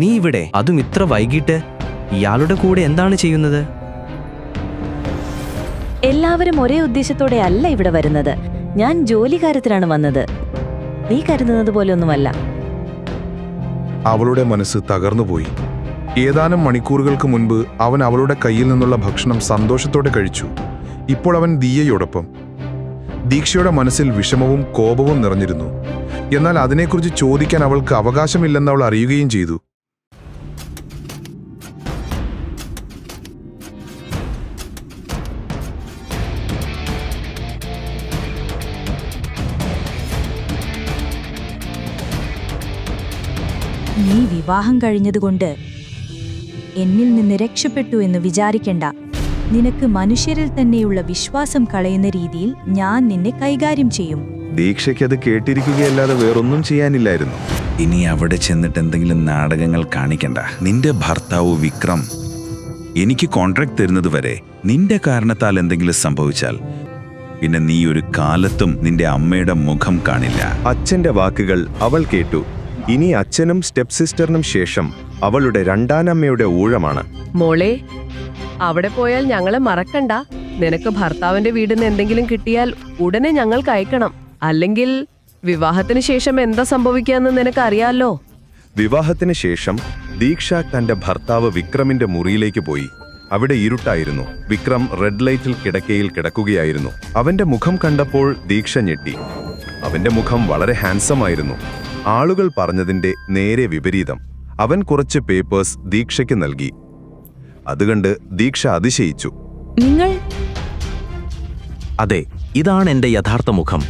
നീ ഇവിടെ, അതും ഇത്ര വൈകിട്ട്? ഇയാളുടെ കൂടെ എന്താണ് ചെയ്യുന്നത്? എല്ലാവരും ഒരേ ഉദ്ദേശത്തോടെ അല്ല ഇവിടെ വരുന്നത്. ഞാൻ ജോലി കാര്യത്തിലാണ് വന്നത്. നീ കരുതുന്നത് പോലെ ഒന്നുമല്ല. അവളുടെ മനസ്സ് തകർന്നുപോയി. ഏതാനും മണിക്കൂറുകൾക്ക് മുൻപ് അവൻ അവളുടെ കയ്യിൽ നിന്നുള്ള ഭക്ഷണം സന്തോഷത്തോടെ കഴിച്ചു. ഇപ്പോൾ അവൻ ദിയയോടൊപ്പം. ദീക്ഷയുടെ മനസ്സിൽ വിഷമവും കോപവും നിറഞ്ഞിരുന്നു. എന്നാൽ അതിനെക്കുറിച്ച് ചോദിക്കാൻ അവൾക്ക് അവകാശമില്ലെന്ന് അവൾ അറിയുകയും ചെയ്തു. നീ വിവാഹം കഴിഞ്ഞതുകൊണ്ട് എന്നിൽ നിന്ന് രക്ഷപ്പെട്ടു എന്ന് വിചാരിക്കണ്ട. നിനക്ക് മനുഷ്യരിൽ തന്നെയുള്ള വിശ്വാസം കളയുന്ന രീതിയിൽ ഞാൻ നിന്നെ കൈകാര്യം ചെയ്യും. ദീക്ഷയ്ക്കത് കേട്ടിരിക്കുകയല്ലാതെ വേറൊന്നും ചെയ്യാനില്ലായിരുന്നു. ഇനി അവിടെ ചെന്നിട്ട് എന്തെങ്കിലും നാടകങ്ങൾ കാണിക്കണ്ട. നിന്റെ ഭർത്താവ് വിക്രം എനിക്ക് കോൺട്രാക്ട് തരുന്നത് വരെ നിന്റെ കാരണത്താൽ എന്തെങ്കിലും സംഭവിച്ചാൽ പിന്നെ നീ ഒരു കാലത്തും നിന്റെ അമ്മയുടെ മുഖം കാണില്ല. അച്ഛന്റെ വാക്കുകൾ അവൾ കേട്ടു. ഇനി അച്ഛനും സ്റ്റെപ്പ് സിസ്റ്ററിനും ശേഷം അവളുടെ രണ്ടാനമ്മയുടെ ഊഴമാണ്. മോളെ, അവിടെ പോയാൽ ഞങ്ങളെ മറക്കണ്ട. നിനക്ക് ഭർത്താവിന്റെ വീടിന് എന്തെങ്കിലും കിട്ടിയാൽ ഉടനെ ഞങ്ങൾക്ക് അയക്കണം. അല്ലെങ്കിൽ വിവാഹത്തിന് ശേഷം എന്താ സംഭവിക്കാന്ന് നിനക്ക് അറിയാലോ. വിവാഹത്തിന് ശേഷം ദീക്ഷ തന്റെ ഭർത്താവ് വിക്രമിന്റെ മുറിയിലേക്ക് പോയി. അവിടെ ഇരുട്ടായിരുന്നു. വിക്രം റെഡ് ലൈറ്റിൽ കിടക്കയിൽ കിടക്കുകയായിരുന്നു. അവന്റെ മുഖം കണ്ടപ്പോൾ ദീക്ഷ ഞെട്ടി. അവന്റെ മുഖം വളരെ ഹാൻസം ആയിരുന്നു. ആളുകൾ പറഞ്ഞതിന്റെ നേരെ വിപരീതം. അവൻ കുറച്ച് പേപ്പേഴ്സ് ദീക്ഷയ്ക്ക് നൽകി. അതുകണ്ട് ദീക്ഷ അതിശയിച്ചു. നിങ്ങൾ അതെ, ഇതാണ് എൻ്റെ യഥാർത്ഥ മുഖം.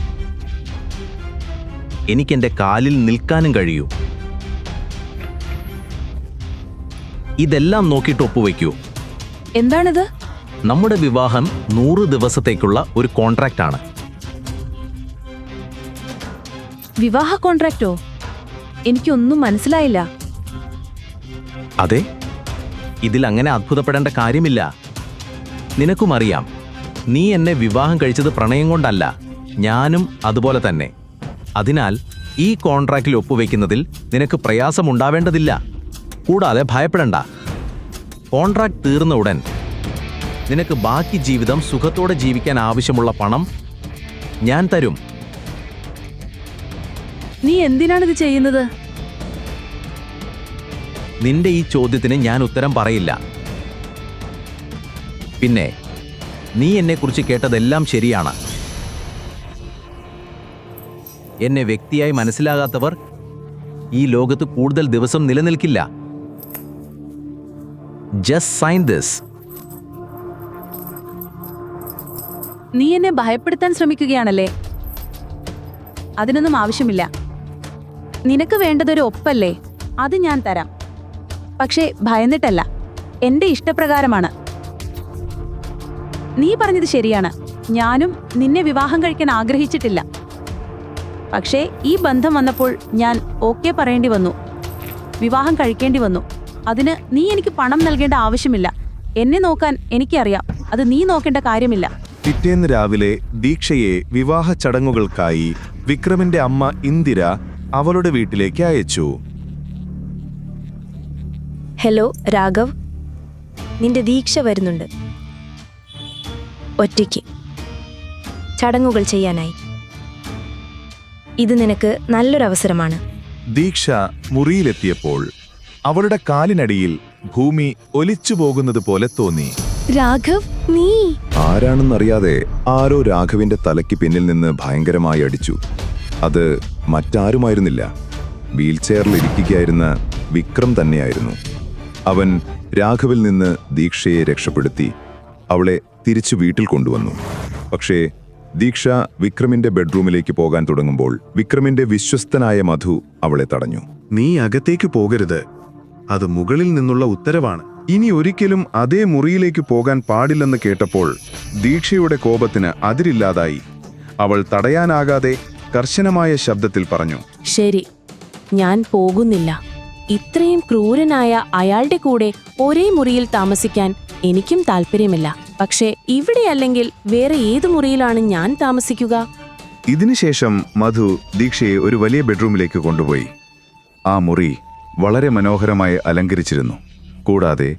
എനിക്കെൻ്റെ കാലിൽ നിൽക്കാനും കഴിയൂ. ഇതെല്ലാം നോക്കിയിട്ട് ഒപ്പുവെക്കൂ. എന്താണിത്? നമ്മുടെ വിവാഹം 100 ദിവസത്തേക്കുള്ള ഒരു കോൺട്രാക്റ്റ് ആണ്. വിവാഹ കോൺട്രാക്റ്റോ? എനിക്കൊന്നും മനസ്സിലായില്ല. അതെ, ഇതിൽ അങ്ങനെ അത്ഭുതപ്പെടേണ്ട കാര്യമില്ല. നിനക്കും അറിയാം, നീ എന്നെ വിവാഹം കഴിച്ചത് പ്രണയം കൊണ്ടല്ല. ഞാനും അതുപോലെ തന്നെ. അതിനാൽ ഈ കോൺട്രാക്റ്റിൽ ഒപ്പുവെക്കുന്നതിൽ നിനക്ക് പ്രയാസമുണ്ടാവേണ്ടതില്ല. കൂടാതെ ഭയപ്പെടണ്ട. കോൺട്രാക്ട് തീർന്ന ഉടൻ നിനക്ക് ബാക്കി ജീവിതം സുഖത്തോടെ ജീവിക്കാൻ ആവശ്യമുള്ള പണം ഞാൻ തരും. നീ എന്തിനാണിത് ചെയ്യുന്നത്? നിന്റെ ഈ ചോദ്യത്തിന് ഞാൻ ഉത്തരം പറയില്ല. പിന്നെ നീ എന്നെക്കുറിച്ച് കേട്ടതെല്ലാം ശരിയാണ്. എന്നെ വ്യക്തിയായി മനസ്സിലാകാത്തവർ ഈ ലോകത്ത് കൂടുതൽ ദിവസം നിലനിൽക്കില്ല. Just sign this. നീ എന്നെ ഭയപ്പെടുത്താൻ ശ്രമിക്കുകയാണല്ലേ? അതിനൊന്നും ആവശ്യമില്ല. നിനക്ക് വേണ്ടതൊരു ഒപ്പല്ലേ? അത് ഞാൻ തരാം. പക്ഷേ ഭയന്നിട്ടല്ല, എന്റെ ഇഷ്ടപ്രകാരമാണ്. നീ പറഞ്ഞത് ശരിയാണ്. ഞാനും നിന്നെ വിവാഹം കഴിക്കാൻ ആഗ്രഹിച്ചിട്ടില്ല. പക്ഷേ ഈ ബന്ധം വന്നപ്പോൾ ഞാൻ ഓക്കെ പറയേണ്ടി വന്നു. വിവാഹം കഴിക്കേണ്ടി വന്നു. അതിന് നീ എനിക്ക് പണം നൽകേണ്ട ആവശ്യമില്ല. എന്നെ നോക്കാൻ എനിക്കറിയാം. അത് നീ നോക്കേണ്ട കാര്യമില്ല. പിറ്റേന്ന് രാവിലെ ദീക്ഷയെ വിവാഹ ചടങ്ങുകൾക്കായി വിക്രമിന്റെ അമ്മ ഇന്ദിര അവളുടെ വീട്ടിലേക്ക് അയച്ചു. ഹലോ രാഘവ്, നിന്റെ ദീക്ഷ വരുന്നുണ്ട്. ഒറ്റയ്ക്ക് ചടങ്ങുകൾ ചെയ്യാനായി. ഇത് നിനക്ക് നല്ലൊരവസരമാണ്. ദീക്ഷ മുറിയിലെത്തിയപ്പോൾ അവളുടെ കാലിനടിയിൽ ഭൂമി ഒലിച്ചു പോകുന്നത് പോലെ തോന്നി. രാഘവ്, നീ ആരാണെന്നറിയാതെ ആരോ രാഘവിന്റെ തലയ്ക്ക് പിന്നിൽ നിന്ന് ഭയങ്കരമായി അടിച്ചു. അത് മറ്റാരുമായിരുന്നില്ല, വീൽചെയറിൽ ഇരിക്കുകയായിരുന്ന വിക്രം തന്നെയായിരുന്നു. അവൻ രാഘവിൽ നിന്ന് ദീക്ഷയെ രക്ഷപ്പെടുത്തി അവളെ തിരിച്ചു വീട്ടിൽ കൊണ്ടുവന്നു. പക്ഷേ ദീക്ഷ വിക്രമിന്റെ ബെഡ്റൂമിലേക്ക് പോകാൻ തുടങ്ങുമ്പോൾ വിക്രമിന്റെ വിശ്വസ്തനായ മധു അവളെ തടഞ്ഞു. നീ അകത്തേക്ക് പോകരുത്. അത് മുകളിൽ നിന്നുള്ള ഉത്തരവാണ്. ഇനി ഒരിക്കലും അതേ മുറിയിലേക്ക് പോകാൻ പാടില്ലെന്ന് കേട്ടപ്പോൾ ദീക്ഷയുടെ കോപത്തിന് അതിരില്ലാതായി. അവൾ തടയാനാകാതെ കർശനമായ ശബ്ദത്തിൽ പറഞ്ഞു, ശരി, ഞാൻ പോകുന്നില്ല. ഇത്രയും ക്രൂരനായ അയാളുടെ കൂടെ ഒരേ മുറിയിൽ താമസിക്കാൻ എനിക്കും താല്പര്യമില്ല. പക്ഷേ ഇവിടെയല്ലെങ്കിൽ വേറെ ഏത് മുറിയിലാണ് ഞാൻ താമസിക്കുക? ഇതിനുശേഷം മധു ദീക്ഷയെ ഒരു വലിയ ബെഡ്റൂമിലേക്ക് കൊണ്ടുപോയി. ആ മുറി വളരെ മനോഹരമായി അലങ്കരിച്ചിരുന്നു. കൂടാതെ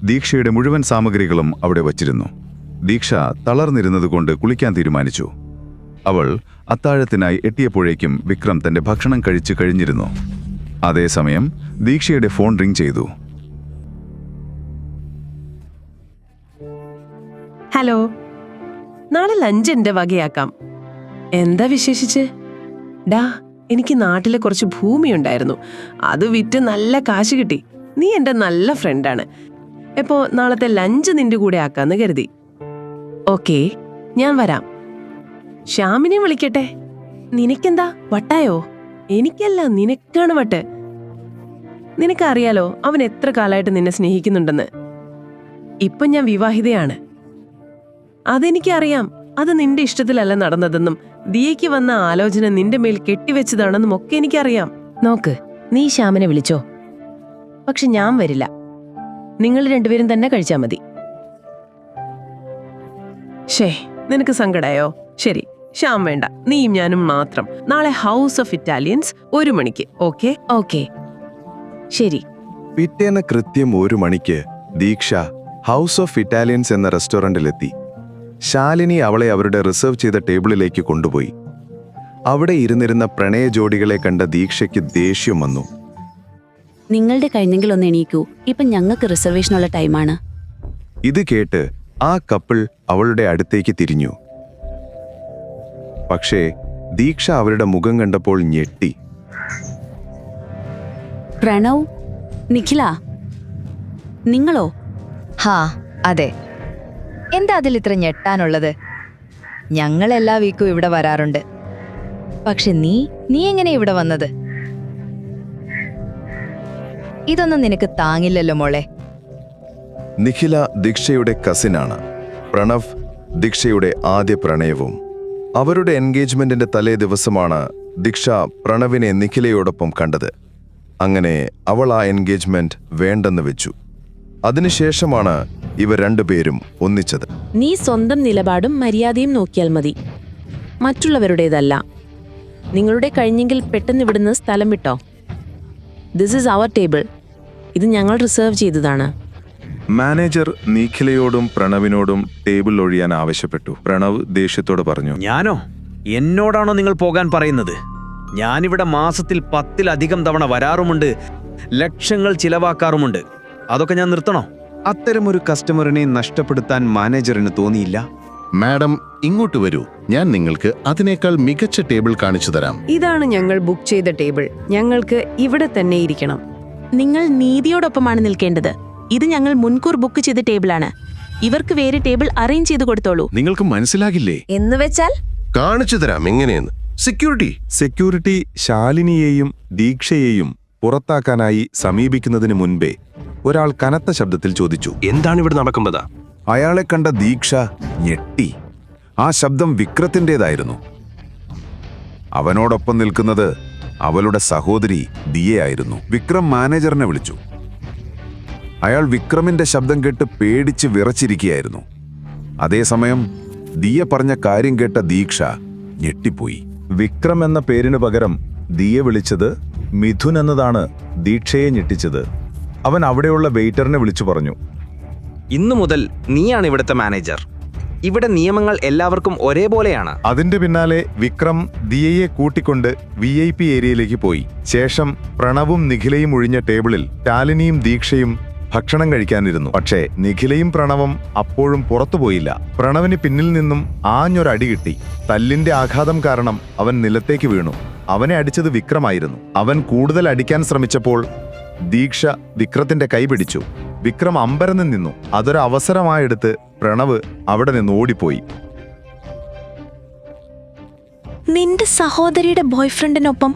ദീക്ഷയുടെ മുഴുവൻ സാമഗ്രികളും അവിടെ വച്ചിരുന്നു. ദീക്ഷ തളർന്നിരുന്നതുകൊണ്ട് കുളിക്കാൻ തീരുമാനിച്ചു. അവൾ അത്താഴത്തിനായി എത്തിയപ്പോഴേക്കും വിക്രം തന്റെ ഭക്ഷണം കഴിച്ചു കഴിഞ്ഞിരുന്നു. അതേസമയം ദീക്ഷയുടെ ഫോൺ റിംഗ് ചെയ്തു. ഹലോ, നാളെ ലഞ്ച് എന്റെ വകയാക്കാം. എന്താ വിശേഷിച്ച്? ഡാ, എനിക്ക് നാട്ടിലെ കുറച്ച് ഭൂമിയുണ്ടായിരുന്നു. അത് വിറ്റ് നല്ല കാശ് കിട്ടി. നീ എന്റെ നല്ല ഫ്രണ്ടാണ്. എപ്പോ നാളത്തെ ലഞ്ച് നിന്റെ കൂടെ ആക്കാന്ന് കരുതി. ഓക്കേ, ഞാൻ വരാം. ശ്യാമിനെ വിളിക്കട്ടെ. നിനക്കെന്താ വട്ടായോ? എനിക്കല്ല, നിനക്കാണ് വട്ട്. നിനക്കറിയാലോ അവൻ എത്ര കാലമായിട്ട് നിന്നെ സ്നേഹിക്കുന്നുണ്ടെന്ന്. ഇപ്പൊ ഞാൻ വിവാഹിതയാണ്. അതെനിക്കറിയാം. അത് നിന്റെ ഇഷ്ടത്തിലല്ല നടന്നതെന്നും ദിയയ്ക്ക് വന്ന ആലോചന നിന്റെ മേൽ കെട്ടിവെച്ചതാണെന്നും ഒക്കെ എനിക്കറിയാം. നോക്ക്, നീ ശ്യാമിനെ വിളിച്ചോ, പക്ഷെ ഞാൻ വരില്ല. നിങ്ങൾ രണ്ടുപേരും തന്നെ കഴിച്ചാ മതി. ഷേ, നിനക്ക് സങ്കടായോ? ശരി, ശ്യാം വേണ്ട, നീയും ഞാനും മാത്രം. നാളെ ഹൗസ് ഓഫ് ഇറ്റാലിയൻസ് 1 മണിക്ക്. ഓക്കെ? ഓക്കെ, ശരി. പിറ്റേന്ന് കൃത്യം 1 മണിക്ക് ദീക്ഷ ഹൗസ് ഓഫ് ഇറ്റാലിയൻസ് എന്ന റെസ്റ്റോറന്റിലെത്തി. ശാലിനി അവളെ അവരുടെ റിസർവ് ചെയ്ത ടേബിളിലേക്ക് കൊണ്ടുപോയി. അവിടെ ഇരുന്നിരുന്ന പ്രണയ ജോഡികളെ കണ്ട ദീക്ഷയ്ക്ക് ദേഷ്യം വന്നു. നിങ്ങളുടെ കഴിഞ്ഞെങ്കിൽ ഒന്ന് എണീക്കൂ, ഇപ്പം ഞങ്ങൾക്ക് റിസർവേഷനുള്ള ടൈമാണ്. ഇത് കേട്ട് ആ കപ്പിൾ അവളുടെ അടുത്തേക്ക് തിരിഞ്ഞു. പക്ഷേ ദീക്ഷ അവരുടെ മുഖം കണ്ടപ്പോൾ ഞെട്ടി. പ്രണവ്, നിഖില, നിങ്ങളോ? ഹാ, അതെ. എന്താ അതിൽ ഇത്ര ഞെട്ടാനുള്ളത്? ഞങ്ങൾ എല്ലാ വീക്കും ഇവിടെ വരാറുണ്ട്. പക്ഷെ നീ എങ്ങനെ ഇവിടെ വന്നത്? ഇതൊന്നും നിനക്ക് താങ്ങില്ലല്ലോ മോളെ. നിഖില ദീക്ഷയുടെ കസിനാണ്. പ്രണവ് ദീക്ഷയുടെ ആദ്യ പ്രണയവും. അവരുടെ എൻഗേജ്മെന്റിന്റെ തലേ ദിവസമാണ് ദീക്ഷ പ്രണവിനെ നിഖിലയോടൊപ്പം കണ്ടത്. അങ്ങനെ അവൾ ആ എൻഗേജ്മെന്റ് വേണ്ടെന്ന് വെച്ചു. അതിനുശേഷമാണ് ഇവർ രണ്ടുപേരും ഒന്നിച്ചത്. നീ സ്വന്തം നിലപാടും മര്യാദയും നോക്കിയാൽ മതി, മറ്റുള്ളവരുടേതല്ല. നിങ്ങളുടെ കഴിഞ്ഞെങ്കിൽ പെട്ടെന്ന് ഇവിടുന്ന് സ്ഥലം വിട്ടോ. This is our table. ഇത് ഞങ്ങൾ റിസർവ് ചെയ്തതാണ്. മാനേജർ നിഖിലയോടും പ്രണവിനോടും ടേബിൾ ഒഴിയാൻ ആവശ്യപ്പെട്ടു. പ്രണവ് ദേഷ്യത്തോട് പറഞ്ഞു, ഞാനോ? എന്നോടാണോ നിങ്ങൾ പോകാൻ പറയുന്നത്? ഞാനിവിടെ മാസത്തിൽ 10-ലധികം തവണ വരാറുമുണ്ട്, ലക്ഷങ്ങൾ ചിലവാക്കാറുമുണ്ട്. അതൊക്കെ ഞാൻ നിർത്തണോ? അത്തരമൊരു കസ്റ്റമറിനെ നഷ്ടപ്പെടുത്താൻ മാനേജറിന് തോന്നിയില്ല. മാഡം, ഇങ്ങോട്ട് വരൂ. ഞാൻ നിങ്ങൾക്ക് അതിനേക്കാൾ മികച്ച ടേബിൾ കാണിച്ചു തരാം. ഇതാണ് ഞങ്ങൾ ബുക്ക് ചെയ്ത ടേബിൾ. ഞങ്ങൾക്ക് ഇവിടെ തന്നെ ഇരിക്കണം. നിങ്ങൾ നീതിയോടൊപ്പമാണ് നിൽക്കേണ്ടത്. ഇത് ഞങ്ങൾ മുൻകൂർ ബുക്ക് ചെയ്ത ടേബിളാണ്. ഇവർക്ക് വേറെ ടേബിൾ അറേഞ്ച് ചെയ്ത് കൊടുത്തോളൂ. നിങ്ങൾക്ക് മനസ്സിലാകില്ലേ? എന്ന് വെച്ചാൽ കാണിച്ചു തരാം എങ്ങനെയെന്ന്. സെക്യൂരിറ്റി ശാലിനിയെയും ദീക്ഷയെയും പുറത്താക്കാനായി സമീപിക്കുന്നതിന് മുൻപേ ഒരാൾ കനത്ത ശബ്ദത്തിൽ ചോദിച്ചു, എന്താണ് ഇവിടെ നടക്കുന്നത്? അയാളെ കണ്ട ദീക്ഷ ഞെട്ടി. ആ ശബ്ദം വിക്രത്തിൻ്റെതായിരുന്നു. അവനോടൊപ്പം നിൽക്കുന്നത് അവളുടെ സഹോദരി ദിയയായിരുന്നു. വിക്രം മാനേജറിനെ വിളിച്ചു. അയാൾ വിക്രമിന്റെ ശബ്ദം കേട്ട് പേടിച്ച് വിറച്ചിരിക്കുകയായിരുന്നു. അതേസമയം ദിയ പറഞ്ഞ കാര്യം കേട്ട ദീക്ഷ ഞെട്ടിപ്പോയി. വിക്രം എന്ന പേരിനു പകരം ദിയ വിളിച്ചത് മിഥുൻ എന്നതാണ് ദീക്ഷയെ ഞെട്ടിച്ചത്. അവൻ അവിടെയുള്ള വെയിറ്ററിനെ വിളിച്ചു പറഞ്ഞു, ഇന്നു മുതൽ നീയാണ് ഇവിടുത്തെ മാനേജർ. ഇവിടെ നിയമങ്ങൾ എല്ലാവർക്കും ഒരേപോലെയാണ്. അതിന്റെ പിന്നാലെ വിക്രം ദിയയെ കൂട്ടിക്കൊണ്ട് VIP ഏരിയയിലേക്ക് പോയി. ശേഷം പ്രണവും നിഖിലയും ഒഴിഞ്ഞ ടേബിളിൽ ശാലിനിയും ദീക്ഷയും ഭക്ഷണം കഴിക്കാനിരുന്നു. പക്ഷേ നിഖിലയും പ്രണവും അപ്പോഴും പുറത്തുപോയില്ല. പ്രണവിന് പിന്നിൽ നിന്നും ആഞ്ഞൊരടി കിട്ടി. തല്ലിന്റെ ആഘാതം കാരണം അവൻ നിലത്തേക്ക് വീണു. അവനെ അടിച്ചത് വിക്രമായിരുന്നു. അവൻ കൂടുതൽ അടിക്കാൻ ശ്രമിച്ചപ്പോൾ ദീക്ഷ വിക്രത്തിന്റെ കൈ പിടിച്ചു. വിക്രം അമ്പരന്ന് നിന്നു. അതൊരു അവസരമായെടുത്ത് പ്രണവ് അവിടെ നിന്ന് ഓടിപ്പോയി. നിന്റെ സഹോദരിയുടെ ബോയ്ഫ്രണ്ടിനൊപ്പം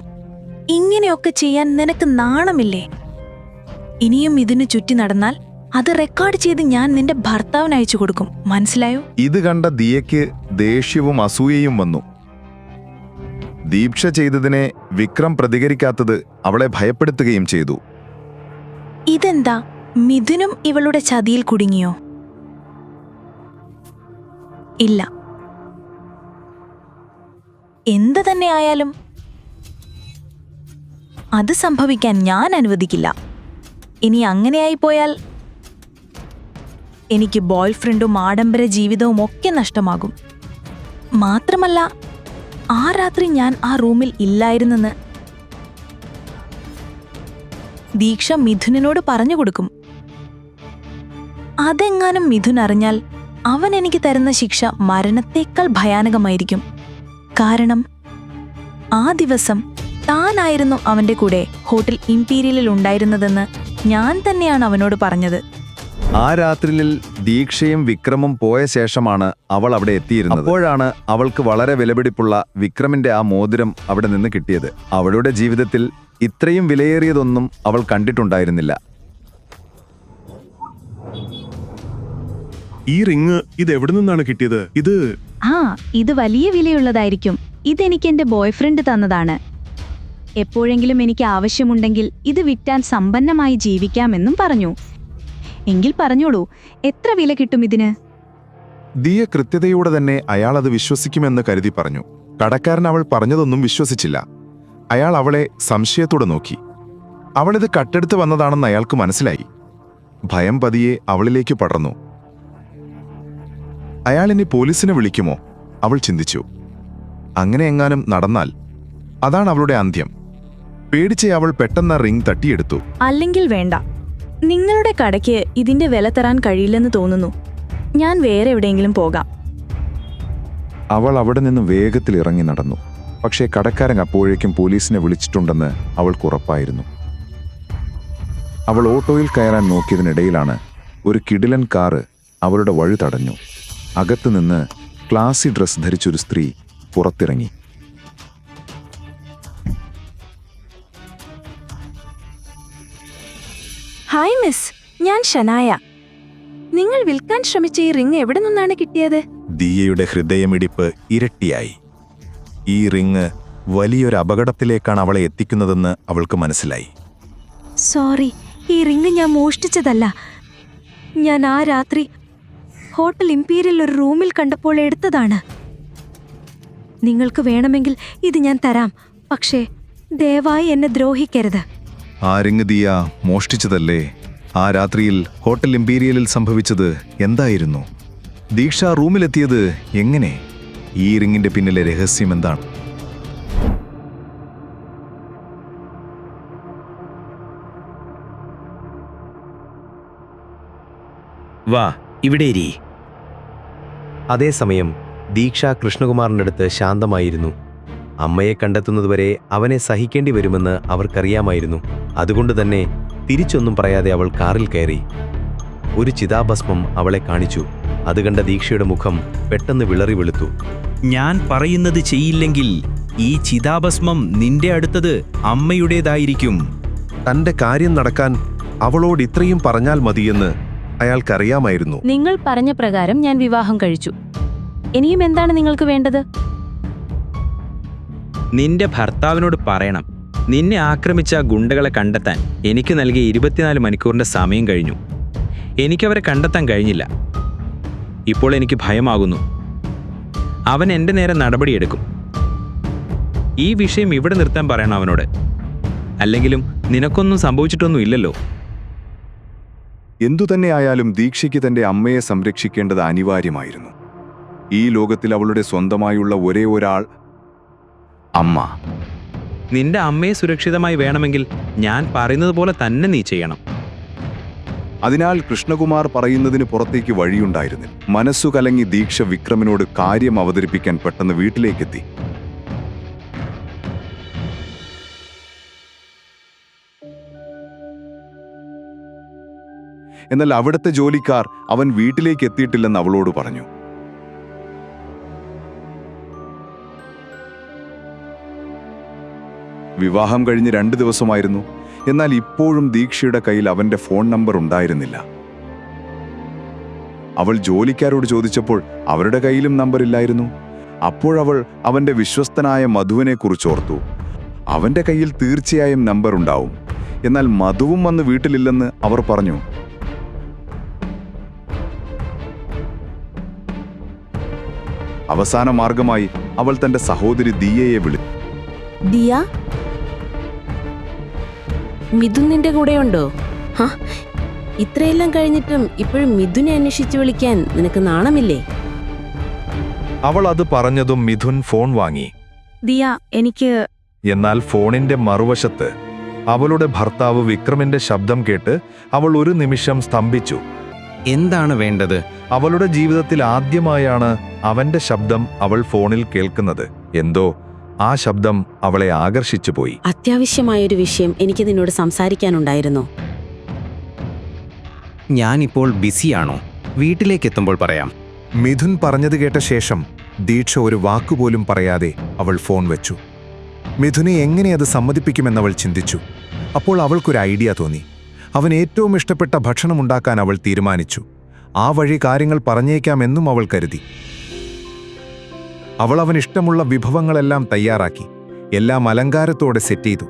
ഇങ്ങനെയൊക്കെ ചെയ്യാൻ നിനക്ക് നാണമില്ലേ? ഇനിയും ഇതിന് ചുറ്റി നടന്നാൽ അത് റെക്കോർഡ് ചെയ്ത് ഞാൻ നിന്റെ ഭർത്താവിന് അയച്ചു കൊടുക്കും. മനസ്സിലായോ? ഇത് കണ്ട ദിയയ്ക്ക് ദേഷ്യവും അസൂയയും വന്നു. ദീക്ഷ ചെയ്തതിനെ വിക്രം പ്രതികരിക്കാത്തത് അവളെ ഭയപ്പെടുത്തുകയും ചെയ്തു. ഇതെന്താ, മിഥുനും ഇവളുടെ ചതിയിൽ കുടുങ്ങിയോ? ഇല്ല. എന്ത് തന്നെ ആയാലും അത് സംഭവിക്കാൻ ഞാൻ അനുവദിക്കില്ല. ഇനി അങ്ങനെയായി പോയാൽ എനിക്ക് ബോയ്ഫ്രണ്ടും ആഡംബര ജീവിതവും ഒക്കെ നഷ്ടമാകും. മാത്രമല്ല, ആ രാത്രി ഞാൻ ആ റൂമിൽ ഇല്ലായിരുന്നെന്ന് ദീക്ഷ മിഥുനോട് പറഞ്ഞു കൊടുക്കും. അതെങ്ങാനും മിഥുൻ അറിഞ്ഞാൽ അവൻ എനിക്ക് തരുന്ന ശിക്ഷ മരണത്തേക്കാൾ ഭയാനകമായിരിക്കും. കാരണം ആ ദിവസം താനായിരുന്നു അവന്റെ കൂടെ ഹോട്ടൽ ഇംപീരിയലിൽ ഉണ്ടായിരുന്നതെന്ന് ഞാൻ തന്നെയാണ് അവനോട് പറഞ്ഞത്. ആ രാത്രിയിൽ ദീക്ഷയും വിക്രമും പോയ ശേഷമാണ് അവൾ അവിടെ എത്തിയിരുന്നത്. അപ്പോഴാണ് അവൾക്ക് വളരെ വിലപിടിപ്പുള്ള വിക്രമിന്റെ ആ മോതിരം അവിടെ നിന്ന് കിട്ടിയത്. അവളുടെ ജീവിതത്തിൽ ഇത്രയും വിലയേറിയതൊന്നും അവൾ കണ്ടിട്ടുണ്ടായിരുന്നില്ല. ഈ റിങ് ഇത് എവിടെ നിന്നാണ് കിട്ടിയത്? ഇത് വലിയ വിലയുള്ളതായിരിക്കും. ഇതെനിക്ക് എന്റെ ബോയ്ഫ്രണ്ട് തന്നതാണ്. എപ്പോഴെങ്കിലും എനിക്ക് ആവശ്യമുണ്ടെങ്കിൽ ഇത് വിറ്റാൻ സമ്പന്നമായി ജീവിക്കാമെന്നും പറഞ്ഞു. എങ്കിൽ പറഞ്ഞോളൂ, എത്ര വില കിട്ടും ഇതിന്? ദിയ കൃത്യതയോടെ തന്നെ അയാൾ അത് വിശ്വസിക്കുമെന്ന് കരുതി പറഞ്ഞു. കടക്കാരൻ അവൾ പറഞ്ഞതൊന്നും വിശ്വസിച്ചില്ല. അയാൾ അവളെ സംശയത്തോടെ നോക്കി. അവളിത് കട്ടെടുത്ത് വന്നതാണെന്ന് അയാൾക്ക് മനസ്സിലായി. ഭയം പതിയെ അവളിലേക്ക് പടർന്നു. അയാളിനി പോലീസിനെ വിളിക്കുമോ? അവൾ ചിന്തിച്ചു. അങ്ങനെ എങ്ങാനും നടന്നാൽ അതാണ് അവളുടെ അന്ത്യം. പേടിച്ച് അവൾ പെട്ടെന്ന് റിംഗ് തട്ടിയെടുത്തു. അല്ലെങ്കിൽ വേണ്ട, നിങ്ങളുടെ കടയ്ക്ക് ഇതിന്റെ വില തരാൻ കഴിയില്ലെന്ന് തോന്നുന്നു. ഞാൻ വേറെ എവിടെയെങ്കിലും പോകാം. അവൾ അവിടെ നിന്ന് വേഗത്തിൽ ഇറങ്ങി നടന്നു. പക്ഷേ കടക്കാരൻ അപ്പോഴേക്കും പോലീസിനെ വിളിച്ചിട്ടുണ്ടെന്ന് അവൾക്ക് ഉറപ്പായിരുന്നു. അവൾ ഓട്ടോയിൽ കയറാൻ നോക്കിയതിനിടയിലാണ് ഒരു കിടിലൻ കാറ് അവളുടെ വഴി തടഞ്ഞു. അകത്തുനിന്ന് ക്ലാസി ഡ്രസ് ധരിച്ചൊരു സ്ത്രീ പുറത്തിറങ്ങി. ഹായ് മിസ്, ഞാൻ ഷനായ. നിങ്ങൾ വിൽക്കാൻ ശ്രമിച്ച ഈ റിംഗ് എവിടെ നിന്നാണ് കിട്ടിയത്? ദിയയുടെ ഹൃദയമിടിപ്പ് ഇരട്ടിയായി. ഈ റിംഗ് വലിയൊരു അപകടത്തിലേക്കാണ് അവളെ എത്തിക്കുന്നതെന്ന് അവൾക്ക് മനസ്സിലായി. സോറി, ഈ റിംഗ് ഞാൻ മോഷ്ടിച്ചതല്ല. ഞാൻ ആ രാത്രി ഹോട്ടൽ ഇംപീരിയൽ ഒരു റൂമിൽ കണ്ടപ്പോൾ എടുത്തതാണ്. നിങ്ങൾക്ക് വേണമെങ്കിൽ ഇത് ഞാൻ തരാം, പക്ഷേ ദയവായി എന്നെ ദ്രോഹിക്കരുത്. ആ റിംഗ് ദിയ മോഷ്ടിച്ചതല്ലേ? ആ രാത്രിയിൽ ഹോട്ടൽ ഇംപീരിയലിൽ സംഭവിച്ചത് എന്തായിരുന്നു? ദീക്ഷ റൂമിലെത്തിയത് എങ്ങനെ? ഈ റിംഗിന്റെ പിന്നിലെ രഹസ്യം എന്താണ്? വാ, ഇവിടെ ഇരി. അതേസമയം ദീക്ഷ കൃഷ്ണകുമാറിൻ്റെ അടുത്ത് ശാന്തമായിരുന്നു. അമ്മയെ കണ്ടെത്തുന്നതുവരെ അവനെ സഹിക്കേണ്ടി വരുമെന്ന് അവർക്കറിയാമായിരുന്നു. അതുകൊണ്ട് തന്നെ തിരിച്ചൊന്നും പറയാതെ അവൾ കാറിൽ കയറി. ഒരു ചിതാഭസ്മം അവളെ കാണിച്ചു. അത് കണ്ട ദീക്ഷയുടെ മുഖം പെട്ടെന്ന് വിളറി വെളുത്തു. ഞാൻ പറയുന്നത് ചെയ്യില്ലെങ്കിൽ ഈ ചിതാഭസ്മം നിന്റെ അടുത്തത് അമ്മയുടേതായിരിക്കും. തന്റെ കാര്യം നടക്കാൻ അവളോട് ഇത്രയും പറഞ്ഞാൽ മതിയെന്ന് അയാൾക്കറിയാമായിരുന്നു. നിങ്ങൾ പറഞ്ഞ പ്രകാരം ഞാൻ വിവാഹം കഴിച്ചു. ഇനിയും എന്താണ് നിങ്ങൾക്ക് വേണ്ടത്? നിന്റെ ഭർത്താവിനോട് പറയണം, നിന്നെ ആക്രമിച്ച ഗുണ്ടകളെ കണ്ടെത്താൻ എനിക്ക് നൽകിയ 24 മണിക്കൂറിന്റെ സമയം കഴിഞ്ഞു. എനിക്കവരെ കണ്ടെത്താൻ കഴിഞ്ഞില്ല. ഇപ്പോൾ എനിക്ക് ഭയമാകുന്നു. അവൻ എൻ്റെ നേരെ നടപടിയെടുക്കും. ഈ വിഷയം ഇവിടെ നിർത്താൻ പറയണം അവനോട്. അല്ലെങ്കിലും നിനക്കൊന്നും സംഭവിച്ചിട്ടൊന്നും ഇല്ലല്ലോ. എന്തുതന്നെയായാലും ദീക്ഷയ്ക്ക് തന്റെ അമ്മയെ സംരക്ഷിക്കേണ്ടത് അനിവാര്യമായിരുന്നു. ഈ ലോകത്തിൽ അവളുടെ സ്വന്തമായുള്ള ഒരേ ഒരാൾ അമ്മ. നിന്റെ അമ്മയെ സുരക്ഷിതമായി വേണമെങ്കിൽ ഞാൻ പറയുന്നത് പോലെ തന്നെ നീ ചെയ്യണം. അതിനാൽ കൃഷ്ണകുമാർ പറയുന്നതിന് പുറത്തേക്ക് വഴിയുണ്ടായിരുന്നില്ല. മനസ്സു കലങ്ങി ദീക്ഷ വിക്രമിനോട് കാര്യം അവതരിപ്പിക്കാൻ പെട്ടെന്ന് വീട്ടിലേക്കെത്തി. എന്നാൽ അവിടുത്തെ ജോലിക്കാർ അവൻ വീട്ടിലേക്ക് എത്തിയിട്ടില്ലെന്ന് അവളോട് പറഞ്ഞു. വിവാഹം കഴിഞ്ഞ് 2 ദിവസമായിരുന്നു. എന്നാൽ ഇപ്പോഴും ദീക്ഷയുടെ കയ്യിൽ അവന്റെ ഫോൺ നമ്പർ ഉണ്ടായിരുന്നില്ല. അവൾ ജോലിക്കാരോട് ചോദിച്ചപ്പോൾ അവരുടെ കയ്യിലും നമ്പറില്ലായിരുന്നു. അപ്പോഴവൾ അവന്റെ വിശ്വസ്തനായ മധുവിനെ കുറിച്ചോർത്തു. അവന്റെ കയ്യിൽ തീർച്ചയായും നമ്പർ ഉണ്ടാവും. എന്നാൽ മധുവും വന്ന് വീട്ടിലില്ലെന്ന് അവർ പറഞ്ഞു. അവസാന മാർഗമായി അവൾ തന്റെ സഹോദരി ദിയയെ വിളിച്ചു. ദിയ, മിഥുൻ നിന്റെ കൂടെയുണ്ടോ? ഹാ, ഇത്രയെല്ലാം കഴിഞ്ഞിട്ടും ഇപ്പോഴും മിഥുനെ അന്വേഷിച്ചു വിളിക്കാൻ നിനക്ക് നാണമില്ലേ? അവൾ അത് പറഞ്ഞതും മിഥുൻ ഫോൺ വാങ്ങി. ദിയ, എനിക്ക് എന്നാൽ ഫോണിന്റെ മറുവശത്ത് അവളുടെ ഭർത്താവ് വിക്രമിന്റെ ശബ്ദം കേട്ട് അവൾ ഒരു നിമിഷം സ്തംഭിച്ചു. എന്താണ് വേണ്ടത്? അവളുടെ ജീവിതത്തിൽ ആദ്യമായാണ് അവന്റെ ശബ്ദം അവൾ ഫോണിൽ കേൾക്കുന്നത്. എന്തോ ആ ശബ്ദം അവളെ ആകർഷിച്ചുപോയി. അത്യാവശ്യമായൊരു വിഷയം എനിക്ക് നിന്നോട് സംസാരിക്കാനുണ്ടായിരുന്നു. ഞാനിപ്പോൾ ബിസിയാണോ? വീട്ടിലേക്കെത്തുമ്പോൾ പറയാം. മിഥുൻ പറഞ്ഞത് കേട്ട ശേഷം ദീക്ഷ ഒരു വാക്കുപോലും പറയാതെ അവൾ ഫോൺ വെച്ചു. മിഥുനെ എങ്ങനെ അത് സമ്മതിപ്പിക്കുമെന്നവൾ ചിന്തിച്ചു. അപ്പോൾ അവൾക്കൊരു ഐഡിയ തോന്നി. അവൻ ഏറ്റവും ഇഷ്ടപ്പെട്ട ഭക്ഷണമുണ്ടാക്കാൻ അവൾ തീരുമാനിച്ചു. ആ വഴി കാര്യങ്ങൾ പറഞ്ഞേക്കാമെന്നും അവൾ കരുതി. അവൾ അവനിഷ്ടമുള്ള വിഭവങ്ങളെല്ലാം തയ്യാറാക്കി. എല്ലാം അലങ്കാരത്തോടെ സെറ്റ് ചെയ്തു.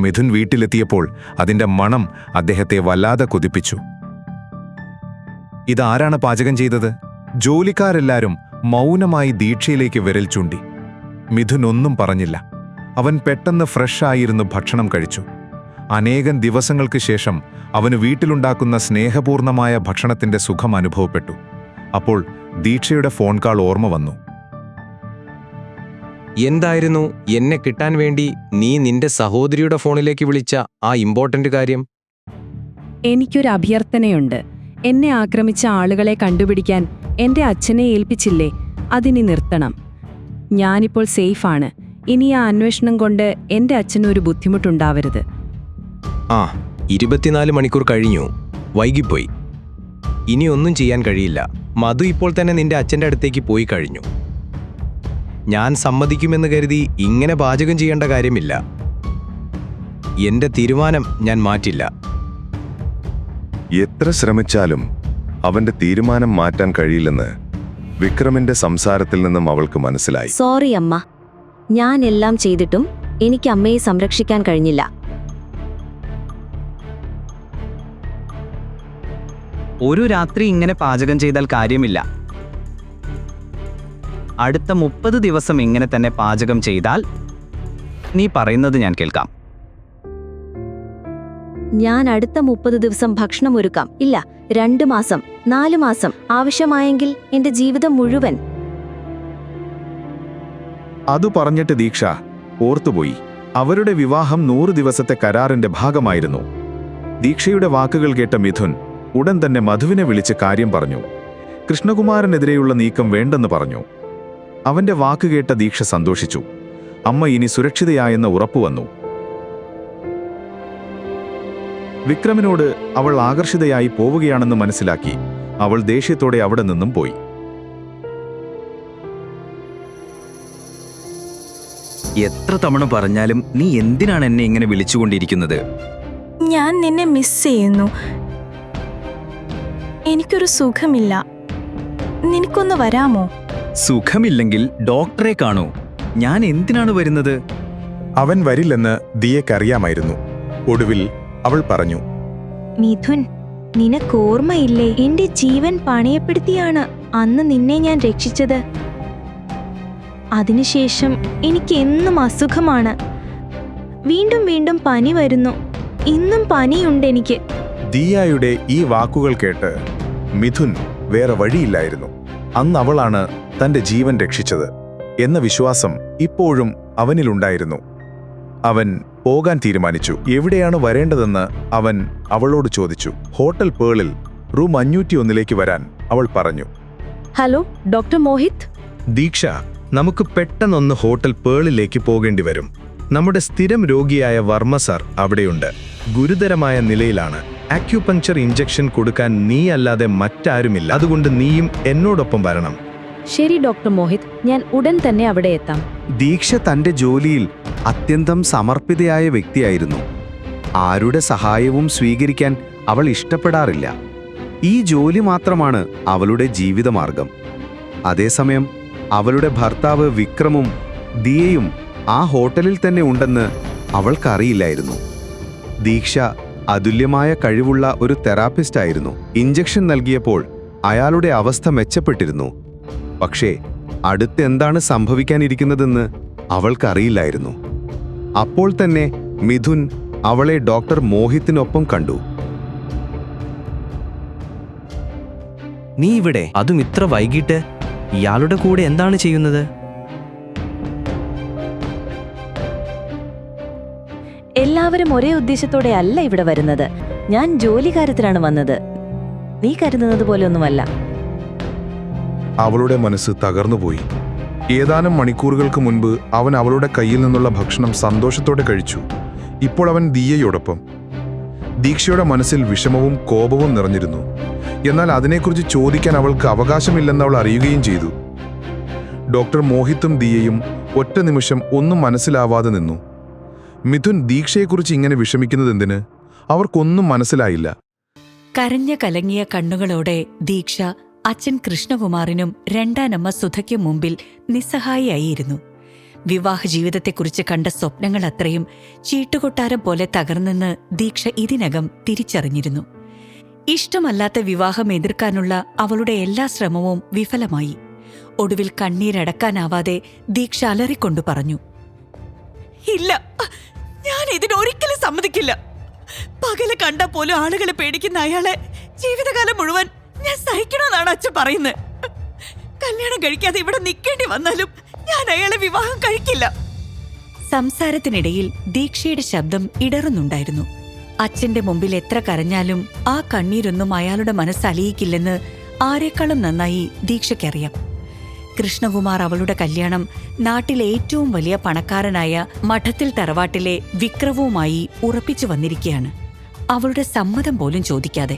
മിഥുൻ വീട്ടിലെത്തിയപ്പോൾ അതിന്റെ മണം അദ്ദേഹത്തെ വല്ലാതെ കൊതിപ്പിച്ചു. ഇതാരാണ് പാചകം ചെയ്തത്? ജോലിക്കാരെല്ലാരും മൗനമായി ദീക്ഷയിലേക്ക് വിരൽ ചൂണ്ടി. മിഥുൻ ഒന്നും പറഞ്ഞില്ല. അവൻ പെട്ടെന്ന് ഫ്രഷായിരുന്നു ഭക്ഷണം കഴിച്ചു. അനേകം ദിവസങ്ങൾക്ക് ശേഷം അവന് വീട്ടിലുണ്ടാക്കുന്ന സ്നേഹപൂർണമായ ഭക്ഷണത്തിന്റെ സുഖം അനുഭവപ്പെട്ടു. അപ്പോൾ ദീക്ഷയുടെ ഫോൺ കാൾ ഓർമ്മ വന്നു. എന്തായിരുന്നു എന്നെ കിട്ടാൻ വേണ്ടി നീ നിന്റെ സഹോദരിയുടെ ഫോണിലേക്ക് വിളിച്ച ആ ഇമ്പോർട്ടന്റ് കാര്യം? എനിക്കൊരു അഭ്യർത്ഥനയുണ്ട്. എന്നെ ആക്രമിച്ച ആളുകളെ കണ്ടുപിടിക്കാൻ എന്റെ അച്ഛനെ ഏൽപ്പിച്ചില്ലേ, അതിനി നിർത്തണം. ഞാനിപ്പോൾ സേഫാണ്. ഇനി ആ അന്വേഷണം കൊണ്ട് എന്റെ അച്ഛനൊരു ബുദ്ധിമുട്ടുണ്ടാവരുത്. 24 മണിക്കൂർ കഴിഞ്ഞു. വൈകിപ്പോയി. ഇനി ഒന്നും ചെയ്യാൻ കഴിയില്ല. മധു ഇപ്പോൾ തന്നെ നിന്റെ അച്ഛൻ്റെ അടുത്തേക്ക് പോയി കഴിഞ്ഞു. ഞാൻ സമ്മതിക്കുമെന്ന് കരുതി ഇങ്ങനെ പാചകം ചെയ്യേണ്ട കാര്യമില്ല. എന്റെ തീരുമാനം ഞാൻ മാറ്റില്ല. എത്ര ശ്രമിച്ചാലും അവന്റെ തീരുമാനം മാറ്റാൻ കഴിയില്ലെന്ന് വിക്രമിന്റെ സംസാരത്തിൽ നിന്നും അവൾക്ക് മനസ്സിലായി. സോറി അമ്മ, ഞാൻ എല്ലാം ചെയ്തിട്ടും എനിക്ക് അമ്മയെ സംരക്ഷിക്കാൻ കഴിഞ്ഞില്ല. ഒരു രാത്രി ഇങ്ങനെ പാചകം ചെയ്താൽ കാര്യമില്ല. അടുത്ത 30 ദിവസം ഇങ്ങനെ തന്നെ പാചകം ചെയ്താൽ നീ പറയുന്നത് ഞാൻ കേൾക്കാം. ഞാൻ അടുത്ത 30 ദിവസം ഭക്ഷണം ഒരുക്കാം. ഇല്ല, 2 മാസം, 4 മാസം, ആവശ്യമായെങ്കിൽ എന്റെ ജീവിതം മുഴുവൻ. അതു പറഞ്ഞിട്ട് ദീക്ഷ ഓർത്തുപോയി. അവരുടെ വിവാഹം 100 ദിവസത്തെ കരാറിന്റെ ഭാഗമായിരുന്നു. ദീക്ഷയുടെ വാക്കുകൾ കേട്ട മിഥുൻ ഉടൻ തന്നെ മധുവിനെ വിളിച്ച് കാര്യം പറഞ്ഞു. കൃഷ്ണകുമാരനെതിരെയുള്ള നീക്കം വേണ്ടെന്ന് പറഞ്ഞു. അവന്റെ വാക്ക് കേട്ട ദീക്ഷ സന്തോഷിച്ചു. അമ്മ ഇനി സുരക്ഷിതയായെന്ന് ഉറപ്പുവന്നു. വിക്രമിനോട് അവൾ ആകർഷിതയായി പോവുകയാണെന്ന് മനസ്സിലാക്കി അവൾ ദേഷ്യത്തോടെ അവിടെ നിന്നും പോയി. എത്ര തവണ പറഞ്ഞാലും നീ എന്തിനാണ് എന്നെ ഇങ്ങനെ വിളിച്ചുകൊണ്ടിരിക്കുന്നത്? ഞാൻ നിന്നെ മിസ് ചെയ്യുന്നു. എനിക്കൊരു സുഖമില്ല. നിനക്കൊന്ന് വരാമോ? സുഖമില്ലെങ്കിൽ ഡോക്ടറെ കാണൂ. ഞാൻ എന്തിനാണ് വരുന്നത്? അവൻ വരില്ലെന്ന് ദിയക്കറിയാമായിരുന്നു. ഒടുവിൽ അവൾ പറഞ്ഞു, മിഥുൻ, നിനക്കോർമ്മയില്ലേ, എന്റെ ജീവൻ പണയപ്പെടുത്തിയാണ് അന്ന് നിന്നെ ഞാൻ രക്ഷിച്ചത്. അതിനുശേഷം എനിക്ക് എന്നും അസുഖമാണ്. വീണ്ടും വീണ്ടും പനി വരുന്നു. ഇന്നും പനിയുണ്ടെനിക്ക്. ദിയയുടെ ഈ വാക്കുകൾ കേട്ട് മിഥുൻ വേറെ വഴിയില്ലായിരുന്നു. അന്ന് അവളാണ് തന്റെ ജീവൻ രക്ഷിച്ചത് എന്ന വിശ്വാസം ഇപ്പോഴും അവനിലുണ്ടായിരുന്നു. അവൻ പോകാൻ തീരുമാനിച്ചു. എവിടെയാണ് വരേണ്ടതെന്ന് അവൻ അവളോട് ചോദിച്ചു. ഹോട്ടൽ പേളിൽ റൂം 501 വരാൻ അവൾ പറഞ്ഞു. Hello, doctor Mohit. ദീക്ഷ, നമുക്ക് പെട്ടെന്നൊന്ന് ഹോട്ടൽ പേളിലേക്ക് പോകേണ്ടി വരും. നമ്മുടെ സ്ഥിരം രോഗിയായ വർമ്മ സാർ അവിടെയുണ്ട്. ഗുരുതരമായ നിലയിലാണ്. അക്യുപങ്ചർ ഇഞ്ചക്ഷൻ കൊടുക്കാൻ നീ അല്ലാതെ മറ്റാരുമില്ല. അതുകൊണ്ട് നീയും എന്നോടൊപ്പം വരണം. ശരി ഡോക്ടർ മോഹിത്, ഞാൻ ഉടൻ തന്നെ അവിടെ എത്താം. ദീക്ഷ തന്റെ ജോലിയിൽ അത്യന്തം സമർപ്പിതയായ വ്യക്തിയായിരുന്നു. ആരുടെ സഹായവും സ്വീകരിക്കാൻ അവൾ ഇഷ്ടപ്പെടാറില്ല. ഈ ജോലി മാത്രമാണ് അവളുടെ ജീവിതമാർഗം. അതേസമയം അവളുടെ ഭർത്താവ് വിക്രമും ദിയയും ആ ഹോട്ടലിൽ തന്നെ ഉണ്ടെന്ന് അവൾക്കറിയില്ലായിരുന്നു. ദീക്ഷ അതുല്യമായ കഴിവുള്ള ഒരു തെറാപ്പിസ്റ്റ് ആയിരുന്നു. ഇഞ്ചക്ഷൻ നൽകിയപ്പോൾ അയാളുടെ അവസ്ഥ മെച്ചപ്പെട്ടിരുന്നു. പക്ഷേ അടുത്ത് എന്താണ് സംഭവിക്കാനിരിക്കുന്നതെന്ന് അവൾക്കറിയില്ലായിരുന്നു. അപ്പോൾ തന്നെ മിഥുൻ അവളെ ഡോക്ടർ മോഹിത്തിനൊപ്പം കണ്ടു. നീ ഇവിടെ, അതും ഇത്ര വൈകിട്ട്, ഇയാളുടെ കൂടെ എന്താണ് ചെയ്യുന്നത്? എല്ലാവരും ഒരേ ഉദ്ദേശത്തോടെ അല്ല ഇവിടെ വരുന്നത്. ഞാൻ ജോലി കാര്യത്തിലാണ് വന്നത്. നീ കരുതുന്നത് പോലെയൊന്നുമല്ല. അവളുടെ മനസ്സ് തകർന്നുപോയി. ഏതാനും മണിക്കൂറുകൾക്ക് മുൻപ് അവൻ അവളുടെ കയ്യിൽ നിന്നുള്ള ഭക്ഷണം സന്തോഷത്തോടെ കഴിച്ചു. ഇപ്പോൾ അവൻ ദിയയോടൊപ്പം. ദീക്ഷയുടെ മനസ്സിൽ വിഷമവും കോപവും നിറഞ്ഞിരുന്നു. എന്നാൽ അതിനെക്കുറിച്ച് ചോദിക്കാൻ അവൾക്ക് അവകാശമില്ലെന്ന് അവൾ അറിയുകയും ചെയ്തു. ഡോക്ടർ മോഹിത്തും ദിയയും ഒറ്റ നിമിഷം ഒന്നും മനസ്സിലാവാതെ നിന്നു. മിഥുൻ ദീക്ഷയെക്കുറിച്ച് ഇങ്ങനെ വിഷമിക്കുന്നതെന്തിന്? അവർക്കൊന്നും മനസ്സിലായില്ല. കരഞ്ഞ കലങ്ങിയ കണ്ണുകളോടെ ദീക്ഷ അച്ഛൻ കൃഷ്ണകുമാറിനും രണ്ടാനമ്മ സുധയ്ക്കും മുമ്പിൽ നിസ്സഹായിയായിരുന്നു. വിവാഹ ജീവിതത്തെക്കുറിച്ച് കണ്ട സ്വപ്നങ്ങൾ അത്രയും ചീട്ടുകൊട്ടാരം പോലെ തകർന്നെന്ന് ദീക്ഷ ഇതിനകം തിരിച്ചറിഞ്ഞിരുന്നു. ഇഷ്ടമല്ലാത്ത വിവാഹം എതിർക്കാനുള്ള അവളുടെ എല്ലാ ശ്രമവും വിഫലമായി. ഒടുവിൽ കണ്ണീരടക്കാനാവാതെ ദീക്ഷ അലറിക്കൊണ്ടു പറഞ്ഞു, ഇല്ല, ഞാൻ ഇതിനൊരിക്കലും സമ്മതിക്കില്ല. പകല് കണ്ട പോലും ആളുകളെ പേടിക്കുന്ന അയാളെ ജീവിതകാലം മുഴുവൻ ഞാൻ സഹിക്കണമെന്നാണ് അച്ഛൻ പറയുന്നത്. കല്യാണം കഴിക്കാതെ ഇവിടെ നിൽക്കേണ്ടി വന്നാലും ഞാൻ അയാളെ വിവാഹം കഴിക്കില്ല. സംസാരത്തിനിടയിൽ ദീക്ഷയുടെ ശബ്ദം ഇടറുന്നുണ്ടായിരുന്നു. അച്ഛന്റെ മുമ്പിൽ എത്ര കരഞ്ഞാലും ആ കണ്ണീരൊന്നും അയാളുടെ മനസ്സലിയിക്കില്ലെന്ന് ആരെക്കാളും നന്നായി ദീക്ഷയ്ക്കറിയാം. കൃഷ്ണകുമാർ അവളുടെ കല്യാണം നാട്ടിലെ ഏറ്റവും വലിയ പണക്കാരനായ മഠത്തിൽ തറവാട്ടിലെ വിക്രവുമായി ഉറപ്പിച്ചു വന്നിരിക്കുകയാണ്, അവളുടെ സമ്മതം പോലും ചോദിക്കാതെ.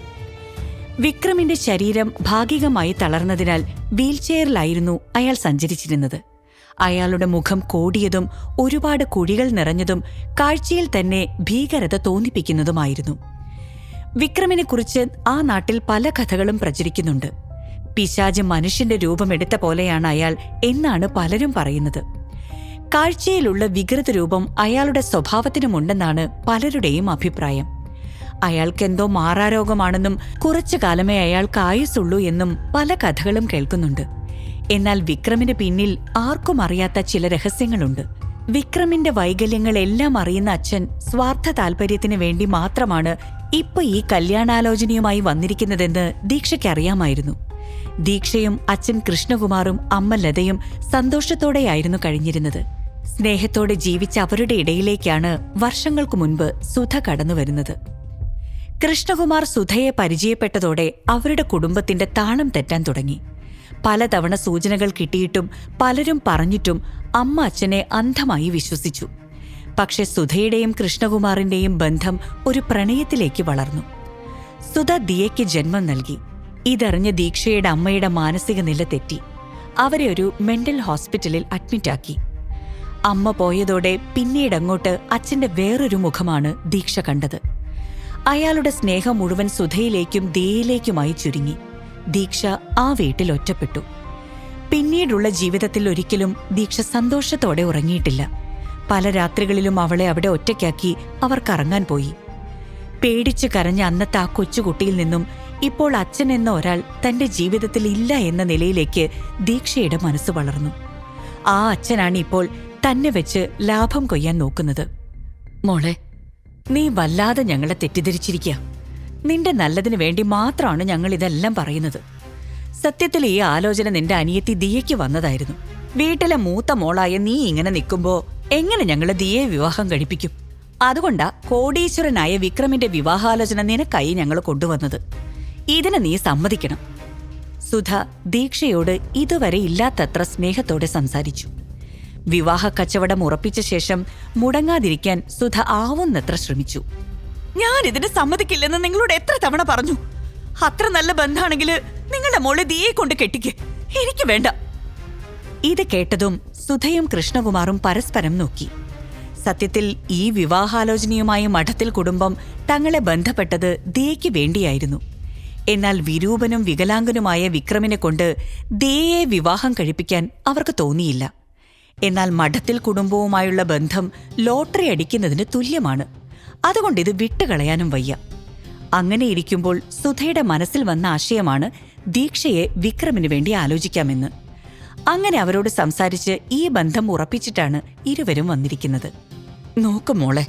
വിക്രമിന്റെ ശരീരം ഭാഗികമായി തളർന്നതിനാൽ വീൽചെയറിലായിരുന്നു അയാൾ സഞ്ചരിച്ചിരുന്നത്. അയാളുടെ മുഖം കോടിയതും ഒരുപാട് കുഴികൾ നിറഞ്ഞതും കാഴ്ചയിൽ തന്നെ ഭീകരത തോന്നിപ്പിക്കുന്നതുമായിരുന്നു. വിക്രമിനെക്കുറിച്ച് ആ നാട്ടിൽ പല കഥകളും പ്രചരിക്കുന്നുണ്ട്. പിശാച് മനുഷ്യന്റെ രൂപമെടുത്ത പോലെയാണ് അയാൾ എന്നാണ് പലരും പറയുന്നത്. കാഴ്ചയിലുള്ള വികൃത രൂപം അയാളുടെ സ്വഭാവത്തിനുമുണ്ടെന്നാണ് പലരുടെയും അഭിപ്രായം. അയാൾക്കെന്തോ മാറാരോഗമാണെന്നും കുറച്ചു കാലമേ അയാൾക്ക് ആയുസുള്ളൂ എന്നും പല കഥകളും കേൾക്കുന്നുണ്ട്. എന്നാൽ വിക്രമിന് പിന്നിൽ ആർക്കും അറിയാത്ത ചില രഹസ്യങ്ങളുണ്ട്. വിക്രമിന്റെ വൈകല്യങ്ങളെല്ലാം അറിയുന്ന അച്ഛൻ സ്വാർത്ഥ താൽപര്യത്തിന് വേണ്ടി മാത്രമാണ് ഇപ്പൊ ഈ കല്യാണാലോചനയുമായി വന്നിരിക്കുന്നതെന്ന് ദീക്ഷയ്ക്കറിയാമായിരുന്നു. ദീക്ഷയും അച്ഛൻ കൃഷ്ണകുമാറും അമ്മ ലതയും സന്തോഷത്തോടെയായിരുന്നു കഴിഞ്ഞിരുന്നത്. സ്നേഹത്തോടെ ജീവിച്ച അവരുടെ ഇടയിലേക്കാണ് വർഷങ്ങൾക്കു മുൻപ് സുധ കടന്നുവരുന്നത്. കൃഷ്ണകുമാർ സുധയെ പരിചയപ്പെട്ടതോടെ അവരുടെ കുടുംബത്തിന്റെ താളം തെറ്റാൻ തുടങ്ങി. പലതവണ സൂചനകൾ കിട്ടിയിട്ടും പലരും പറഞ്ഞിട്ടും അമ്മ അച്ഛനെ അന്ധമായി വിശ്വസിച്ചു. പക്ഷെ സുധയുടെയും കൃഷ്ണകുമാറിന്റെയും ബന്ധം ഒരു പ്രണയത്തിലേക്ക് വളർന്നു. സുധ ദിയയ്ക്ക് ജന്മം നൽകി. ഇതറിഞ്ഞ ദീക്ഷയുടെ അമ്മയുടെ മാനസിക നില തെറ്റി. അവരെ ഒരു മെന്റൽ ഹോസ്പിറ്റലിൽ അഡ്മിറ്റാക്കി. അമ്മ പോയതോടെ പിന്നീടങ്ങോട്ട് അച്ഛന്റെ വേറൊരു മുഖമാണ് ദീക്ഷ കണ്ടത്. അയാളുടെ സ്നേഹം മുഴുവൻ സുധയിലേക്കും ദിയയിലേക്കുമായി ചുരുങ്ങി. ദീക്ഷ ആ വീട്ടിൽ ഒറ്റപ്പെട്ടു. പിന്നീടുള്ള ജീവിതത്തിൽ ഒരിക്കലും ദീക്ഷ സന്തോഷത്തോടെ ഉറങ്ങിയിട്ടില്ല. പല രാത്രികളിലും അവളെ അവിടെ ഒറ്റയ്ക്കാക്കി അവർ കറങ്ങാൻ പോയി. പേടിച്ചു കരഞ്ഞ അന്നത്തെ ആ കൊച്ചുകുട്ടിയിൽ നിന്നും ഇപ്പോൾ അച്ഛൻ എന്ന ഒരാൾ തന്റെ ജീവിതത്തിൽ ഇല്ല എന്ന നിലയിലേക്ക് ദീക്ഷയുടെ മനസ്സ് വളർന്നു. ആ അച്ഛനാണ് ഇപ്പോൾ തന്നെ വെച്ച് ലാഭം കൊയ്യാൻ നോക്കുന്നത്. മോളെ, നീ വല്ലാതെ ഞങ്ങളെ തെറ്റിദ്ധരിച്ചിരിക്കുക. നിന്റെ നല്ലതിനു വേണ്ടി മാത്രമാണ് ഞങ്ങൾ ഇതെല്ലാം പറയുന്നത്. സത്യത്തിൽ ഈ ആലോചന നിന്റെ അനിയത്തി ദിയയ്ക്ക് വന്നതായിരുന്നു. വീട്ടിലെ മൂത്ത മോളായ നീ ഇങ്ങനെ നിൽക്കുമ്പോ എങ്ങനെ ഞങ്ങള് ദിയയെ വിവാഹം കഴിപ്പിക്കും? അതുകൊണ്ടാ കോടീശ്വരനായ വിക്രമിന്റെ വിവാഹാലോചന നിനക്കായി ഞങ്ങൾ കൊണ്ടുവന്നത്. ഇതിന് നീ സമ്മതിക്കണം. സുധ ദീക്ഷയോട് ഇതുവരെ ഇല്ലാത്തത്ര സ്നേഹത്തോടെ സംസാരിച്ചു. വിവാഹ കച്ചവടം ഉറപ്പിച്ച ശേഷം മുടങ്ങാതിരിക്കാൻ സുധ ആവുന്നത്ര ശ്രമിച്ചു. ഞാൻ ഇതിന് സമ്മതിക്കില്ലെന്ന് നിങ്ങളോട് എത്ര തവണ പറഞ്ഞു? അത്ര നല്ല ബന്ധാണെങ്കിൽ നിങ്ങളുടെ മോളെ ദിയെ കൊണ്ട് കെട്ടിക്ക്. എനിക്ക് വേണ്ട. ഇത് കേട്ടതും സുധയും കൃഷ്ണകുമാറും പരസ്പരം നോക്കി. സത്യത്തിൽ ഈ വിവാഹാലോചനയുമായി മഠത്തിൽ കുടുംബം തങ്ങളെ ബന്ധപ്പെട്ടത് ദിയയ്ക്ക് വേണ്ടിയായിരുന്നു. എന്നാൽ വിരൂപനും വികലാംഗനുമായ വിക്രമിനെ കൊണ്ട് ദിയയെ വിവാഹം കഴിപ്പിക്കാൻ അവർക്ക് തോന്നിയില്ല. എന്നാൽ മഠത്തിൽ കുടുംബവുമായുള്ള ബന്ധം ലോട്ടറി അടിക്കുന്നതിന് തുല്യമാണ്. അതുകൊണ്ട് ഇത് വിട്ടുകളയാനും വയ്യ. അങ്ങനെ ഇരിക്കുമ്പോൾ സുധയുടെ മനസ്സിൽ വന്ന ആശയമാണ് ദീക്ഷയെ വിക്രമിന് വേണ്ടി ആലോചിക്കാമെന്ന്. അങ്ങനെ അവരോട് സംസാരിച്ച് ഈ ബന്ധം ഉറപ്പിച്ചിട്ടാണ് ഇരുവരും വന്നിരിക്കുന്നത്. നോക്ക് മോളെ,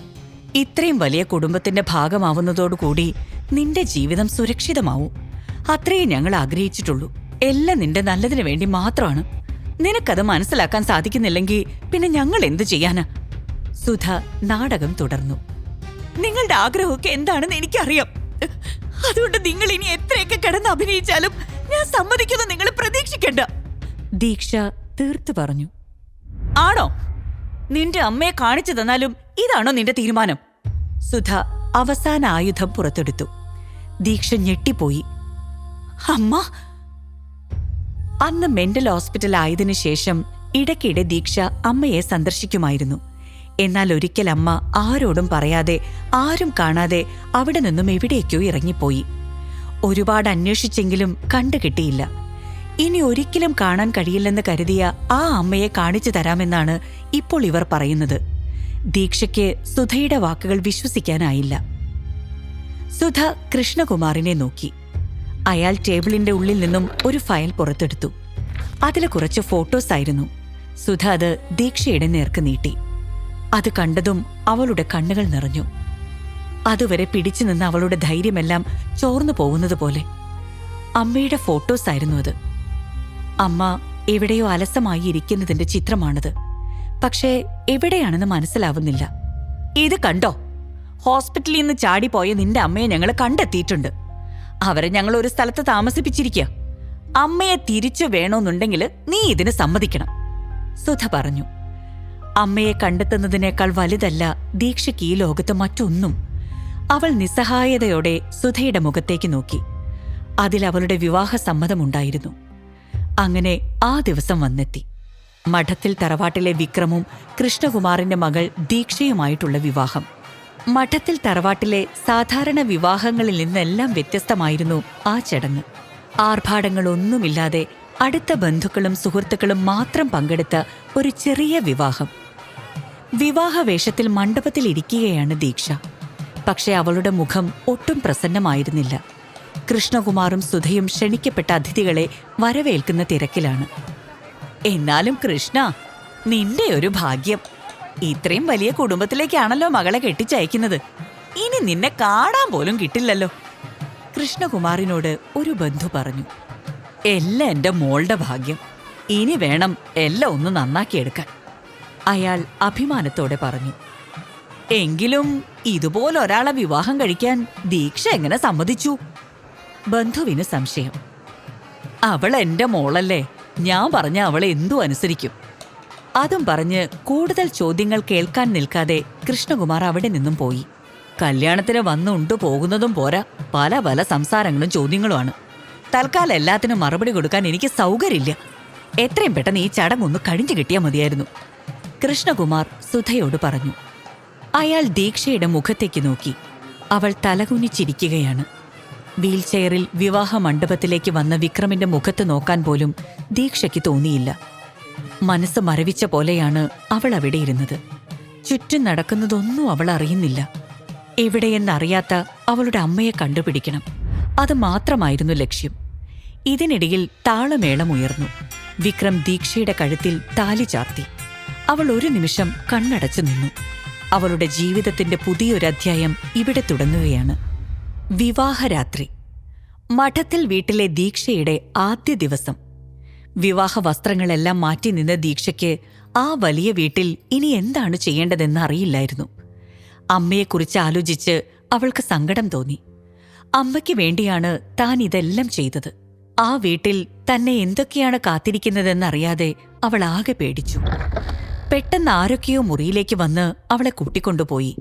ഇത്രയും വലിയ കുടുംബത്തിന്റെ ഭാഗമാവുന്നതോടുകൂടി നിന്റെ ജീവിതം സുരക്ഷിതമാവും. അത്രയും ഞങ്ങൾ ആഗ്രഹിച്ചിട്ടുള്ളൂ. എല്ലാം നിന്റെ നല്ലതിനു വേണ്ടി മാത്രമാണ്. നിനക്കത് മനസ്സിലാക്കാൻ സാധിക്കുന്നില്ലെങ്കിൽ പിന്നെ ഞങ്ങൾ എന്തു ചെയ്യാനാ? സുധ നാടകം തുടർന്നു. നിങ്ങളുടെ ആഗ്രഹമൊക്കെ എന്താണെന്ന് എനിക്കറിയാം. അതുകൊണ്ട് നിങ്ങൾ ഇനി എത്രയൊക്കെ കിടന്ന് അഭിനയിച്ചാലും ഞാൻ സമ്മതിക്കുന്നു നിങ്ങൾ പ്രതീക്ഷിക്കണ്ട. ദീക്ഷ തീർത്തു പറഞ്ഞു. ആണോ? നിന്റെ അമ്മയെ കാണിച്ചു തന്നാലും ഇതാണോ നിന്റെ തീരുമാനം? സുധ അവസാന ആയുധം പുറത്തെടുത്തു. ദീക്ഷ ഞെട്ടിപ്പോയി. അമ്മ. അന്ന് മെന്റൽ ഹോസ്പിറ്റൽ ആയതിനു ശേഷം ഇടയ്ക്കിടെ ദീക്ഷ അമ്മയെ സന്ദർശിക്കുമായിരുന്നു. എന്നാൽ ഒരിക്കൽ അമ്മ ആരോടും പറയാതെ, ആരും കാണാതെ അവിടെ നിന്നും എവിടേക്കോ ഇറങ്ങിപ്പോയി. ഒരുപാട് അന്വേഷിച്ചെങ്കിലും കണ്ടുകിട്ടിയില്ല. ഇനി ഒരിക്കലും കാണാൻ കഴിയില്ലെന്ന് കരുതിയ ആ അമ്മയെ കാണിച്ചു തരാമെന്നാണ് ഇപ്പോൾ ഇവർ പറയുന്നത്. ദീക്ഷയ്ക്ക് സുധയുടെ വാക്കുകൾ വിശ്വസിക്കാനായില്ല. സുധ കൃഷ്ണകുമാറിനെ നോക്കി. അയാൾ ടേബിളിന്റെ ഉള്ളിൽ നിന്നും ഒരു ഫയൽ പുറത്തെടുത്തു. അതിൽ കുറച്ച് ഫോട്ടോസ് ആയിരുന്നു. സുധ അത് ദീക്ഷയുടെ നേർക്ക് നീട്ടി. അത് കണ്ടതും അവളുടെ കണ്ണുകൾ നിറഞ്ഞു. അതുവരെ പിടിച്ചു നിന്ന് അവളുടെ ധൈര്യമെല്ലാം ചോർന്നു പോകുന്നത് പോലെ. അമ്മയുടെ ഫോട്ടോസ് ആയിരുന്നു അത്. അമ്മ എവിടെയോ അലസമായി ഇരിക്കുന്നതിന്റെ ചിത്രമാണത്. പക്ഷേ എവിടെയാണെന്ന് മനസ്സിലാവുന്നില്ല. ഇത് കണ്ടോ? ഹോസ്പിറ്റലിൽ നിന്ന് ചാടിപ്പോയ നിന്റെ അമ്മയെ ഞങ്ങൾ കണ്ടെത്തിയിട്ടുണ്ട്. അവരെ ഞങ്ങൾ ഒരു സ്ഥലത്ത് താമസിപ്പിച്ചിരിക്കുക. അമ്മയെ തിരിച്ചു വേണമെന്നുണ്ടെങ്കിൽ നീ ഇതിന് സമ്മതിക്കണം, സുധ പറഞ്ഞു. അമ്മയെ കണ്ടെത്തുന്നതിനേക്കാൾ വലുതല്ല ദീക്ഷയ്ക്ക് ഈ ലോകത്ത് മറ്റൊന്നും. അവൾ നിസ്സഹായതയോടെ സുധയുടെ മുഖത്തേക്ക് നോക്കി. അതിൽ അവളുടെ വിവാഹ സമ്മതമുണ്ടായിരുന്നു. അങ്ങനെ ആ ദിവസം വന്നെത്തി. മഠത്തിൽ തറവാട്ടിലെ വിക്രമും കൃഷ്ണകുമാറിന്റെ മകൾ ദീക്ഷയുമായിട്ടുള്ള വിവാഹം. മഠത്തിൽ തറവാട്ടിലെ സാധാരണ വിവാഹങ്ങളിൽ നിന്നെല്ലാം വ്യത്യസ്തമായിരുന്നു ആ ചടങ്ങ്. ആർഭാടങ്ങളൊന്നുമില്ലാതെ അടുത്ത ബന്ധുക്കളും സുഹൃത്തുക്കളും മാത്രം പങ്കെടുത്ത ഒരു ചെറിയ വിവാഹം. വിവാഹവേഷത്തിൽ മണ്ഡപത്തിൽ ഇരിക്കുകയാണ് ദീക്ഷ. പക്ഷെ അവളുടെ മുഖം ഒട്ടും പ്രസന്നമായിരുന്നില്ല. കൃഷ്ണകുമാറും സുധയും ക്ഷണിക്കപ്പെട്ട അതിഥികളെ വരവേൽക്കുന്ന തിരക്കിലാണ്. എന്നാലും കൃഷ്ണ, നിന്റെ ഒരു ഭാഗ്യം. ഇത്രയും വലിയ കുടുംബത്തിലേക്കാണല്ലോ മകളെ കെട്ടിച്ചയക്കുന്നത്. ഇനി നിന്നെ കാണാൻ പോലും കിട്ടില്ലല്ലോ, കൃഷ്ണകുമാറിനോട് ഒരു ബന്ധു പറഞ്ഞു. എല്ലാം എന്റെ മോളുടെ ഭാഗ്യം. ഇനി വേണം എല്ലാം ഒന്ന് നന്നാക്കിയെടുക്കാൻ, അയാൾ അഭിമാനത്തോടെ പറഞ്ഞു. എങ്കിലും ഇതുപോലൊരാളെ വിവാഹം കഴിക്കാൻ ദീക്ഷ എങ്ങനെ സമ്മതിച്ചു? ബന്ധുവിന് സംശയം. അവൾ എന്റെ മോളല്ലേ, ഞാൻ പറഞ്ഞ അവളെ എന്തു അനുസരിക്കും. അതും പറഞ്ഞ് കൂടുതൽ ചോദ്യങ്ങൾ കേൾക്കാൻ നിൽക്കാതെ കൃഷ്ണകുമാർ അവിടെ നിന്നും പോയി. കല്യാണത്തിന് വന്നുണ്ടു പോകുന്നതും പോരാ, പല പല സംസാരങ്ങളും ചോദ്യങ്ങളുമാണ്. തൽക്കാലം എല്ലാത്തിനും മറുപടി കൊടുക്കാൻ എനിക്ക് സൗകര്യമില്ല. എത്രയും പെട്ടെന്ന് ഈ ചടങ്ങൊന്ന് കഴിഞ്ഞു കിട്ടിയാൽ മതിയായിരുന്നു, കൃഷ്ണകുമാർ സുധയോട് പറഞ്ഞു. അയാൾ ദീക്ഷയുടെ മുഖത്തേക്ക് നോക്കി. അവൾ തലകുനിച്ചിരിക്കുകയാണ്. വീൽചെയറിൽ വിവാഹ മണ്ഡപത്തിലേക്ക് വന്ന വിക്രമിന്റെ മുഖത്ത് നോക്കാൻ പോലും ദീക്ഷയ്ക്ക് തോന്നിയില്ല. മനസ്സ് മരവിച്ച പോലെയാണ് അവൾ അവിടെ ഇരുന്നത്. ചുറ്റും നടക്കുന്നതൊന്നും അവൾ അറിയുന്നില്ല. എവിടെയെന്നറിയാത്ത അവളുടെ അമ്മയെ കണ്ടുപിടിക്കണം, അത് മാത്രമായിരുന്നു ലക്ഷ്യം. ഇതിനിടയിൽ താളമേളമുയർന്നു. വിക്രം ദീക്ഷയുടെ കഴുത്തിൽ താലി ചാർത്തി. അവൾ ഒരു നിമിഷം കണ്ണടച്ചു നിന്നു. അവളുടെ ജീവിതത്തിന്റെ പുതിയൊരധ്യായം ഇവിടെ തുടങ്ങുകയാണ്. വിവാഹരാത്രി. മഠത്തിൽ വീട്ടിലെ ദീക്ഷയുടെ ആദ്യ ദിവസം. വിവാഹ വസ്ത്രങ്ങളെല്ലാം മാറ്റി നിന്ന ദീക്ഷയ്ക്ക് ആ വലിയ വീട്ടിൽ ഇനി എന്താണ് ചെയ്യേണ്ടതെന്ന് അറിയില്ലായിരുന്നു. അമ്മയെക്കുറിച്ച് ആലോചിച്ച് അവൾക്ക് സങ്കടം തോന്നി. അമ്മയ്ക്ക് വേണ്ടിയാണ് താൻ ഇതെല്ലാം ചെയ്തത്. ആ വീട്ടിൽ തന്നെ എന്തൊക്കെയാണ് കാത്തിരിക്കുന്നതെന്നറിയാതെ അവൾ ആകെ പേടിച്ചു. പെട്ടെന്ന് ആരൊക്കെയോ മുറിയിലേക്ക് വന്ന് അവളെ കൂട്ടിക്കൊണ്ടുപോയി.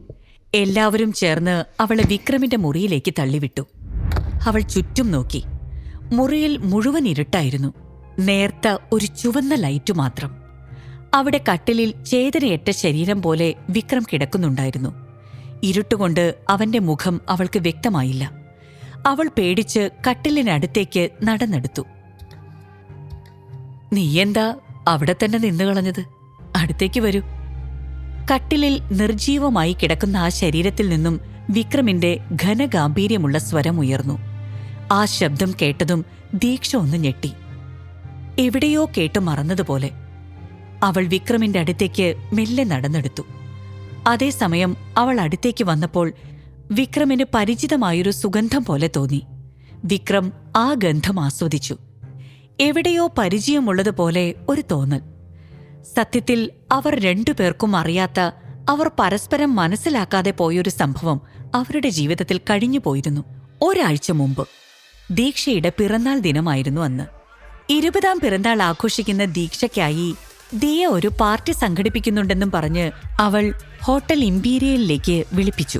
എല്ലാവരും ചേർന്ന് അവളെ വിക്രമിന്റെ മുറിയിലേക്ക് തള്ളിവിട്ടു. അവൾ ചുറ്റും നോക്കി. മുറിയിൽ മുഴുവൻ ഇരുട്ടായിരുന്നു. നേർത്ത ഒരു ചുവന്ന ലൈറ്റു മാത്രം. അവിടെ കട്ടിലിൽ ചേതനയേറ്റ ശരീരം പോലെ വിക്രം കിടക്കുന്നുണ്ടായിരുന്നു. ഇരുട്ടുകൊണ്ട് അവന്റെ മുഖം അവൾക്ക് വ്യക്തമായില്ല. അവൾ പേടിച്ച് കട്ടിലിനടുത്തേക്ക് നടന്നെടുത്തു. നീയെന്താ അവിടെ തന്നെ നിന്നു കളഞ്ഞത്? അടുത്തേക്ക് വരൂ, കട്ടിലിൽ നിർജീവമായി കിടക്കുന്ന ആ ശരീരത്തിൽ നിന്നും വിക്രമിന്റെ ഘനഗാംഭീര്യമുള്ള സ്വരമുയർന്നു. ആ ശബ്ദം കേട്ടതും ദീക്ഷ ഒന്ന് ഞെട്ടി. എവിടെയോ കേട്ട് മറന്നതുപോലെ അവൾ വിക്രമിന്റെ അടുത്തേക്ക് മെല്ലെ നടന്നെടുത്തു. അതേസമയം അവൾ അടുത്തേക്ക് വന്നപ്പോൾ വിക്രമിന് പരിചിതമായൊരു സുഗന്ധം പോലെ തോന്നി. വിക്രം ആ ഗന്ധം ആസ്വദിച്ചു. എവിടെയോ പരിചയമുള്ളതുപോലെ ഒരു തോന്നൽ. സത്യത്തിൽ അവർ രണ്ടുപേർക്കും അറിയാത്ത, അവർ പരസ്പരം മനസ്സിലാക്കാതെ പോയൊരു സംഭവം അവരുടെ ജീവിതത്തിൽ കഴിഞ്ഞുപോയിരുന്നു. ഒരാഴ്ച മുമ്പ് ദീക്ഷയുടെ പിറന്നാൾ ദിനമായിരുന്നു അന്ന്. 20ാം പിറന്നാൾ ആഘോഷിക്കുന്ന ദീക്ഷയ്ക്കായി ദിയ ഒരു പാർട്ടി സംഘടിപ്പിക്കുന്നുണ്ടെന്നും പറഞ്ഞ് അവൾ ഹോട്ടൽ ഇംപീരിയലിലേക്ക് വിളിപ്പിച്ചു.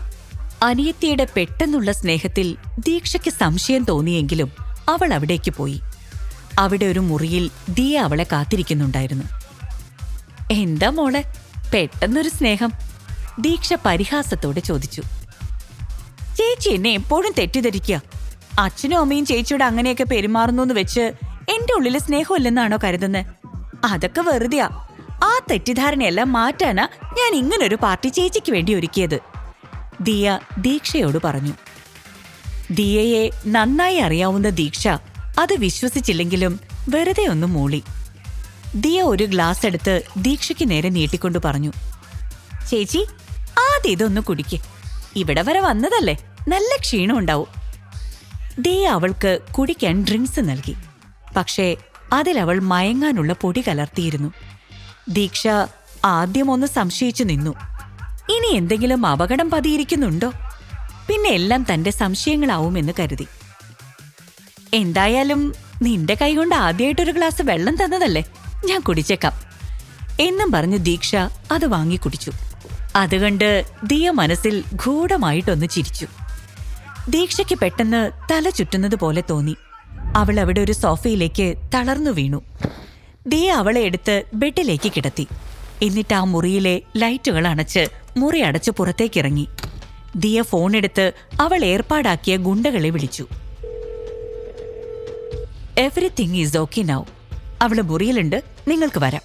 അനിയത്തിയുടെ പെട്ടെന്നുള്ള സ്നേഹത്തിൽ ദീക്ഷയ്ക്ക് സംശയം തോന്നിയെങ്കിലും അവൾ അവിടേക്ക് പോയി. അവിടെ ഒരു മുറിയിൽ ദിയ അവളെ കാത്തിരിക്കുന്നുണ്ടായിരുന്നു. എന്താ മോളെ, പെട്ടെന്നൊരു സ്നേഹം? ദീക്ഷ പരിഹാസത്തോടെ ചോദിച്ചു. ചേച്ചി എന്നെ എപ്പോഴും തെറ്റിദ്ധരിക്കുക. അച്ഛനും അമ്മയും ചേച്ചിയോട് അങ്ങനെയൊക്കെ പെരുമാറുന്നു വെച്ച് എന്റെ ഉള്ളില് സ്നേഹമില്ലെന്നാണോ കരുതുന്നത്? അതൊക്കെ വെറുതെയാ. ആ തെറ്റിദ്ധാരണയെല്ലാം മാറ്റാനാ ഞാൻ ഇങ്ങനൊരു പാർട്ടി ചേച്ചിക്ക് വേണ്ടി ഒരുക്കിയത്, ദിയ ദീക്ഷയോട് പറഞ്ഞു. ദിയയെ നന്നായി അറിയാവുന്ന ദീക്ഷ അത് വിശ്വസിച്ചില്ലെങ്കിലും വെറുതെ ഒന്ന് മൂളി. ദിയ ഒരു ഗ്ലാസ് എടുത്ത് ദീക്ഷയ്ക്ക് നേരെ നീട്ടിക്കൊണ്ടു പറഞ്ഞു, ചേച്ചി ആദ്യം ഇതൊന്ന് കുടിക്ക്. ഇവിടെ വരെ വന്നതല്ലേ, നല്ല ക്ഷീണം ഉണ്ടാവും. ദിയ അവൾക്ക് കുടിക്കാൻ ഡ്രിങ്ക്സ് നൽകി. പക്ഷേ അതിലവൾ മയങ്ങാനുള്ള പൊടി കലർത്തിയിരുന്നു. ദീക്ഷ ആദ്യം ഒന്ന് സംശയിച്ചു നിന്നു. ഇനി എന്തെങ്കിലും അപകടം പതിയിരിക്കുന്നുണ്ടോ? പിന്നെ എല്ലാം തന്റെ സംശയങ്ങളാവുമെന്ന് കരുതി. എന്തായാലും നിന്റെ കൈകൊണ്ട് ആദ്യമായിട്ടൊരു ഗ്ലാസ് വെള്ളം തന്നതല്ലേ, ഞാൻ കുടിച്ചേക്കാം എന്നും പറഞ്ഞ് ദീക്ഷ അത് വാങ്ങി കുടിച്ചു. അതുകണ്ട് ദിയ മനസ്സിൽ ഗൂഢമായിട്ടൊന്ന് ചിരിച്ചു. ദീക്ഷയ്ക്ക് പെട്ടെന്ന് തല ചുറ്റുന്നത് പോലെ തോന്നി. അവൾ അവിടെ ഒരു സോഫയിലേക്ക് തളർന്നു വീണു. ദിയ അവളെ എടുത്ത് ബെഡിലേക്ക് കിടത്തി. എന്നിട്ട് ആ മുറിയിലെ ലൈറ്റുകൾ അണച്ച് മുറി അടച്ച് പുറത്തേക്കിറങ്ങി. ദിയ ഫോണെടുത്ത് അവൾ ഏർപ്പാടാക്കിയ ഗുണ്ടകളെ വിളിച്ചു. Everything is okay now. അവള് മുറിയിലുണ്ട്, നിങ്ങൾക്ക് വരാം.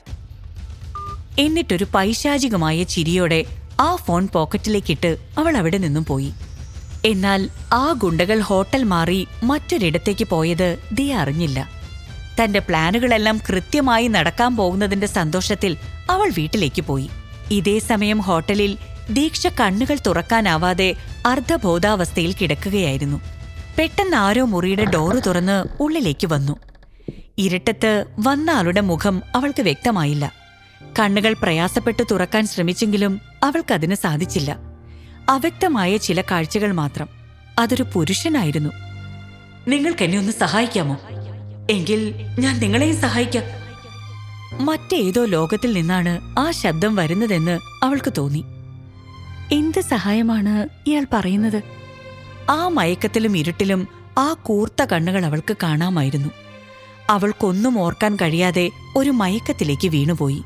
എന്നിട്ടൊരു പൈശാചികമായ ചിരിയോടെ ആ ഫോൺ പോക്കറ്റിലേക്കിട്ട് അവൾ അവിടെ നിന്നും പോയി. എന്നാൽ ആ ഗുണ്ടകൾ ഹോട്ടൽ മാറി മറ്റൊരിടത്തേക്ക് പോയത് ദിയ അറിഞ്ഞില്ല. തന്റെ പ്ലാനുകളെല്ലാം കൃത്യമായി നടക്കാൻ പോകുന്നതിന്റെ സന്തോഷത്തിൽ അവൾ വീട്ടിലേക്ക് പോയി. ഇതേ സമയം ഹോട്ടലിൽ ദീക്ഷ കണ്ണുകൾ തുറക്കാനാവാതെ അർദ്ധബോധാവസ്ഥയിൽ കിടക്കുകയായിരുന്നു. പെട്ടെന്ന് ആരോ മുറിയുടെ ഡോറ് തുറന്ന് ഉള്ളിലേക്ക് വന്നു. ഇരുട്ടത്ത് വന്ന ആളുടെ മുഖം അവൾക്ക് വ്യക്തമായില്ല. കണ്ണുകൾ പ്രയാസപ്പെട്ട് തുറക്കാൻ ശ്രമിച്ചെങ്കിലും അവൾക്കതിന് സാധിച്ചില്ല. അവ്യക്തമായ ചില കാഴ്ചകൾ മാത്രം. അതൊരു പുരുഷനായിരുന്നു. നിങ്ങൾക്കെന്നെ ഒന്ന് സഹായിക്കാമോ? എങ്കിൽ ഞാൻ നിങ്ങളെയും സഹായിക്കാം. മറ്റേതോ ലോകത്തിൽ നിന്നാണ് ആ ശബ്ദം വരുന്നതെന്ന് അവൾക്ക് തോന്നി. എന്ത് സഹായമാണ് ഇയാൾ പറയുന്നത്? ആ മയക്കത്തിലും ഇരുട്ടിലും ആ കൂർത്ത കണ്ണുകൾ അവൾക്ക് കാണാമായിരുന്നു. അവൾക്കൊന്നും ഓർക്കാൻ കഴിയാതെ ഒരു മയക്കത്തിലേക്ക് വീണുപോയി.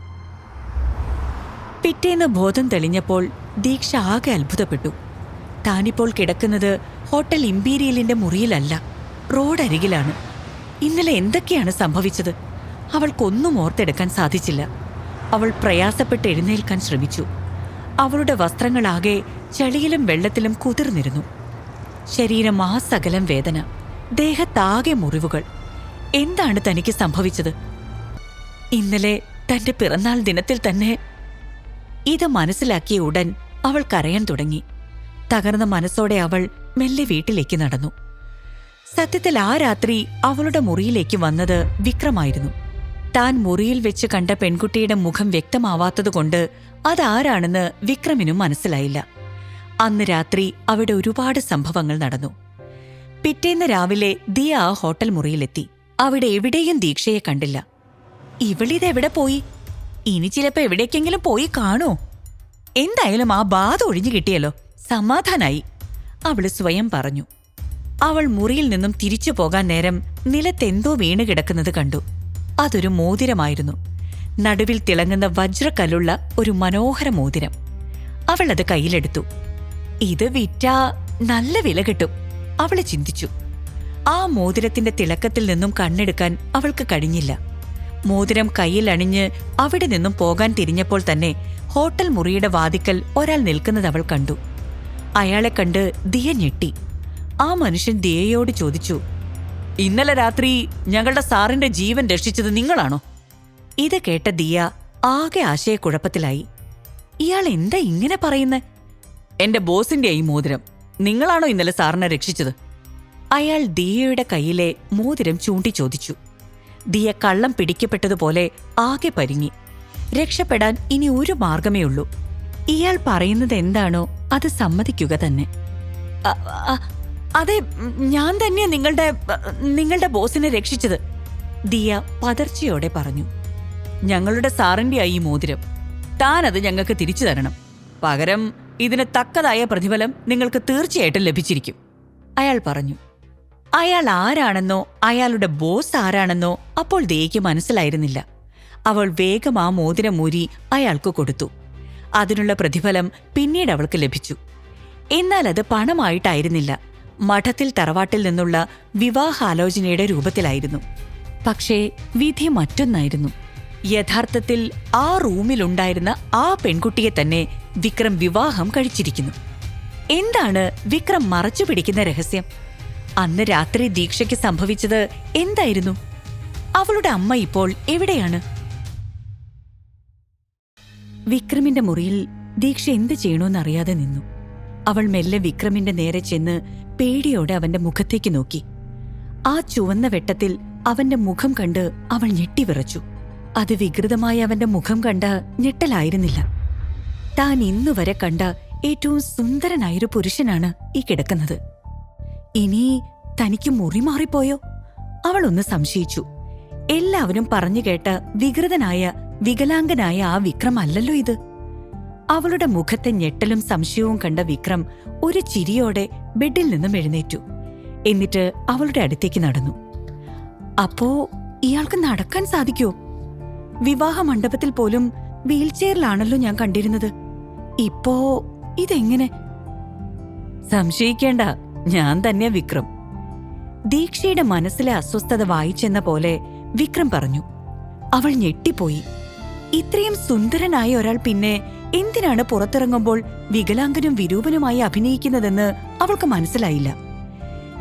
പിറ്റേന്ന് ബോധം തെളിഞ്ഞപ്പോൾ ദീക്ഷ ആകെ അത്ഭുതപ്പെട്ടു. താനിപ്പോൾ കിടക്കുന്നത് ഹോട്ടൽ ഇംപീരിയലിന്റെ മുറിയിലല്ല, റോഡരികിലാണ്. ഇന്നലെ എന്തൊക്കെയാണ് സംഭവിച്ചത്? അവൾക്കൊന്നും ഓർത്തെടുക്കാൻ സാധിച്ചില്ല. അവൾ പ്രയാസപ്പെട്ട് എഴുന്നേൽക്കാൻ ശ്രമിച്ചു. അവളുടെ വസ്ത്രങ്ങളാകെ ചളിയിലും വെള്ളത്തിലും കുതിർന്നിരുന്നു. ശരീരം ആ സകലം വേദന, ദേഹത്താകെ മുറിവുകൾ. എന്താണ് തനിക്ക് സംഭവിച്ചത്? ഇന്നലെ തന്റെ പിറന്നാൾ ദിനത്തിൽ തന്നെ. ഇത് മനസ്സിലാക്കിയ ഉടൻ അവൾ കരയാൻ തുടങ്ങി. തകർന്ന മനസ്സോടെ അവൾ മെല്ലെ വീട്ടിലേക്ക് നടന്നു. സത്യത്തിൽ ആ രാത്രി അവളുടെ മുറിയിലേക്ക് വന്നത് വിക്രമായിരുന്നു. താൻ മുറിയിൽ വെച്ച് കണ്ട പെൺകുട്ടിയുടെ മുഖം വ്യക്തമാവാത്തതുകൊണ്ട് അതാരാണെന്ന് വിക്രമിനും മനസ്സിലായില്ല. അന്ന് രാത്രി അവിടെ ഒരുപാട് സംഭവങ്ങൾ നടന്നു. പിറ്റേന്ന് രാവിലെ ദിയ ആ ഹോട്ടൽ മുറിയിലെത്തി. അവിടെ എവിടെയും ദീക്ഷയെ കണ്ടില്ല. ഇവളിതെവിടെ പോയി? ഇനി ചിലപ്പോ എവിടേക്കെങ്കിലും പോയി കാണോ? എന്തായാലും ആ ബാധ ഒഴിഞ്ഞു കിട്ടിയല്ലോ, സമാധാനായി, അവള് സ്വയം പറഞ്ഞു. അവൾ മുറിയിൽ നിന്നും തിരിച്ചു പോകാൻ നേരം നിലത്തെന്തോ വീണ് കിടക്കുന്നത് കണ്ടു. അതൊരു മോതിരമായിരുന്നു. നടുവിൽ തിളങ്ങുന്ന വജ്രക്കല്ലുള്ള ഒരു മനോഹര മോതിരം. അവൾ അത് കയ്യിലെടുത്തു. ഇത് വിറ്റാ നല്ല വില കിട്ടും, അവള് ചിന്തിച്ചു. ആ മോതിരത്തിന്റെ തിളക്കത്തിൽ നിന്നും കണ്ണെടുക്കാൻ അവൾക്ക് കഴിഞ്ഞില്ല. മോതിരം കയ്യിൽ അണിഞ്ഞ് അവിടെ നിന്നും പോകാൻ തിരിഞ്ഞപ്പോൾ തന്നെ ഹോട്ടൽ മുറിയുടെ വാതിക്കൽ ഒരാൾ നിൽക്കുന്നത് അവൾ കണ്ടു. അയാളെ കണ്ട് ദിയ ഞെട്ടി. ആ മനുഷ്യൻ ദിയയോട് ചോദിച്ചു, "ഇന്നലെ രാത്രി ഞങ്ങളുടെ സാറിന്റെ ജീവൻ രക്ഷിച്ചത് നിങ്ങളാണോ?" ഇത് കേട്ട ദിയ ആകെ ആശയക്കുഴപ്പത്തിലായി. ഇയാൾ എന്താ ഇങ്ങനെ പറയുന്നേ? "എന്റെ ബോസിന്റെ ഈ മോതിരം നിങ്ങളാണോ ഇന്നലെ സാറിനെ രക്ഷിച്ചത്?" അയാൾ ദിയയുടെ കയ്യിലെ മോതിരം ചൂണ്ടി ചോദിച്ചു. ദിയ കള്ളം പിടിക്കപ്പെട്ടതുപോലെ ആകെ പരിങ്ങി. രക്ഷപ്പെടാൻ ഇനി ഒരു മാർഗമേ ഉള്ളൂ. ഇയാൾ പറയുന്നത് എന്താണോ അത് സമ്മതിക്കുക തന്നെ. "അതെ, ഞാൻ തന്നെ നിങ്ങളുടെ ബോസിനെ രക്ഷിച്ചത്," ദിയ പതർച്ചയോടെ പറഞ്ഞു. "ഞങ്ങളുടെ സാറിന്റെ ഈ മോതിരം, താനത് ഞങ്ങൾക്ക് തിരിച്ചു തരണം. പകരം ഇതിന് തക്കതായ പ്രതിഫലം നിങ്ങൾക്ക് തീർച്ചയായിട്ടും ലഭിച്ചിരിക്കും," അയാൾ പറഞ്ഞു. അയാൾ ആരാണെന്നോ അയാളുടെ ബോസ് ആരാണെന്നോ അപ്പോൾ ദിയയ്ക്ക് മനസ്സിലായിരുന്നില്ല. അവൾ വേഗം ആ മോതിരം ഊരി അയാൾക്ക് കൊടുത്തു. അതിനുള്ള പ്രതിഫലം പിന്നീട് അവൾക്ക് ലഭിച്ചു. എന്നാൽ അത് പണമായിട്ടായിരുന്നില്ല, മഠത്തിൽ തറവാട്ടിൽ നിന്നുള്ള വിവാഹാലോചനയുടെ രൂപത്തിലായിരുന്നു. പക്ഷേ വിധി മറ്റൊന്നായിരുന്നു. യഥാർത്ഥത്തിൽ ആ റൂമിലുണ്ടായിരുന്ന ആ പെൺകുട്ടിയെ തന്നെ വിക്രം വിവാഹം കഴിച്ചിരിക്കുന്നു. എന്താണ് വിക്രം മറച്ചു പിടിക്കുന്ന രഹസ്യം? അന്ന് രാത്രി ദീക്ഷയ്ക്ക് സംഭവിച്ചത് എന്തായിരുന്നു? അവളുടെ അമ്മ ഇപ്പോൾ എവിടെയാണ്? വിക്രമിന്റെ മുറിയിൽ ദീക്ഷ എന്ത് ചെയ്യണമെന്നറിയാതെ നിന്നു. അവൾ മെല്ലെ വിക്രമിന്റെ നേരെ ചെന്ന് പേടിയോടെ അവന്റെ മുഖത്തേക്ക് നോക്കി. ആ ചുവന്ന വെട്ടത്തിൽ അവന്റെ മുഖം കണ്ട് അവൾ ഞെട്ടിവിറച്ചു. അത് വികൃതമായ അവന്റെ മുഖം കണ്ട ഞെട്ടലായിരുന്നില്ല. താൻ ഇന്നുവരെ കണ്ട ഏറ്റവും സുന്ദരനായൊരു പുരുഷനാണ് ഈ കിടക്കുന്നത്. ഇനി തനിക്ക് മുറി മാറിപ്പോയോ? അവളൊന്ന് സംശയിച്ചു. എല്ലാവരും പറഞ്ഞു കേട്ട വികൃതനായ വികലാംഗനായ ആ വിക്രം അല്ലല്ലോ ഇത്. അവളുടെ മുഖത്തെ ഞെട്ടലും സംശയവും കണ്ട വിക്രം ഒരു ചിരിയോടെ ബെഡിൽ നിന്നും എഴുന്നേറ്റു. എന്നിട്ട് അവളുടെ അടുത്തേക്ക് നടന്നു. അപ്പോ ഇയാൾക്ക് നടക്കാൻ സാധിക്കോ? വിവാഹ മണ്ഡപത്തിൽ പോലും വീൽചെയറിലാണല്ലോ ഞാൻ കണ്ടിരുന്നത്. ഇപ്പോ ഇതെങ്ങനെ? സംശയിക്കേണ്ട, ഞാൻ തന്നെ വിക്രം. ദീക്ഷയുടെ മനസ്സിലെ അസ്വസ്ഥത വായിച്ചെന്ന പോലെ വിക്രം പറഞ്ഞു. അവൾ ഞെട്ടിപ്പോയി. ഇത്രയും സുന്ദരനായ ഒരാൾ പിന്നെ എന്തിനാണ് പുറത്തിറങ്ങുമ്പോൾ വികലാംഗനും വിരൂപനുമായി അഭിനയിക്കുന്നതെന്ന് അവൾക്ക് മനസ്സിലായില്ല.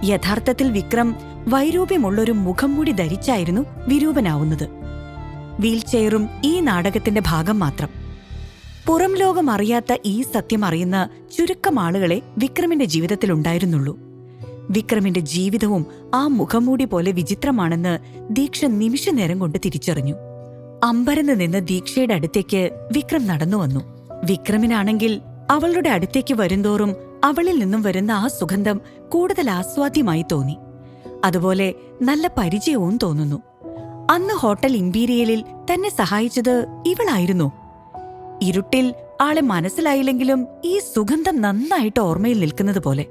യഥാർത്ഥത്തിൽ വിക്രം വൈരൂപ്യമുള്ളൊരു മുഖംമൂടി ധരിച്ചായിരുന്നു വിരൂപനാവുന്നത്. വീൽചെയറും ഈ നാടകത്തിന്റെ ഭാഗം മാത്രം. പുറം ലോകം അറിയാത്ത ഈ സത്യം അറിയുന്ന ചുരുക്കം ആളുകളെ വിക്രമിന്റെ ജീവിതത്തിലുണ്ടായിരുന്നുള്ളൂ. വിക്രമിന്റെ ജീവിതവും ആ മുഖംമൂടി പോലെ വിചിത്രമാണെന്ന് ദീക്ഷ നിമിഷനേരം കൊണ്ട് തിരിച്ചറിഞ്ഞു. അമ്പരന്ന് നിന്ന് ദീക്ഷയുടെ അടുത്തേക്ക് വിക്രം നടന്നു വന്നു. വിക്രമിനാണെങ്കിൽ അവളുടെ അടുത്തേക്ക് വരുന്തോറും അവളിൽ നിന്നും വരുന്ന ആ സുഗന്ധം കൂടുതൽ ആസ്വാദ്യമായി തോന്നി. അതുപോലെ നല്ല പരിചയവും തോന്നുന്നു. അന്ന് ഹോട്ടൽ ഇംപീരിയലിൽ തന്നെ സഹായിച്ചത് ഇവളായിരുന്നു. ഇരുട്ടിൽ ആളെ മനസ്സിലായില്ലെങ്കിലും ഈ സുഗന്ധം നന്നായിട്ട് ഓർമ്മയിൽ നിൽക്കുന്നത് പോലെ.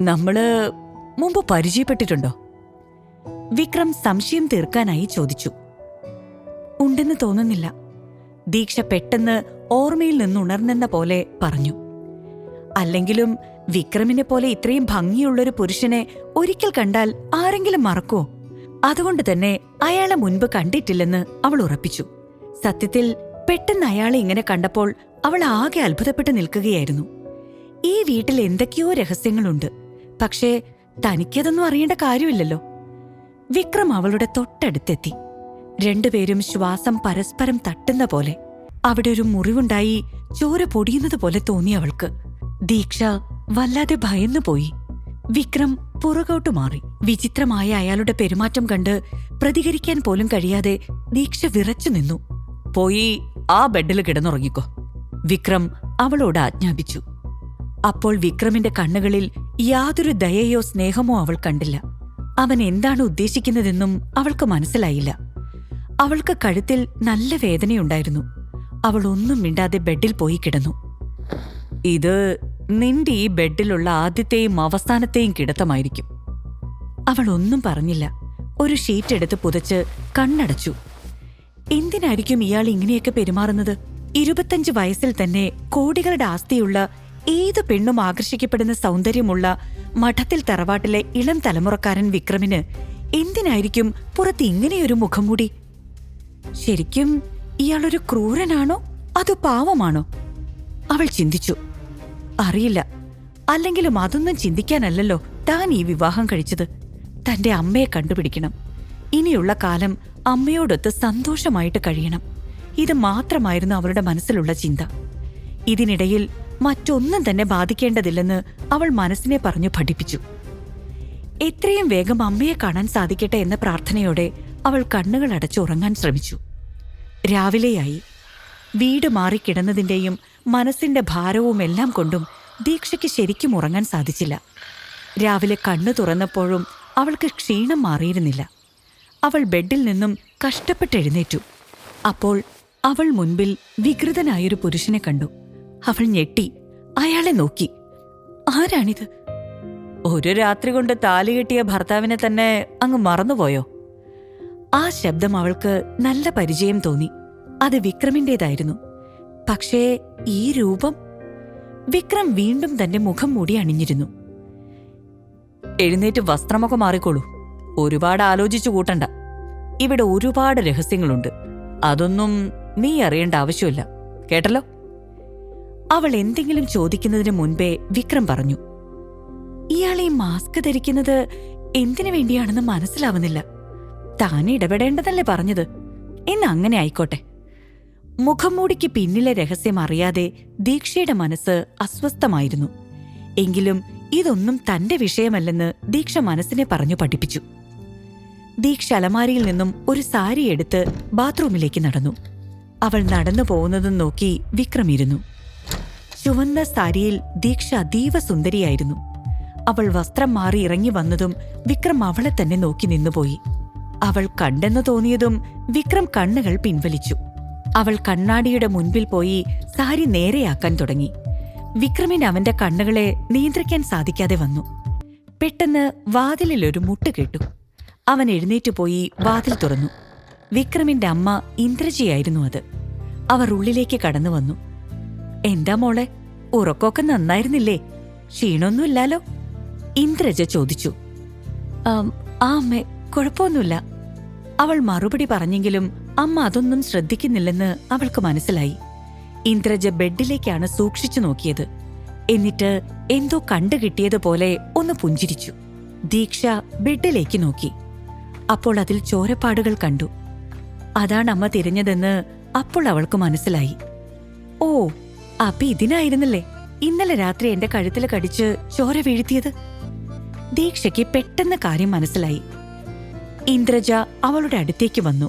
നമ്മള് മുമ്പ് പരിചയപ്പെട്ടിട്ടുണ്ടോ? വിക്രം സംശയം തീർക്കാനായി ചോദിച്ചു. ഉണ്ടെന്ന് തോന്നുന്നില്ല, ദീക്ഷ പെട്ടെന്ന് ഓർമ്മയിൽ നിന്നുണർന്നെന്ന പോലെ പറഞ്ഞു. അല്ലെങ്കിലും വിക്രമിനെ പോലെ ഇത്രയും ഭംഗിയുള്ളൊരു പുരുഷനെ ഒരിക്കൽ കണ്ടാൽ ആരെങ്കിലും മറക്കോ? അതുകൊണ്ട് തന്നെ അയാളെ മുൻപ് കണ്ടിട്ടില്ലെന്ന് അവൾ ഉറപ്പിച്ചു. സത്യത്തിൽ പെട്ടെന്ന് അയാളെ ഇങ്ങനെ കണ്ടപ്പോൾ അവൾ ആകെ അത്ഭുതപ്പെട്ട് നിൽക്കുകയായിരുന്നു. ഈ വീട്ടിൽ എന്തൊക്കെയോ രഹസ്യങ്ങളുണ്ട്, പക്ഷേ തനിക്കതൊന്നും അറിയേണ്ട കാര്യമില്ലല്ലോ. വിക്രം അവളുടെ തൊട്ടടുത്തെത്തി. രണ്ടുപേരും ശ്വാസം പരസ്പരം തട്ടുന്ന പോലെ. അവിടെ ഒരു മുറിവുണ്ടായി ചോര പൊടിയുന്നത് പോലെ തോന്നി അവൾക്ക്. ദീക്ഷ വല്ലാതെ ഭയന്നുപോയി. വിക്രം പുറകോട്ടു മാറി. വിചിത്രമായ അയാളുടെ പെരുമാറ്റം കണ്ട് പ്രതികരിക്കാൻ പോലും കഴിയാതെ ദീക്ഷ വിറച്ചു നിന്നു. പോയി ആ ബെഡിൽ കിടന്നുറങ്ങിക്കോ, വിക്രം അവളോട് ആജ്ഞാപിച്ചു. അപ്പോൾ വിക്രമിന്റെ കണ്ണുകളിൽ യാതൊരു ദയയോ സ്നേഹമോ അവൾ കണ്ടില്ല. അവൻ എന്താണ് ഉദ്ദേശിക്കുന്നതെന്നും അവൾക്ക് മനസ്സിലായില്ല. അവൾക്ക് കഴുത്തിൽ നല്ല വേദനയുണ്ടായിരുന്നു. അവൾ ഒന്നും മിണ്ടാതെ ബെഡിൽ പോയി കിടന്നു. ഇത് നിന്റെ ഈ ബെഡിലുള്ള ആദ്യത്തെയും അവസാനത്തെയും കിടത്തമായിരിക്കും. അവൾ ഒന്നും പറഞ്ഞില്ല. ഒരു ഷീറ്റ് എടുത്ത് പുതച്ച് കണ്ണടച്ചു. എന്തിനായിരിക്കും ഇയാൾ ഇങ്ങനെയൊക്കെ പെരുമാറുന്നത്? 25 വയസ്സിൽ തന്നെ കോടികളുടെ ആസ്തിയുള്ള ഏത് പെണ്ണും ആകർഷിക്കപ്പെടുന്ന സൗന്ദര്യമുള്ള മഠത്തിൽ തറവാട്ടിലെ ഇളം തലമുറക്കാരൻ വിക്രമിന് എന്തിനായിരിക്കും പുറത്ത് ഇങ്ങനെയൊരു മുഖംമൂടി? ശരിക്കും ഇയാളൊരു ക്രൂരനാണോ അതോ പാവമാണോ? അവൾ ചിന്തിച്ചു. അറിയില്ല. അല്ലെങ്കിലും അതൊന്നും ചിന്തിക്കാനല്ലല്ലോ താൻ ഈ വിവാഹം കഴിച്ചത്. തന്റെ അമ്മയെ കണ്ടുപിടിക്കണം. ഇനിയുള്ള കാലം അമ്മയോടൊത്ത് സന്തോഷമായിട്ട് കഴിയണം. ഇത് മാത്രമായിരുന്നു അവളുടെ മനസ്സിലുള്ള ചിന്ത. ഇതിനിടയിൽ മറ്റൊന്നും തന്നെ ബാധിക്കേണ്ടതില്ലെന്ന് അവൾ മനസ്സിനെ പറഞ്ഞു പഠിപ്പിച്ചു. എത്രയും വേഗം അമ്മയെ കാണാൻ സാധിക്കട്ടെ എന്ന പ്രാർത്ഥനയോടെ അവൾ കണ്ണുകൾ അടച്ചുറങ്ങാൻ ശ്രമിച്ചു. രാവിലെയായി. വീട് മാറിക്കിടന്നതിന്റെയും മനസ്സിന്റെ ഭാരവുമെല്ലാം കൊണ്ടും ദീക്ഷയ്ക്ക് ശരിക്കും ഉറങ്ങാൻ സാധിച്ചില്ല. രാവിലെ കണ്ണു തുറന്നപ്പോഴും അവൾക്ക് ക്ഷീണം മാറിയിരുന്നില്ല. അവൾ ബെഡിൽ നിന്നും കഷ്ടപ്പെട്ടെഴുന്നേറ്റു. അപ്പോൾ അവൾ മുൻപിൽ വികൃതനായൊരു പുരുഷനെ കണ്ടു. അവൾ ഞെട്ടി അയാളെ നോക്കി. ആരാണിത്? ഒരു രാത്രി കൊണ്ട് താലി കെട്ടിയ ഭർത്താവിനെ തന്നെ അങ്ങ് മറന്നുപോയോ? ആ ശബ്ദം അവൾക്ക് നല്ല പരിചയം തോന്നി. അത് വിക്രമിന്റേതായിരുന്നു. പക്ഷേ ഈ രൂപം... വിക്രം വീണ്ടും തന്റെ മുഖം മൂടി അണിഞ്ഞിരുന്നു. എഴുന്നേറ്റ് വസ്ത്രമൊക്കെ മാറിക്കോളൂ. ഒരുപാട് ആലോചിച്ചു കൂട്ടണ്ട. ഇവിടെ ഒരുപാട് രഹസ്യങ്ങളുണ്ട്. അതൊന്നും നീ അറിയേണ്ട ആവശ്യമില്ല. കേട്ടല്ലോ? അവൾ എന്തെങ്കിലും ചോദിക്കുന്നതിന് മുൻപേ വിക്രം പറഞ്ഞു. ഇയാൾ ഈ മാസ്ക് ധരിക്കുന്നത് എന്തിനു വേണ്ടിയാണെന്ന് മനസ്സിലാവുന്നില്ല. താൻ ഇടപെടേണ്ടതല്ലേ പറഞ്ഞത്. അങ്ങനെ ആയിക്കോട്ടെ. മുഖംമൂടിക്ക് പിന്നിലെ രഹസ്യം അറിയാതെ ദീക്ഷയുടെ മനസ്സ് അസ്വസ്ഥമായിരുന്നു. എങ്കിലും ഇതൊന്നും തന്റെ വിഷയമല്ലെന്ന് ദീക്ഷ മനസ്സിനെ പറഞ്ഞു പഠിപ്പിച്ചു. ദീക്ഷ അലമാരിയിൽ നിന്നും ഒരു സാരി എടുത്ത് ബാത്റൂമിലേക്ക് നടന്നു. അവൾ നടന്നു പോകുന്നതും നോക്കി വിക്രം ഇരുന്നു. ചുവന്ന സാരിയിൽ ദീക്ഷ അതീവ സുന്ദരിയായിരുന്നു. അവൾ വസ്ത്രം മാറി ഇറങ്ങി വന്നതും വിക്രം അവളെ തന്നെ നോക്കി നിന്നുപോയി. അവൾ കണ്ടെന്ന് തോന്നിയതും വിക്രം കണ്ണുകൾ പിൻവലിച്ചു. അവൾ കണ്ണാടിയുടെ മുൻപിൽ പോയി സാരി നേരെയാക്കാൻ തുടങ്ങി. വിക്രമിന് അവന്റെ കണ്ണുകളെ നിയന്ത്രിക്കാൻ സാധിക്കാതെ വന്നു. പെട്ടെന്ന് വാതിലിലൊരു മുട്ട് കേട്ടു. അവൻ എഴുന്നേറ്റു പോയി വാതിൽ തുറന്നു. വിക്രമിന്റെ അമ്മ ഇന്ദ്രജിയായിരുന്നു അത്. അവർ ഉള്ളിലേക്ക് കടന്നു വന്നു. എന്താ മോളെ, ഉറക്കമൊക്കെ നന്നായിരുന്നില്ലേ? ക്ഷീണമൊന്നുമില്ലാലോ? ഇന്ദ്രജ ചോദിച്ചു. ആ അമ്മേ, കുഴപ്പമൊന്നുമില്ല. അവൾ മറുപടി പറഞ്ഞെങ്കിലും അമ്മ അതൊന്നും ശ്രദ്ധിക്കുന്നില്ലെന്ന് അവൾക്ക് മനസ്സിലായി. ഇന്ദ്രജ ബെഡിലേക്കാണ് സൂക്ഷിച്ചു നോക്കിയത്. എന്നിട്ട് എന്തോ കണ്ടുകിട്ടിയതുപോലെ ഒന്ന് പുഞ്ചിരിച്ചു. ദീക്ഷ ബെഡിലേക്ക് നോക്കി. അപ്പോൾ അതിൽ ചോരപ്പാടുകൾ കണ്ടു. അതാണ് അമ്മ തിരഞ്ഞതെന്ന് അപ്പോൾ അവൾക്ക് മനസ്സിലായി. ഓ, അപ്പൊ ഇതിനായിരുന്നല്ലേ ഇന്നലെ രാത്രി എന്റെ കഴുത്തിൽ കടിച്ച് ചോര വീഴ്ത്തിയത്? ദീക്ഷയ്ക്ക് പെട്ടെന്ന് കാര്യം മനസ്സിലായി. ഇന്ദ്രജ അവളുടെ അടുത്തേക്ക് വന്നു.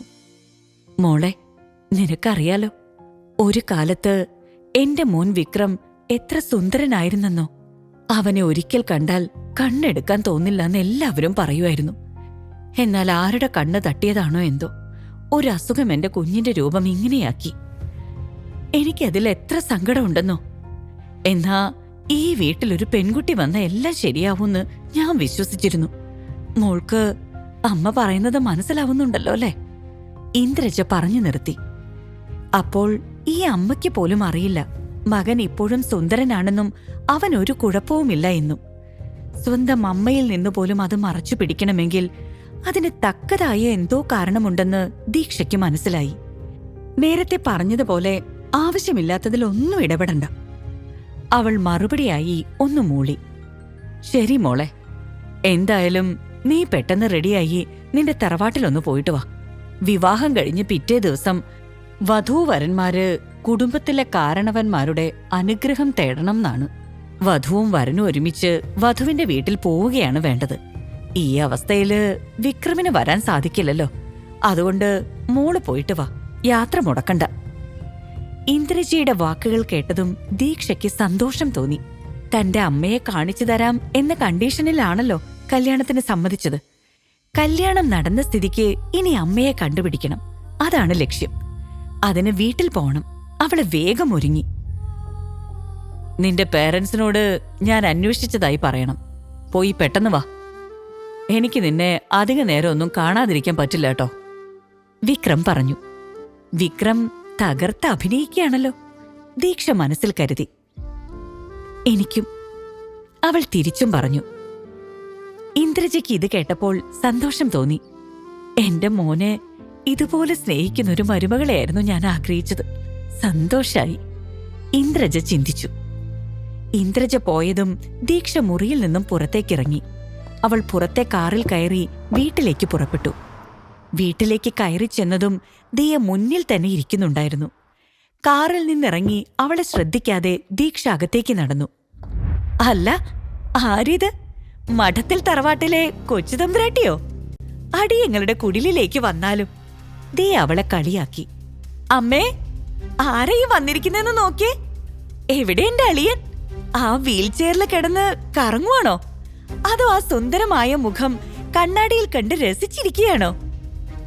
മോളെ, നിനക്കറിയാലോ, ഒരു കാലത്ത് എന്റെ മോൻ വിക്രം എത്ര സുന്ദരനായിരുന്നെന്നോ. അവനെ ഒരിക്കൽ കണ്ടാൽ കണ്ണെടുക്കാൻ തോന്നില്ലെന്ന് എല്ലാവരും പറയുമായിരുന്നു. എന്നാൽ ആരുടെ കണ്ണ് തട്ടിയതാണോ എന്തോ ഒരു അസുഖം എന്റെ കുഞ്ഞിന്റെ രൂപം ഇങ്ങനെയാക്കി. എനിക്കതിൽ എത്ര സങ്കടമുണ്ടെന്നോ. എന്നാ ഈ വീട്ടിലൊരു പെൺകുട്ടി വന്ന എല്ലാം ശരിയാവൂന്ന് ഞാൻ വിശ്വസിച്ചിരുന്നു. മോൾക്ക് അമ്മ പറയുന്നത് മനസ്സിലാവുന്നുണ്ടല്ലോ അല്ലേ? ഇന്ദ്രജ പറഞ്ഞു നിർത്തി. അപ്പോൾ ഈ അമ്മയ്ക്ക് പോലും അറിയില്ല മകൻ ഇപ്പോഴും സുന്ദരനാണെന്നും അവൻ ഒരു കുഴപ്പവുമില്ല എന്നും. സ്വന്തം അമ്മയിൽ നിന്നുപോലും അത് മറച്ചു പിടിക്കണമെങ്കിൽ അതിന് തക്കതായ എന്തോ കാരണമുണ്ടെന്ന് ദീക്ഷയ്ക്ക് മനസ്സിലായി. നേരത്തെ പറഞ്ഞതുപോലെ ആവശ്യമില്ലാത്തതിലൊന്നും ഇടപെടണ്ട. അവൾ മറുപടിയായി ഒന്ന് മൂളി. ശരി മോളെ, എന്തായാലും നീ പെട്ടെന്ന് റെഡിയായി നിന്റെ തറവാട്ടിലൊന്ന് പോയിട്ട് വാ. വിവാഹം കഴിഞ്ഞ് പിറ്റേ ദിവസം വധൂവരന്മാര് കുടുംബത്തിലെ കാരണവന്മാരുടെ അനുഗ്രഹം തേടണം എന്നാണ്. വധുവും വരനും ഒരുമിച്ച് വധുവിന്റെ വീട്ടിൽ പോവുകയാണ് വേണ്ടത്. ഈ അവസ്ഥയില് വിക്രമിന് വരാൻ സാധിക്കില്ലല്ലോ. അതുകൊണ്ട് മോള് പോയിട്ട് വാ, യാത്ര മുടക്കണ്ട. ഇന്ദ്രജിയുടെ വാക്കുകൾ കേട്ടതും ദീക്ഷയ്ക്ക് സന്തോഷം തോന്നി. തന്റെ അമ്മയെ കാണിച്ചു തരാം എന്ന കണ്ടീഷനിലാണല്ലോ കല്യാണത്തിന് സമ്മതിച്ചത്. കല്യാണം നടന്ന സ്ഥിതിക്ക് ഇനി അമ്മയെ കണ്ടുപിടിക്കണം, അതാണ് ലക്ഷ്യം. അതിന് വീട്ടിൽ പോണം. അവള് വേഗം ഒരുങ്ങി. നിന്റെ പേരൻസിനോട് ഞാൻ അന്വേഷിച്ചതായി പറയണം. പോയി പെട്ടെന്ന് വാ. എനിക്ക് നിന്നെ അധിക നേരം ഒന്നും കാണാതിരിക്കാൻ പറ്റില്ല കേട്ടോ, വിക്രം പറഞ്ഞു. വിക്രം തകർത്ത് അഭിനയിക്കുകയാണല്ലോ, ദീക്ഷ മനസ്സിൽ കരുതി. എനിക്കും, അവൾ തിരിച്ചും പറഞ്ഞു. ഇന്ദ്രജയ്ക്ക് ഇത് കേട്ടപ്പോൾ സന്തോഷം തോന്നി. എന്റെ മോനെ ഇതുപോലെ സ്നേഹിക്കുന്ന ഒരു മരുമകളെയായിരുന്നു ഞാൻ ആഗ്രഹിച്ചത്. സന്തോഷായി, ഇന്ദ്രജ ചിന്തിച്ചു. ഇന്ദ്രജ പോയതും ദീക്ഷ മുറിയിൽ നിന്നും പുറത്തേക്കിറങ്ങി. അവൾ പുറത്തെ കാറിൽ കയറി വീട്ടിലേക്ക് പുറപ്പെട്ടു. വീട്ടിലേക്ക് കയറി ചെന്നതും ദിയ മുന്നിൽ തന്നെ ഇരിക്കുന്നുണ്ടായിരുന്നു. കാറിൽ നിന്നിറങ്ങി അവളെ ശ്രദ്ധിക്കാതെ ദീക്ഷ അകത്തേക്ക് നടന്നു. അല്ല, ആരിത്? മഠത്തിൽ തറവാട്ടിലെ കൊച്ചുതമ്പുരാട്ടിയോ? അടിയങ്ങളുടെ കുടിലിലേക്ക് വന്നാലും. ദിയ അവളെ കളിയാക്കി. അമ്മേ, ആരെയും വന്നിരിക്കുന്നെന്ന് നോക്കിയേ. എവിടെ എന്റെ അളിയൻ? ആ വീൽ ചെയറിൽ കിടന്ന് കറങ്ങുവാണോ? അതോ ആ സുന്ദരമായ മുഖം കണ്ണാടിയിൽ കണ്ട് രസിച്ചിരിക്കുകയാണോ?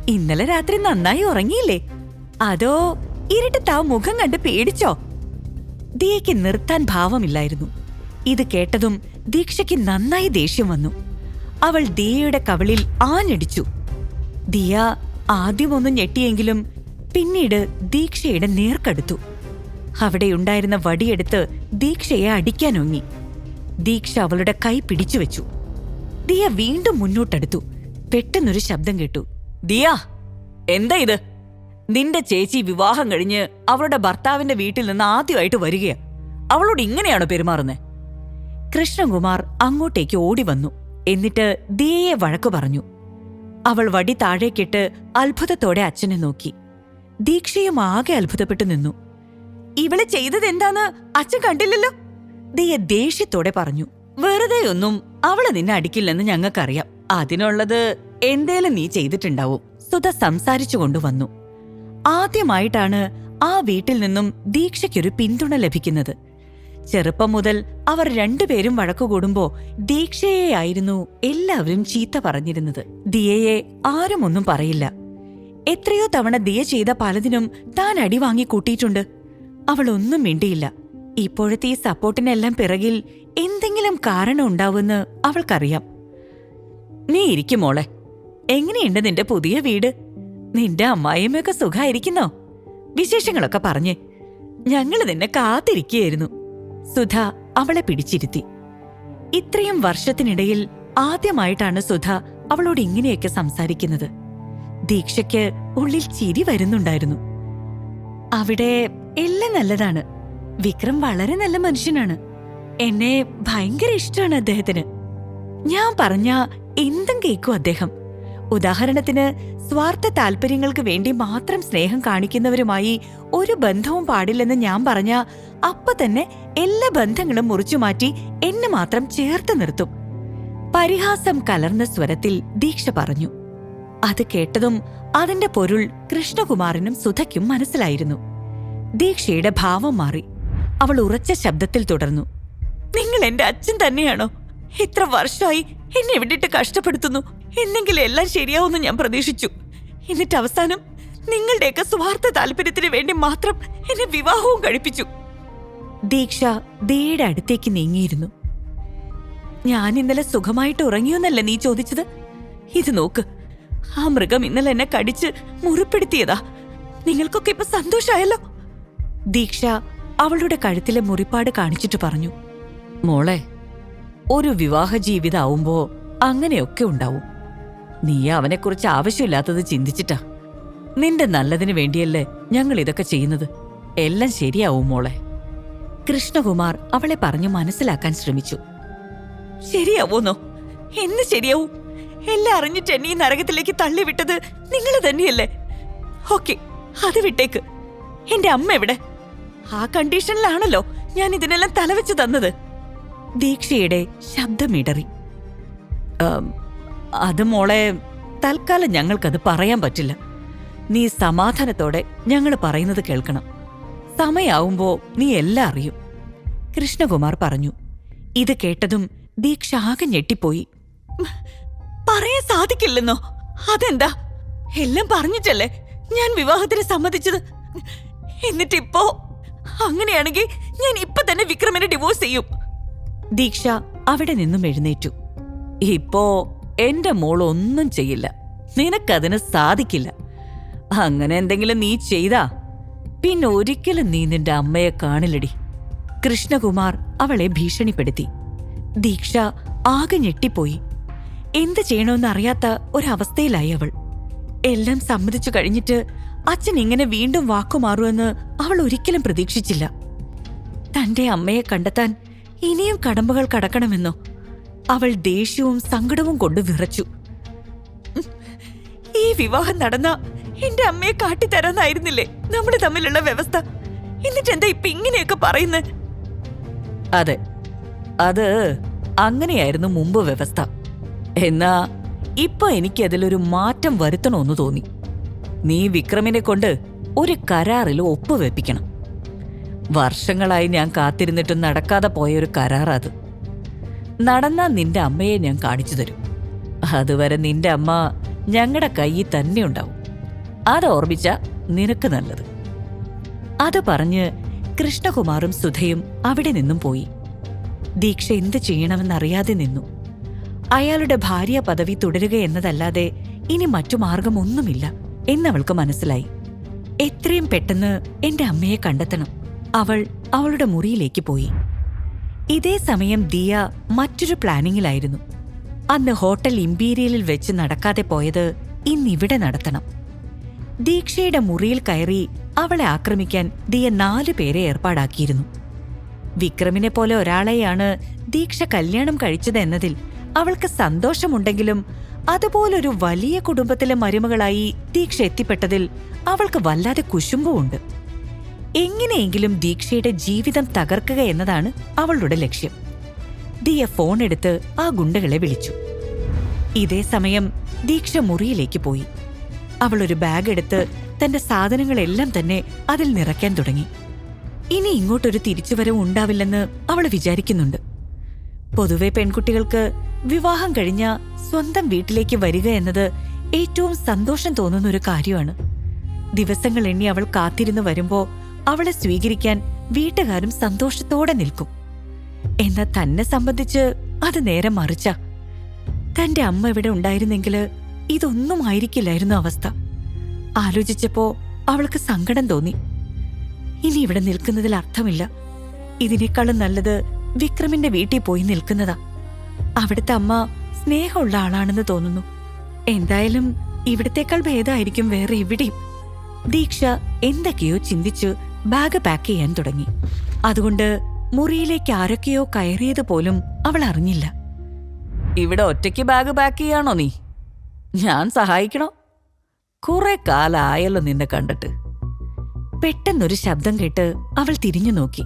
ഇന്നലെ രാത്രി നന്നായി ഉറങ്ങിയില്ലേ? അതോ ഇരുട്ടത്ത് ആ മുഖം കണ്ട് പേടിച്ചോ? ദിയയ്ക്ക് നിർത്താൻ ഭാവമില്ലായിരുന്നു. ഇത് കേട്ടതും ദീക്ഷയ്ക്ക് നന്നായി ദേഷ്യം വന്നു. അവൾ ദിയയുടെ കവിളിൽ ആഞ്ഞടിച്ചു. ദിയ ആദ്യമൊന്ന് ഞെട്ടിയെങ്കിലും പിന്നീട് ദീക്ഷയുടെ നേർക്കടുത്തു. അവിടെയുണ്ടായിരുന്ന വടിയെടുത്ത് ദീക്ഷയെ അടിക്കാനൊങ്ങി. ദീക്ഷ അവളുടെ കൈ പിടിച്ചുവെച്ചു. ദിയ വീണ്ടും മുന്നോട്ടെടുത്തു. പെട്ടെന്നൊരു ശബ്ദം കേട്ടു. ദിയ, എന്താ ഇത്? നിന്റെ ചേച്ചി വിവാഹം കഴിഞ്ഞ് അവളുടെ ഭർത്താവിന്റെ വീട്ടിൽ നിന്ന് ആദ്യമായിട്ട് വരികയാ. അവളോട് ഇങ്ങനെയാണോ പെരുമാറുന്നത്? കൃഷ്ണകുമാർ അങ്ങോട്ടേക്ക് ഓടി വന്നു. എന്നിട്ട് ദിയയെ വഴക്കു പറഞ്ഞു. അവൾ വടി താഴേക്കിട്ട് അത്ഭുതത്തോടെ അച്ഛനെ നോക്കി. ദീക്ഷയും ആകെ അത്ഭുതപ്പെട്ടു നിന്നു. ഇവള് ചെയ്തതെന്താന്ന് അച്ഛൻ കണ്ടില്ലല്ലോ? ദിയ ദേഷ്യത്തോടെ പറഞ്ഞു. വെറുതെയൊന്നും അവള് നിന്നെ അടിക്കില്ലെന്ന് ഞങ്ങൾക്കറിയാം. അതിനുള്ളത് എന്തേലും നീ ചെയ്തിട്ടുണ്ടാവും. സുധ സംസാരിച്ചു കൊണ്ടുവന്നു. ആദ്യമായിട്ടാണ് ആ വീട്ടിൽ നിന്നും ദീക്ഷയ്ക്കൊരു പിന്തുണ ലഭിക്കുന്നത്. ചെറുപ്പം മുതൽ അവർ രണ്ടുപേരും വഴക്കുകൂടുമ്പോ ദീക്ഷയെയായിരുന്നു എല്ലാവരും ചീത്ത പറഞ്ഞിരുന്നത്. ദിയയെ ആരും ഒന്നും പറയില്ല. എത്രയോ തവണ ദിയ ചെയ്ത പലതിനും താൻ അടി വാങ്ങി കൂട്ടിയിട്ടുണ്ട്. അവൾ ഒന്നും മിണ്ടിയില്ല. ഇപ്പോഴത്തെ ഈ സപ്പോർട്ടിനെല്ലാം പിറകിൽ എന്തെങ്കിലും കാരണം ഉണ്ടാവുമെന്ന് അവൾക്കറിയാം. നീ ഇരിക്കും മോളെ. എങ്ങനെയുണ്ട് നിന്റെ പുതിയ വീട്? നിന്റെ അമ്മായിയമ്മയൊക്കെ സുഖായിരിക്കുന്നോ? വിശേഷങ്ങളൊക്കെ പറഞ്ഞേ. ഞങ്ങള് നിന്നെ കാത്തിരിക്കുകയായിരുന്നു. സുധ അവളെ പിടിച്ചിരുത്തി. ഇത്രയും വർഷത്തിനിടയിൽ ആദ്യമായിട്ടാണ് സുധ അവളോട് ഇങ്ങനെയൊക്കെ സംസാരിക്കുന്നത്. ദീക്ഷയ്ക്ക് ഉള്ളിൽ ചിരി വരുന്നുണ്ടായിരുന്നു. അവിടെ എല്ലാം നല്ലതാണ്. വിക്രം വളരെ നല്ല മനുഷ്യനാണ്. എന്നെ ഭയങ്കര ഇഷ്ടമാണ് അദ്ദേഹത്തിന്. ഞാൻ പറഞ്ഞ എന്തും കേൾക്കും അദ്ദേഹം. ഉദാഹരണത്തിന്, സ്വാർത്ഥ താല്പര്യങ്ങൾക്ക് വേണ്ടി മാത്രം സ്നേഹം കാണിക്കുന്നവരുമായി ഒരു ബന്ധവും പാടില്ലെന്ന് ഞാൻ പറഞ്ഞ അപ്പൊ തന്നെ എല്ലാ ബന്ധങ്ങളും മുറിച്ചുമാറ്റി എന്നെ മാത്രം ചേർത്ത് നിർത്തും. പരിഹാസം കലർന്ന സ്വരത്തിൽ ദീക്ഷ പറഞ്ഞു. അത് കേട്ടതും അതിന്റെ പൊരുൾ കൃഷ്ണകുമാറിനും സുധയ്ക്കും മനസ്സിലായിരുന്നു. ദീക്ഷയുടെ ഭാവം മാറി. അവൾ ഉറച്ച ശബ്ദത്തിൽ തുടർന്നു. നിങ്ങൾ എന്റെ അച്ഛൻ തന്നെയാണോ? ഇത്ര വർഷമായി എന്നെ എവിടെയിട്ട് കഷ്ടപ്പെടുത്തുന്നു. എന്നെങ്കിലും എല്ലാം ശരിയാവുമെന്ന് ഞാൻ പ്രതീക്ഷിച്ചു. എന്നിട്ട് അവസാനം നിങ്ങളുടെയൊക്കെ സ്വാർത്ഥ താല്പര്യത്തിന് വേണ്ടി മാത്രം എന്നെ വിവാഹവും കഴിപ്പിച്ചു. ദീക്ഷ ദിയയുടെ അടുത്തേക്ക് നീങ്ങിയിരുന്നു. ഞാൻ ഇന്നലെ സുഖമായിട്ട് ഉറങ്ങിയോന്നല്ല നീ ചോദിച്ചത്? ഇത് നോക്ക്, ആ മൃഗം ഇന്നലെ എന്നെ കടിച്ച് മുറിപ്പെടുത്തിയതാ. നിങ്ങൾക്കൊക്കെ ഇപ്പൊ സന്തോഷമായല്ലോ? ദീക്ഷ അവളുടെ കഴുത്തിലെ മുറിപ്പാട് കാണിച്ചിട്ട് പറഞ്ഞു. മോളെ, ഒരു വിവാഹ ജീവിതമാവുമ്പോ അങ്ങനെയൊക്കെ ഉണ്ടാവും. നീ അവനെക്കുറിച്ച് ആവശ്യമില്ലാത്തത് ചിന്തിച്ചിട്ടാ. നിന്റെ നല്ലതിനു വേണ്ടിയല്ലേ ഞങ്ങൾ ഇതൊക്കെ ചെയ്യുന്നത്. എല്ലാം ശരിയാവും മോളെ. കൃഷ്ണകുമാർ അവളെ പറഞ്ഞു മനസ്സിലാക്കാൻ ശ്രമിച്ചു. ശരിയാവോന്നോ? എന്ന് ശരിയാവും? എല്ലാം അറിഞ്ഞിട്ട് എന്നെ ഈ നരകത്തിലേക്ക് തള്ളിവിട്ടത് നിങ്ങൾ തന്നെയല്ലേ? ഓക്കെ, അത് വിട്ടേക്ക്. എന്റെ അമ്മ എവിടെ? ആ കണ്ടീഷനിലാണല്ലോ ഞാൻ ഇതിനെല്ലാം തലവെച്ച് തന്നത്. ദീക്ഷയുടെ ശബ്ദമിടറി. അത് മോളെ, തൽക്കാലം ഞങ്ങൾക്കത് പറയാൻ പറ്റില്ല. നീ സമാധാനത്തോടെ ഞങ്ങൾ പറയുന്നത് കേൾക്കണം. സമയാവുമ്പോ നീ എല്ലാം അറിയും, കൃഷ്ണകുമാർ പറഞ്ഞു. ഇത് കേട്ടതും ദീക്ഷ ആകെ ഞെട്ടിപ്പോയി. പറയാൻ സാധിക്കില്ലെന്നോ? അതെന്താ? എല്ലാം പറഞ്ഞിട്ടല്ലേ ഞാൻ വിവാഹത്തിന് സമ്മതിച്ചത്. എന്നിട്ടിപ്പോ അങ്ങനെയാണെങ്കിൽ ഞാൻ ഇപ്പൊ തന്നെ വിക്രമിനെ ഡിവോഴ്സ് ചെയ്യും. ദീക്ഷ അവിടെ നിന്നും എഴുന്നേറ്റു. ഇപ്പോ എന്റെ മോൾ ഒന്നും ചെയ്യില്ല. നിനക്കതിന് സാധിക്കില്ല. അങ്ങനെ എന്തെങ്കിലും നീ ചെയ്താ പിന്നെ ഒരിക്കലും നീ നിന്റെ അമ്മയെ കാണില്ലടി. കൃഷ്ണകുമാർ അവളെ ഭീഷണിപ്പെടുത്തി. ദീക്ഷ ആകെ ഞെട്ടിപ്പോയി. എന്ത് ചെയ്യണമെന്ന് അറിയാത്ത ഒരവസ്ഥയിലായി അവൾ. എല്ലാം സമ്മതിച്ചു കഴിഞ്ഞിട്ട് അച്ഛൻ ഇങ്ങനെ വീണ്ടും വാക്കുമാറുമെന്ന് അവൾ ഒരിക്കലും പ്രതീക്ഷിച്ചില്ല. തന്റെ അമ്മയെ കണ്ടെത്താൻ ഇനിയും കടമ്പകൾ കടക്കണമെന്നോ? അവൾ ദേഷ്യവും സങ്കടവും കൊണ്ട് വിറച്ചു. ഈ വിവാഹം നടന്ന എന്റെ അമ്മയെ കാട്ടിത്തരാന്നായിരുന്നില്ലേ നമ്മൾ തമ്മിലുള്ള വ്യവസ്ഥ? എന്നിട്ടെന്താ ഇപ്പൊ ഇങ്ങനെയൊക്കെ പറയുന്നത്? അതെ, അത് അങ്ങനെയായിരുന്നു മുമ്പ് വ്യവസ്ഥ. എന്നാ ഇപ്പൊ എനിക്ക് അതിലൊരു മാറ്റം വരുത്തണമെന്ന് തോന്നി. നീ വിക്രമിനെ കൊണ്ട് ഒരു കരാറിൽ ഒപ്പുവെപ്പിക്കണം. വർഷങ്ങളായി ഞാൻ കാത്തിരുന്നിട്ടും നടക്കാതെ പോയൊരു കരാറത്. നടന്നാ നിന്റെ അമ്മയെ ഞാൻ കാണിച്ചു തരും. അതുവരെ നിന്റെ അമ്മ ഞങ്ങളുടെ കയ്യിൽ തന്നെ ഉണ്ടാവും. അത് ഓർമ്മിച്ച നിനക്ക് നല്ലത്. അത് പറഞ്ഞ് കൃഷ്ണകുമാറും സുധയും അവിടെ നിന്നും പോയി. ദീക്ഷ എന്ത് ചെയ്യണമെന്നറിയാതെ നിന്നു. അയാളുടെ ഭാര്യ പദവി തുടരുക എന്നതല്ലാതെ ഇനി മറ്റു മാർഗമൊന്നുമില്ല എന്നവൾക്ക് മനസ്സിലായി. എത്രയും പെട്ടെന്ന് എന്റെ അമ്മയെ കണ്ടെത്തണം. അവൾ അവളുടെ മുറിയിലേക്ക് പോയി. ഇതേ സമയം ദിയ മറ്റൊരു പ്ലാനിങ്ങിലായിരുന്നു. അന്ന് ഹോട്ടൽ ഇംപീരിയലിൽ വെച്ച് നടക്കാതെ പോയത് ഇന്നിവിടെ നടത്തണം. ദീക്ഷയുടെ മുറിയിൽ കയറി അവളെ ആക്രമിക്കാൻ ദിയ 4 പേരെ ഏർപ്പാടാക്കിയിരുന്നു. വിക്രമിനെ പോലെ ഒരാളെയാണ് ദീക്ഷ കല്യാണം കഴിച്ചത് എന്നതിൽ അവൾക്ക് സന്തോഷമുണ്ടെങ്കിലും അതുപോലൊരു വലിയ കുടുംബത്തിലെ മരുമകളായി ദീക്ഷ എത്തിപ്പെട്ടതിൽ അവൾക്ക് വല്ലാതെ കുശുമ്പുമുണ്ട്. എങ്ങനെയെങ്കിലും ദീക്ഷയുടെ ജീവിതം തകർക്കുക എന്നതാണ് അവളുടെ ലക്ഷ്യം. ദിയ ഫോണെടുത്ത് ആ ഗുണ്ടകളെ വിളിച്ചു. ഇതേ സമയം ദീക്ഷ മുറിയിലേക്ക് പോയി. അവളൊരു ബാഗ് എടുത്ത് തന്റെ സാധനങ്ങളെല്ലാം തന്നെ അതിൽ നിറയ്ക്കാൻ തുടങ്ങി. ഇനി ഇങ്ങോട്ടൊരു തിരിച്ചുവരവ് ഉണ്ടാവില്ലെന്ന് അവൾ വിചാരിക്കുന്നുണ്ട്. പൊതുവെ പെൺകുട്ടികൾക്ക് വിവാഹം കഴിഞ്ഞ സ്വന്തം വീട്ടിലേക്ക് വരിക എന്നത് ഏറ്റവും സന്തോഷം തോന്നുന്ന ഒരു കാര്യമാണ്. ദിവസങ്ങൾ എണ്ണി അവൾ കാത്തിരുന്ന് വരുമ്പോ അവളെ സ്വീകരിക്കാൻ വീട്ടുകാരും സന്തോഷത്തോടെ നിൽക്കും. എന്നാൽ തന്നെ സംബന്ധിച്ച് അത് നേരെ മറിച്ച. തന്റെ അമ്മ ഇവിടെ ഉണ്ടായിരുന്നെങ്കില് ഇതൊന്നും ആയിരിക്കില്ലായിരുന്നു അവസ്ഥ. ആലോചിച്ചപ്പോ അവൾക്ക് സങ്കടം തോന്നി. ഇനി ഇവിടെ നിൽക്കുന്നതിൽ അർത്ഥമില്ല. ഇതിനേക്കാളും നല്ലത് വിക്രമിന്റെ വീട്ടിൽ പോയി നിൽക്കുന്നതാ. അവിടുത്തെ അമ്മ സ്നേഹമുള്ള ആളാണെന്ന് തോന്നുന്നു. എന്തായാലും ഇവിടത്തേക്കാൾ ഭേദമായിരിക്കും വേറെ എവിടെയും. ദീക്ഷ എന്തൊക്കെയോ ചിന്തിച്ചു ബാഗ് പാക്ക് ചെയ്യാൻ തുടങ്ങി. അതുകൊണ്ട് മുറിയിലേക്ക് ആരൊക്കെയോ കയറിയത് പോലും അവൾ അറിഞ്ഞില്ല. ഇവിടെ ഒറ്റയ്ക്ക് ബാഗ് പാക്ക് ചെയ്യാണോ നീ? ഞാൻ സഹായിക്കണോ? കുറെ കാലായല്ലോ നിന്നെ കണ്ടിട്ട്. പെട്ടെന്നൊരു ശബ്ദം കേട്ട് അവൾ തിരിഞ്ഞു നോക്കി.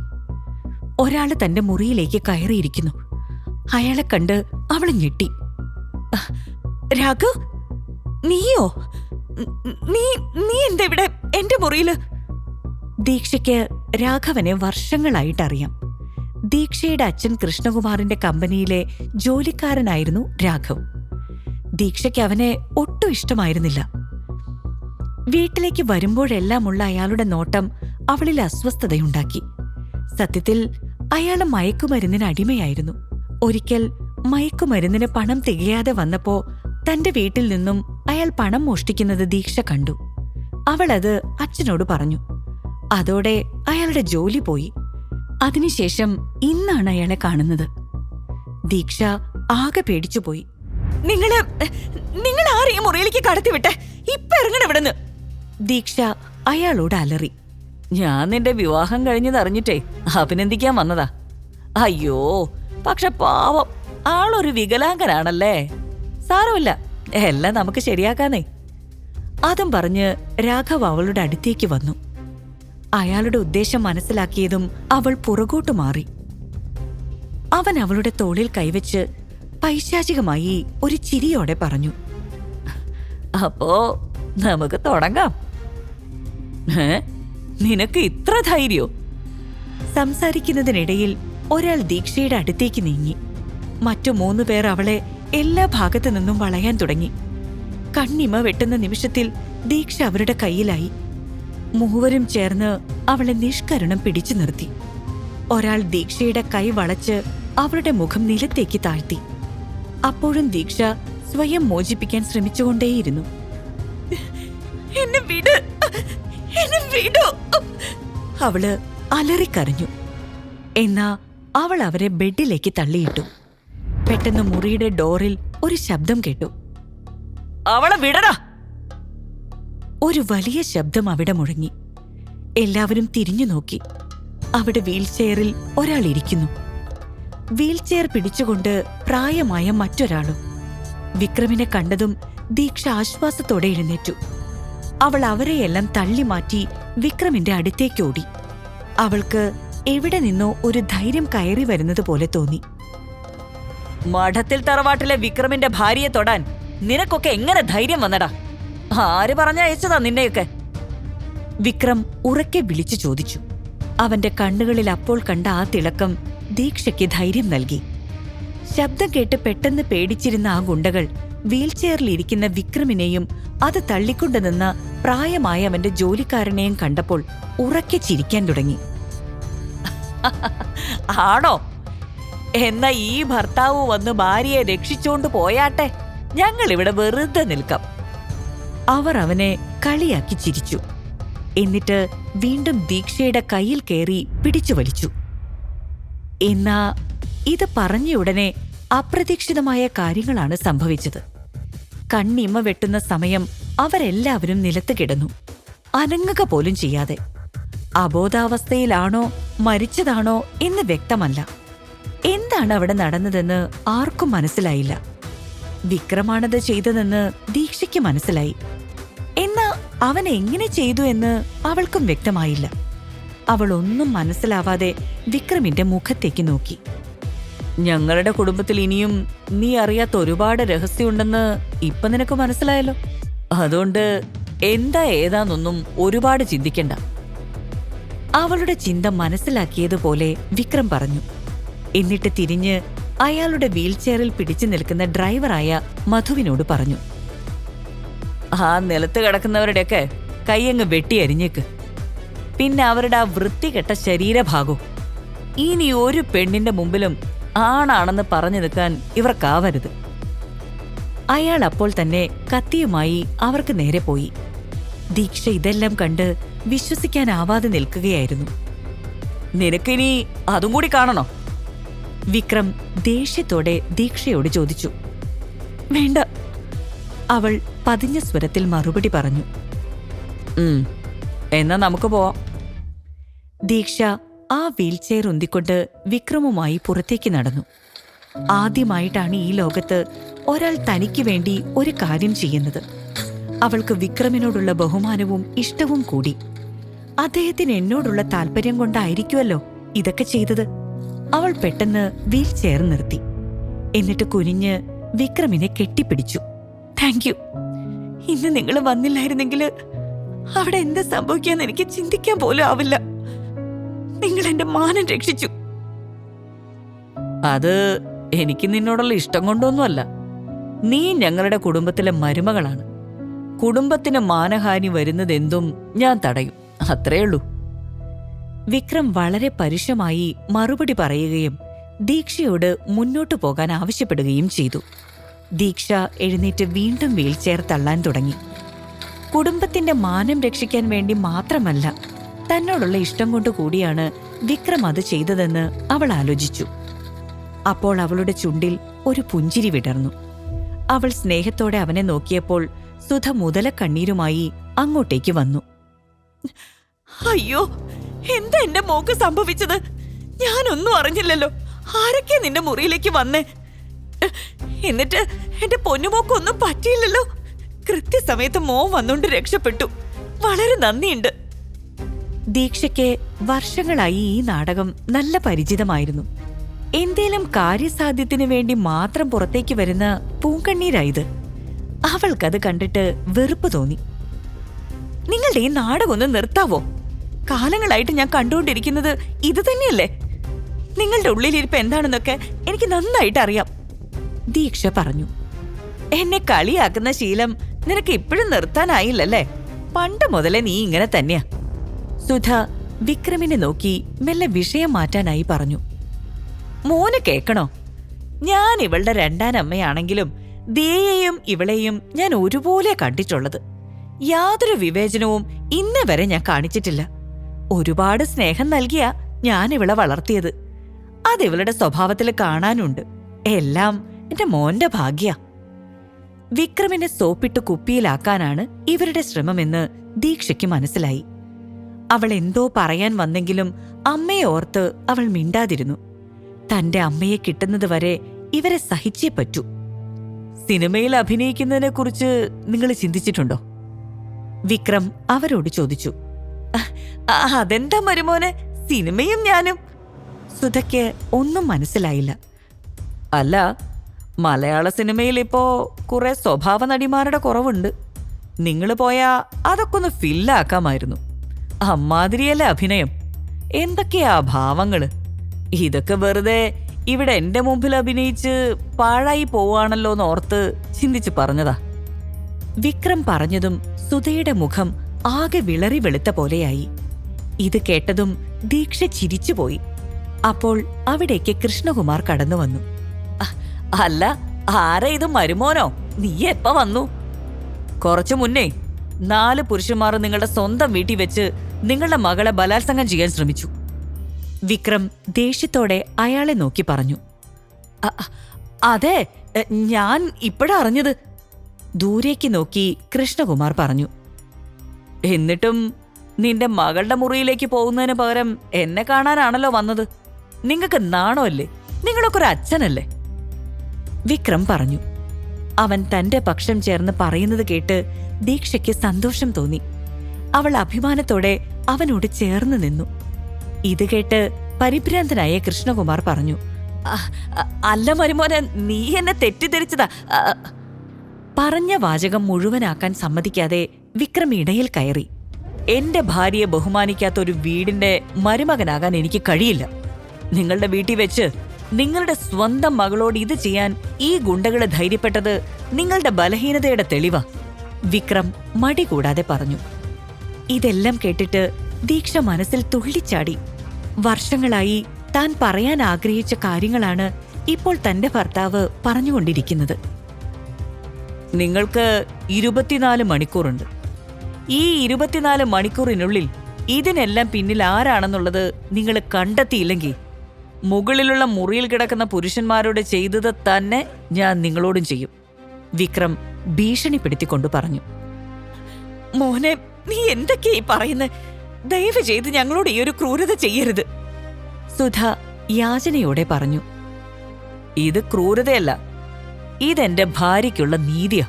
ഒരാള് തന്റെ മുറിയിലേക്ക് കയറിയിരിക്കുന്നു. അയാളെ കണ്ട് അവൾ ഞെട്ടി. രാഘവ്, നീയോ? നീ എന്താ ഇവിടെ എന്റെ മുറിയില്? ദീക്ഷയ്ക്ക് രാഘവനെ വർഷങ്ങളായിട്ടറിയാം. ദീക്ഷയുടെ അച്ഛൻ കൃഷ്ണകുമാറിന്റെ കമ്പനിയിലെ ജോലിക്കാരനായിരുന്നു രാഘവ്. ദീക്ഷയ്ക്ക് അവനെ ഒട്ടും ഇഷ്ടമായിരുന്നില്ല. വീട്ടിലേക്ക് വരുമ്പോഴെല്ലാമുള്ള അയാളുടെ നോട്ടം അവളിൽ അസ്വസ്ഥതയുണ്ടാക്കി. സത്യത്തിൽ അയാൾ മയക്കുമരുന്നിന് അടിമയായിരുന്നു. ഒരിക്കൽ മയക്കുമരുന്നിന് പണം തികയാതെ വന്നപ്പോ തന്റെ വീട്ടിൽ നിന്നും അയാൾ പണം മോഷ്ടിക്കുന്നത് ദീക്ഷ കണ്ടു. അവളത് അച്ഛനോട് പറഞ്ഞു. അതോടെ അയാളുടെ ജോലി പോയി. അതിനുശേഷം ഇന്നാണ് അയാളെ കാണുന്നത്. ദീക്ഷ ആകെ പേടിച്ചുപോയി. നിങ്ങൾ ആരെയും മുറിയിലേക്ക് കടത്തിവിട്ടെ, ഇപ്പൊ ഇറങ്ങണം ഇവിടുന്ന്. ദീക്ഷ അയാളോട് അലറി. ഞാൻ നിന്റെ വിവാഹം കഴിഞ്ഞതറിഞ്ഞിട്ടേ അഭിനന്ദിക്കാൻ വന്നതാ. അയ്യോ, പക്ഷെ പാവം ആളൊരു വികലാംഗനാണല്ലേ. സാരമില്ല, എല്ലാം നമുക്ക് ശരിയാക്കാന്നേ. അതും പറഞ്ഞ് രാഘവ് അവളുടെ അടുത്തേക്ക് വന്നു. അയാളുടെ ഉദ്ദേശം മനസ്സിലാക്കിയതും അവൾ പുറകോട്ടു മാറി. അവൻ അവളുടെ തോളിൽ കൈവച്ച് പൈശാചികമായി ഒരു ചിരിയോടെ പറഞ്ഞു, അപ്പോ നമുക്ക് തുടങ്ങാം. നിനക്ക് ഇത്ര ധൈര്യോ? സംസാരിക്കുന്നതിനിടയിൽ ഒരാൾ ദീക്ഷയുടെ അടുത്തേക്ക് നീങ്ങി. മറ്റു 3 പേർ അവളെ എല്ലാ ഭാഗത്തു നിന്നും വളയാൻ തുടങ്ങി. കണ്ണിമ വെട്ടുന്ന നിമിഷത്തിൽ ദീക്ഷ അവരുടെ കയ്യിലായി. മൂവരും ചേർന്ന് അവളെ നിഷ്കരുണം പിടിച്ചു നിർത്തി. ഒരാൾ ദീക്ഷയുടെ കൈ വളച്ച് അവളുടെ മുഖം നിലത്തേക്ക് താഴ്ത്തി. അപ്പോഴും ദീക്ഷ സ്വയം മോചിപ്പിക്കാൻ ശ്രമിച്ചുകൊണ്ടേയിരുന്നു. അവള് അലറിക്കരഞ്ഞു. എന്നാ അവൾ അവരെ ബെഡിലേക്ക് തള്ളിയിട്ടു. പെട്ടെന്ന് മുറിയുടെ ഡോറിൽ ഒരു ശബ്ദം കേട്ടു. അവളെ വിടടാ! ഒരു വലിയ ശബ്ദം അവിടെ മുഴങ്ങി. എല്ലാവരും തിരിഞ്ഞു നോക്കി. അവിടെ വീൽചെയറിൽ ഒരാൾ ഇരിക്കുന്നു. വീൽചെയർ പിടിച്ചുകൊണ്ട് പ്രായമായ മറ്റൊരാളും. വിക്രമിനെ കണ്ടതും ദീക്ഷ ആശ്വാസത്തോടെ എഴുന്നേറ്റു. അവൾ അവരെയെല്ലാം തള്ളിമാറ്റി വിക്രമിന്റെ അടുത്തേക്ക് ഓടി. അവൾക്ക് എവിടെ നിന്നോ ഒരു ധൈര്യം കയറി വരുന്നത് പോലെ തോന്നി. മഠത്തിൽ തറവാട്ടിലെ വിക്രമിന്റെ ഭാര്യയെ തൊടാൻ നിനക്കൊക്കെ എങ്ങനെ ധൈര്യം വന്നടാ? ആര് പറഞ്ഞയച്ചതാ നിന്നെയൊക്കെ? വിക്രം ഉറക്കെ വിളിച്ചു ചോദിച്ചു. അവന്റെ കണ്ണുകളിൽ അപ്പോൾ കണ്ട ആ തിളക്കം ദീക്ഷയ്ക്ക് ധൈര്യം നൽകി. ശബ്ദം കേട്ട് പെട്ടെന്ന് പേടിച്ചിരുന്ന ആ ഗുണ്ടകൾ വീൽചെയറിലിരിക്കുന്ന വിക്രമിനെയും അത് തള്ളിക്കൊണ്ടു നിന്ന പ്രായമായ അവന്റെ ജോലിക്കാരനെയും കണ്ടപ്പോൾ ഉറക്കെ ചിരിക്കാൻ തുടങ്ങി. ആണോ? എന്നാ ഈ ഭർത്താവ് വന്ന് ഭാര്യയെ രക്ഷിച്ചോണ്ട് പോയാട്ടെ, ഞങ്ങൾ ഇവിടെ വെറുതെ നിൽക്കാം. അവർ അവനെ കളിയാക്കി ചിരിച്ചു. എന്നിട്ട് വീണ്ടും ദീക്ഷയുടെ കയ്യിൽ കയറി പിടിച്ചു വലിച്ചു. എന്നാ ഇത് പറഞ്ഞയുടനെ അപ്രതീക്ഷിതമായ കാര്യങ്ങളാണ് സംഭവിച്ചത്. കണ്ണിമ വെട്ടുന്ന സമയം അവരെല്ലാവരും നിലത്ത് കിടന്നു, അനങ്ങുക പോലും ചെയ്യാതെ. അബോധാവസ്ഥയിലാണോ മരിച്ചതാണോ എന്ന് വ്യക്തമല്ല. എന്താണ് അവിടെ നടന്നതെന്ന് ആർക്കും മനസ്സിലായില്ല. വിക്രമാണത് ചെയ്തതെന്ന് ദീക്ഷയ്ക്ക് മനസ്സിലായി. എന്നാ അവൻ എങ്ങനെ ചെയ്തു എന്ന് അവൾക്കും വ്യക്തമായില്ല. അവൾ ഒന്നും മനസ്സിലാവാതെ വിക്രമിന്റെ മുഖത്തേക്ക് നോക്കി. ഞങ്ങളുടെ കുടുംബത്തിൽ ഇനിയും നീ അറിയാത്ത ഒരുപാട് രഹസ്യമുണ്ടെന്ന് ഇപ്പൊ നിനക്ക് മനസ്സിലായല്ലോ. അതുകൊണ്ട് എന്താ ഏതാന്നൊന്നും ഒരുപാട് ചിന്തിക്കണ്ട. അവളുടെ ചിന്ത മനസ്സിലാക്കിയതുപോലെ വിക്രം പറഞ്ഞു. എന്നിട്ട് തിരിഞ്ഞ് അയാളുടെ വീൽചെയറിൽ പിടിച്ചു നിൽക്കുന്ന ഡ്രൈവറായ മധുവിനോട് പറഞ്ഞു. ആ നിലത്ത് കിടക്കുന്നവരുടെയൊക്കെ കൈയങ്ങ് വെട്ടി അരിഞ്ഞേക്ക്. പിന്നെ അവരുടെ ആ വൃത്തികെട്ട ശരീരഭാഗവും. ഇനി ഒരു പെണ്ണിന്റെ മുമ്പിലും ആണാണെന്ന് പറഞ്ഞു നിൽക്കാൻ ഇവർക്കാവരുത്. അയാൾ അപ്പോൾ തന്നെ കത്തിയുമായി അവർക്ക് നേരെ പോയി. ദീക്ഷ ഇതെല്ലാം കണ്ട് വിശ്വസിക്കാനാവാതെ നിൽക്കുകയായിരുന്നു. നിനക്കിനി അതും കൂടി കാണണോ? വിക്രം ദേഷ്യത്തോടെ ദീക്ഷയോട് ചോദിച്ചു. വേണ്ട, അവൾ പതിഞ്ഞ സ്വരത്തിൽ മറുപടി പറഞ്ഞു. എന്നാ നമുക്ക് പോവാം. ദീക്ഷ ആ വീൽചെയർ ഉന്തിക്കൊണ്ട് വിക്രമുമായി പുറത്തേക്ക് നടന്നു. ആദ്യമായിട്ടാണ് ഈ ലോകത്ത് ഒരാൾ തനിക്ക് വേണ്ടി ഒരു കാര്യം ചെയ്യുന്നത്. അവൾക്ക് വിക്രമിനോടുള്ള ബഹുമാനവും ഇഷ്ടവും കൂടി. അദ്ദേഹത്തിന് എന്നോടുള്ള താല്പര്യം കൊണ്ടായിരിക്കുമല്ലോ ഇതൊക്കെ ചെയ്തത്. അവൾ പെട്ടെന്ന് വീൽചെയർ നിർത്തി. എന്നിട്ട് കുനിഞ്ഞ് വിക്രമിനെ കെട്ടിപ്പിടിച്ചു. Thank you. ഇന്ന് നിങ്ങൾ വന്നില്ലായിരുന്നെങ്കിൽ അവിടെ എന്താ സംഭവിക്കാന്ന് എനിക്ക് ചിന്തിക്കാൻ പോലും ആവില്ല. നിങ്ങൾ എന്റെ മാനം രക്ഷിച്ചു. അത് എനിക്ക് നിന്നോടുള്ള ഇഷ്ടം കൊണ്ടൊന്നുമല്ല. നീ ഞങ്ങളുടെ കുടുംബത്തിലെ മരുമകളാണ്. കുടുംബത്തിന് മാനഹാനി വരുന്നതെന്തും ഞാൻ തടയും, അത്രയുള്ളൂ. വിക്രം വളരെ പരുഷമായി മറുപടി പറയുകയും ദീക്ഷയോട് മുന്നോട്ടു പോകാൻ ആവശ്യപ്പെടുകയും ചെയ്തു. ദീക്ഷ എഴുന്നേറ്റ് വീണ്ടും വീൽചെയർ തള്ളാൻ തുടങ്ങി. കുടുംബത്തിന്റെ മാനം രക്ഷിക്കാൻ വേണ്ടി മാത്രമല്ല, തന്നോടുള്ള ഇഷ്ടം കൊണ്ട് കൂടിയാണ് വിക്രം അത് ചെയ്തതെന്ന് അവൾ ആലോചിച്ചു. അപ്പോൾ അവളുടെ ചുണ്ടിൽ ഒരു പുഞ്ചിരി വിടർന്നു. അവൾ സ്നേഹത്തോടെ അവനെ നോക്കിയപ്പോൾ സുധ മുതലക്കണ്ണീരുമായി അങ്ങോട്ടേക്ക് വന്നു. അയ്യോ, എന്താ എന്റെ മോക്ക് സംഭവിച്ചത്? ഞാനൊന്നും അറിഞ്ഞില്ലല്ലോ. ആരൊക്കെ നിന്റെ മുറിയിലേക്ക് വന്നേ? എന്നിട്ട് എന്റെ പൊന്നുമോക്കൊന്നും പറ്റിയില്ലല്ലോ. കൃത്യസമയത്ത് മോൻ വന്നുകൊണ്ട് രക്ഷപ്പെട്ടു. വളരെ നന്ദിയുണ്ട്. ദീക്ഷയ്ക്ക് വർഷങ്ങളായി ഈ നാടകം നല്ല പരിചിതമായിരുന്നു. എന്തേലും കാര്യസാധ്യത്തിന് വേണ്ടി മാത്രം പുറത്തേക്ക് വരുന്ന പൂങ്കണ്ണീരായത്. അവൾക്കത് കണ്ടിട്ട് വെറുപ്പ് തോന്നി. നിങ്ങളുടെ ഈ നാടകം ഒന്ന് നിർത്താവോ? കാലങ്ങളായിട്ട് ഞാൻ കണ്ടുകൊണ്ടിരിക്കുന്നത് ഇത് തന്നെയല്ലേ. നിങ്ങളുടെ ഉള്ളിലിരിപ്പ് എന്താണെന്നൊക്കെ എനിക്ക് നന്നായിട്ട് അറിയാം. ദീക്ഷ പറഞ്ഞു. എന്നെ കളിയാക്കുന്ന ശീലം നിനക്ക് ഇപ്പോഴും നിർത്താനായില്ലല്ലേ? പണ്ട് മുതലേ നീ ഇങ്ങനെ തന്നെയാ. സുധ വിക്രമിനെ നോക്കി മെല്ലെ വിഷയം മാറ്റാനായി പറഞ്ഞു. മോന് കേക്കണോ? ഞാൻ ഇവളുടെ രണ്ടാനമ്മയാണെങ്കിലും ദിയയെയും ഇവളെയും ഞാൻ ഒരുപോലെ കണ്ടിട്ടുള്ളത്. യാതൊരു വിവേചനവും ഇന്നേ വരെ ഞാൻ കാണിച്ചിട്ടില്ല. ഒരുപാട് സ്നേഹം നൽകിയാ ഞാൻ ഇവളെ വളർത്തിയത്. അതിവളുടെ സ്വഭാവത്തിൽ കാണാനുണ്ട്. എല്ലാം എന്റെ മോന്റെ ഭാഗ്യ. വിക്രമിനെ സോപ്പിട്ട് കുപ്പിയിലാക്കാനാണ് ഇവരുടെ ശ്രമമെന്ന് ദീക്ഷയ്ക്ക് മനസ്സിലായി. അവൾ എന്തോ പറയാൻ വന്നെങ്കിലും അമ്മയെ ഓർത്ത് അവൾ മിണ്ടാതിരുന്നു. തന്റെ അമ്മയെ കിട്ടുന്നതുവരെ ഇവരെ സഹിച്ചേ പറ്റൂ. സിനിമയിൽ അഭിനയിക്കുന്നതിനെ കുറിച്ച് നിങ്ങൾ ചിന്തിച്ചിട്ടുണ്ടോ? വിക്രം അവരോട് ചോദിച്ചു. അതെന്താ മരുമോനെ, സിനിമയും ഞാനും. സുധയ്ക്ക് ഒന്നും മനസ്സിലായില്ല. അല്ല, മലയാള സിനിമയിൽ ഇപ്പോ കുറെ സ്വഭാവ നടിമാരുടെ കുറവുണ്ട്. നിങ്ങൾ പോയാ അതൊക്കെ ഒന്ന് ഫില്ലാക്കാമായിരുന്നു. അമ്മാതിരിയല്ലേ അഭിനയം, എന്തൊക്കെയാ ഭാവങ്ങള്. ഇതൊക്കെ വെറുതെ ഇവിടെ എന്റെ മുമ്പിൽ അഭിനയിച്ച് പാഴായി പോവാണല്ലോ എന്നോർത്ത് ചിന്തിച്ചു പറഞ്ഞതാ. വിക്രം പറഞ്ഞതും സുധയുടെ മുഖം ആകെ വിളറി വെളുത്ത പോലെയായി. ഇത് കേട്ടതും ദീക്ഷ ചിരിച്ചുപോയി. അപ്പോൾ അവിടേക്ക് കൃഷ്ണകുമാർ കടന്നു വന്നു. അല്ല, ആരാ ഇത്, മരുമോനോ? നീ എപ്പ വന്നു? കുറച്ചു മുന്നേ 4 പുരുഷന്മാർ നിങ്ങളുടെ സ്വന്തം വീട്ടിൽ വെച്ച് നിങ്ങളുടെ മകളെ ബലാത്സംഗം ചെയ്യാൻ ശ്രമിച്ചു. വിക്രം ദേഷ്യത്തോടെ അയാളെ നോക്കി പറഞ്ഞു. അതെ, ഞാൻ ഇപ്പോഴാ അറിഞ്ഞത്. ദൂരേക്ക് നോക്കി കൃഷ്ണകുമാർ പറഞ്ഞു. എന്നിട്ടും നിന്റെ മകളുടെ മുറിയിലേക്ക് പോകുന്നതിന് പകരം എന്നെ കാണാനാണല്ലോ വന്നത്. നിങ്ങൾക്ക് നാണമല്ലേ? നിങ്ങളൊക്കെ ഒരു അച്ഛനല്ലേ? വിക്രം പറഞ്ഞു. അവൻ തന്റെ പക്ഷം ചേർന്ന് പറയുന്നത് കേട്ട് ദീക്ഷയ്ക്ക് സന്തോഷം തോന്നി. അവൾ അഭിമാനത്തോടെ അവനോട് ചേർന്ന് നിന്നു. ഇത് കേട്ട് പരിഭ്രാന്തനായ കൃഷ്ണകുമാർ പറഞ്ഞു. അല്ല മരുമോനെ, നീ എന്നെ തെറ്റിദ്ധരിച്ചതാ. പറഞ്ഞ വാചകം മുഴുവനാക്കാൻ സമ്മതിക്കാതെ വിക്രം ഇടയിൽ കയറി. എന്റെ ഭാര്യയെ ബഹുമാനിക്കാത്ത ഒരു വീടിന്റെ മരുമകനാകാൻ എനിക്ക് കഴിയില്ല. നിങ്ങളുടെ വീട്ടിൽ വെച്ച് നിങ്ങളുടെ സ്വന്തം മകളോട് ഇത് ചെയ്യാൻ ഈ ഗുണ്ടകള് ധൈര്യപ്പെട്ടത് നിങ്ങളുടെ ബലഹീനതയുടെ തെളിവാ, വിക്രം മടി കൂടാതെ പറഞ്ഞു. ഇതെല്ലാം കേട്ടിട്ട് ദീക്ഷ മനസ്സിൽ തുള്ളിച്ചാടി. വർഷങ്ങളായി താൻ പറയാൻ ആഗ്രഹിച്ച കാര്യങ്ങളാണ് ഇപ്പോൾ തന്റെ ഭർത്താവ് പറഞ്ഞുകൊണ്ടിരിക്കുന്നത്. നിങ്ങൾക്ക് 24 മണിക്കൂറുണ്ട്. ഈ 24 മണിക്കൂറിനുള്ളിൽ ഇതിനെല്ലാം പിന്നിൽ ആരാണെന്നുള്ളത് നിങ്ങൾ കണ്ടെത്തിയില്ലെങ്കിൽ മുകളിലുള്ള മുറിയിൽ കിടക്കുന്ന പുരുഷന്മാരോട് ചെയ്തത് തന്നെ ഞാൻ നിങ്ങളോടും ചെയ്യും, വിക്രം ഭീഷണിപ്പെടുത്തിക്കൊണ്ട് പറഞ്ഞു. മോനെ, നീ എന്തൊക്കെയായി പറയുന്നത്? ദയവ് ചെയ്ത് ഞങ്ങളോട് ഈ ഒരു ക്രൂരത ചെയ്യരുത്, സുധ യാചനയോടെ പറഞ്ഞു. ഇത് ക്രൂരതയല്ല, ഇതെന്റെ ഭാര്യയ്ക്കുള്ള നീതിയാ,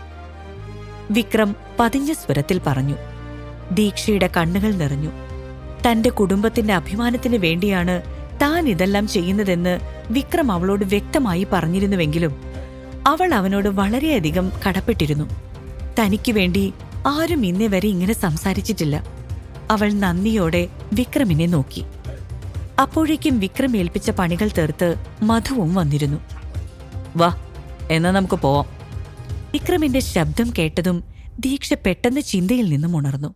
വിക്രം പതിഞ്ഞ സ്വരത്തിൽ പറഞ്ഞു. ദീക്ഷയുടെ കണ്ണുകൾ നിറഞ്ഞു. തന്റെ കുടുംബത്തിന്റെ അഭിമാനത്തിന് വേണ്ടിയാണ് താൻ ഇതെല്ലാം ചെയ്യുന്നതെന്ന് വിക്രം അവളോട് വ്യക്തമായി പറഞ്ഞിരുന്നുവെങ്കിലും അവൾ അവനോട് വളരെയധികം കടപ്പെട്ടിരുന്നു. തനിക്കു വേണ്ടി ആരും ഇന്നേ വരെ ഇങ്ങനെ സംസാരിച്ചിട്ടില്ല. അവൾ നന്ദിയോടെ വിക്രമിനെ നോക്കി. അപ്പോഴേക്കും വിക്രം ഏൽപ്പിച്ച പണികൾ തീർത്ത് മധുവും വന്നിരുന്നു. വാ, എന്നാ നമുക്ക് പോവാം. വിക്രമിന്റെ ശബ്ദം കേട്ടതും ദീക്ഷ പെട്ടെന്ന് ചിന്തയിൽ നിന്നും ഉണർന്നു.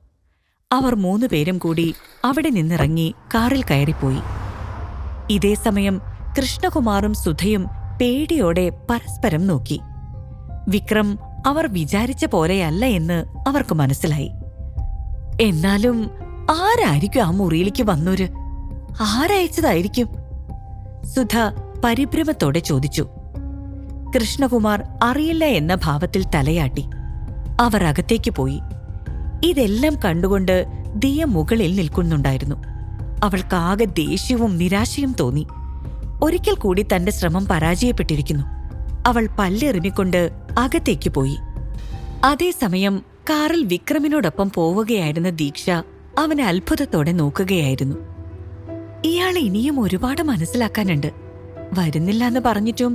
അവർ 3 പേരും കൂടി അവിടെ നിന്നിറങ്ങി കാറിൽ കയറിപ്പോയി. ഇതേ സമയം കൃഷ്ണകുമാറും സുധയും പേടിയോടെ പരസ്പരം നോക്കി. വിക്രം അവർ വിചാരിച്ച പോലെയല്ല എന്ന് അവർക്ക് മനസ്സിലായി. എന്നാലും ആരായിരിക്കും ആ മുറിയിലേക്ക് വന്നോര്? ആരയച്ചതായിരിക്കും? സുധ പരിഭ്രമത്തോടെ ചോദിച്ചു. കൃഷ്ണകുമാർ അറിയില്ല എന്ന ഭാവത്തിൽ തലയാട്ടി. അവർ അകത്തേക്ക് പോയി. ഇതെല്ലാം കണ്ടുകൊണ്ട് ദിയ മുകളിൽ നിൽക്കുന്നുണ്ടായിരുന്നു. അവൾക്കാകെ ദേഷ്യവും നിരാശയും തോന്നി. ഒരിക്കൽ കൂടി തന്റെ ശ്രമം പരാജയപ്പെട്ടിരിക്കുന്നു. അവൾ പല്ലെറിഞ്ഞുകൊണ്ട് അകത്തേക്ക് പോയി. അതേസമയം കാറിൽ വിക്രമിനോടൊപ്പം പോവുകയായിരുന്ന ദീക്ഷ അവനെ അത്ഭുതത്തോടെ നോക്കുകയായിരുന്നു. ഇയാളെ ഇനിയും ഒരുപാട് മനസ്സിലാക്കാനുണ്ട്. വരുന്നില്ല എന്ന് പറഞ്ഞിട്ടും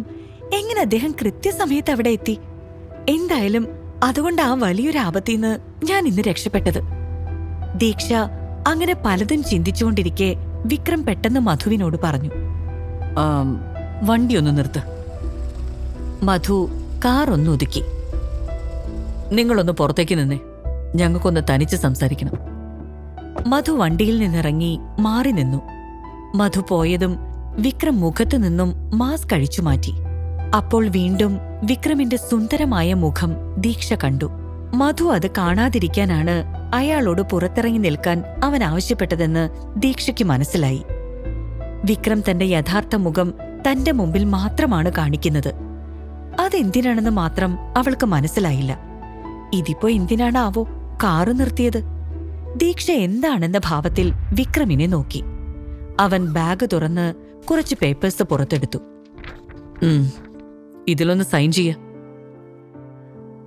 എങ്ങനെ അദ്ദേഹം കൃത്യസമയത്ത് അവിടെ എത്തി? എന്തായാലും അതുകൊണ്ട് ആ വലിയൊരു ആപത്തിന്ന് ഞാൻ ഇന്ന് രക്ഷപ്പെട്ടത്. ദീക്ഷ അങ്ങനെ പലതും ചിന്തിച്ചുകൊണ്ടിരിക്കെ വിക്രം പെട്ടെന്ന് മധുവിനോട് പറഞ്ഞു. വണ്ടിയൊന്ന് നിർത്ത്. മധു കാർ ഒന്ന് ഒതുക്കി. നിങ്ങളൊന്ന് പുറത്തേക്ക് നിന്നേ, ഞങ്ങൾക്കൊന്ന് തനിച്ച് സംസാരിക്കണം. മധു വണ്ടിയിൽ നിന്നിറങ്ങി മാറി നിന്നു. മധു പോയതും വിക്രം മുഖത്തു നിന്നും മാസ്ക് അഴിച്ചു മാറ്റി. അപ്പോൾ വീണ്ടും വിക്രമിന്റെ സുന്ദരമായ മുഖം ദീക്ഷ കണ്ടു. മധു അത് കാണാതിരിക്കാനാണ് അയാളോട് പുറത്തിറങ്ങി നിൽക്കാൻ അവൻ ആവശ്യപ്പെട്ടതെന്ന് ദീക്ഷയ്ക്ക് മനസ്സിലായി. വിക്രം തന്റെ യഥാർത്ഥ മുഖം തന്റെ മുമ്പിൽ മാത്രമാണ് കാണിക്കുന്നത്. അതെന്തിനാണെന്ന് മാത്രം അവൾക്ക് മനസ്സിലായില്ല. ഇതിപ്പോ എന്തിനാണാവോ കാറ് നിർത്തിയത്? ദീക്ഷ എന്താണെന്ന ഭാവത്തിൽ വിക്രമിനെ നോക്കി. അവൻ ബാഗ് തുറന്ന് കുറച്ച് പേപ്പേഴ്സ് പുറത്തെടുത്തു. ഇതിലൊന്ന് സൈൻ ചെയ്യ.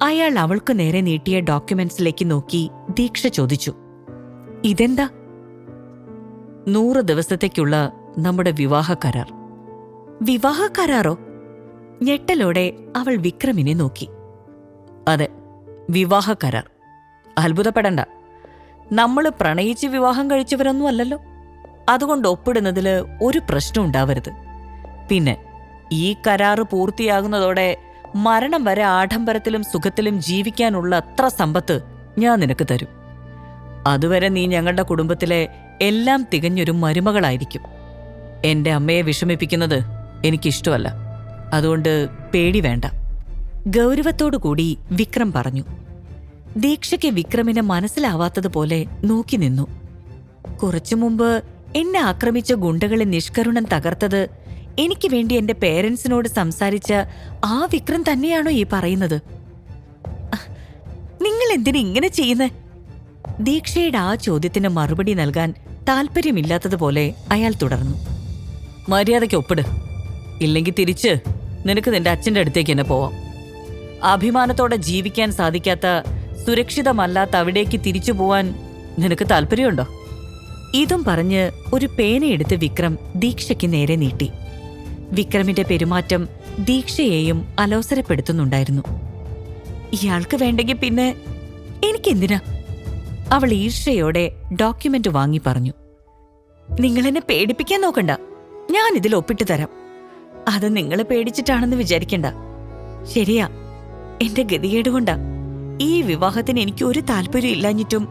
അയാൾ അവൾക്ക് നേരെ നീട്ടിയ ഡോക്യുമെന്റ്സിലേക്ക് നോക്കി ദീക്ഷ ചോദിച്ചു, ഇതെന്താ? 100 ദിവസത്തേക്കുള്ള നമ്മുടെ വിവാഹ കരാർ. വിവാഹ കരാറോ? ഞെട്ടലോടെ അവൾ വിക്രമിനെ നോക്കി. അതെ, വിവാഹ കരാർ. അത്ഭുതപ്പെടണ്ട, നമ്മള് പ്രണയിച്ച് വിവാഹം കഴിച്ചവരൊന്നും അല്ലല്ലോ. അതുകൊണ്ട് ഒപ്പിടുന്നതില് ഒരു പ്രശ്നം ഉണ്ടാവരുത്. പിന്നെ ഈ കരാറ് പൂർത്തിയാകുന്നതോടെ മരണം വരെ ആഡംബരത്തിലും സുഖത്തിലും ജീവിക്കാനുള്ള അത്ര സമ്പത്ത് ഞാൻ നിനക്ക് തരും. അതുവരെ നീ ഞങ്ങളുടെ കുടുംബത്തിലെ എല്ലാം തികഞ്ഞൊരു മരുമകളായിരിക്കും. എന്റെ അമ്മയെ വിഷമിപ്പിക്കുന്നത് എനിക്കിഷ്ടമല്ല. അതുകൊണ്ട് പേടി വേണ്ട. ഗൗരവത്തോടുകൂടി വിക്രം പറഞ്ഞു. ദീക്ഷയ്ക്ക് വിക്രമിനെ മനസ്സിലാവാത്തതുപോലെ നോക്കി നിന്നു. കുറച്ചു മുമ്പ് എന്നെ ആക്രമിച്ച ഗുണ്ടകളെ നിഷ്കരുണം തകർത്തത് എനിക്ക് വേണ്ടി എന്റെ പേരൻസിനോട് സംസാരിച്ച ആ വിക്രം തന്നെയാണോ ഈ പറയുന്നത്? നിങ്ങൾ എന്തിനാ ഇങ്ങനെ ചെയ്യുന്നേ? ദീക്ഷയുടെ ആ ചോദ്യത്തിന് മറുപടി നൽകാൻ താല്പര്യമില്ലാത്തതുപോലെ അയാൾ തുടർന്നു. മര്യാദയ്ക്ക് ഒപ്പിട്, ഇല്ലെങ്കിൽ തിരിച്ച് നിനക്ക് നിന്റെ അച്ഛൻ്റെ അടുത്തേക്ക് തന്നെ പോവാം. അഭിമാനത്തോടെ ജീവിക്കാൻ സാധിക്കാത്ത, സുരക്ഷിതമല്ലാത്ത അവിടേക്ക് തിരിച്ചു പോവാൻ നിനക്ക് താല്പര്യമുണ്ടോ? ഇതും പറഞ്ഞ് ഒരു പേനയെടുത്ത് വിക്രം ദീക്ഷയ്ക്ക് നേരെ നീട്ടി. വിക്രമിന്റെ പെരുമാറ്റം ദീക്ഷയെയും അലോസരപ്പെടുത്തുന്നുണ്ടായിരുന്നു. ഇയാൾക്ക് വേണ്ടെങ്കിൽ പിന്നെ എനിക്കെന്തിനാ? അവൾ ഈർഷ്യയോടെ ഡോക്യുമെന്റ് വാങ്ങി പറഞ്ഞു. നിങ്ങളെന്നെ പേടിപ്പിക്കാൻ നോക്കണ്ട, ഞാൻ ഇതിൽ ഒപ്പിട്ട് തരാം. അത് നിങ്ങളെ പേടിച്ചിട്ടാണെന്ന് വിചാരിക്കണ്ട. ശരിയാ, എന്റെ ഗതികേടുകൊണ്ടാ ഈ വിവാഹത്തിന് എനിക്ക് ഒരു താല്പര്യം ഇല്ലാഞ്ഞിട്ടും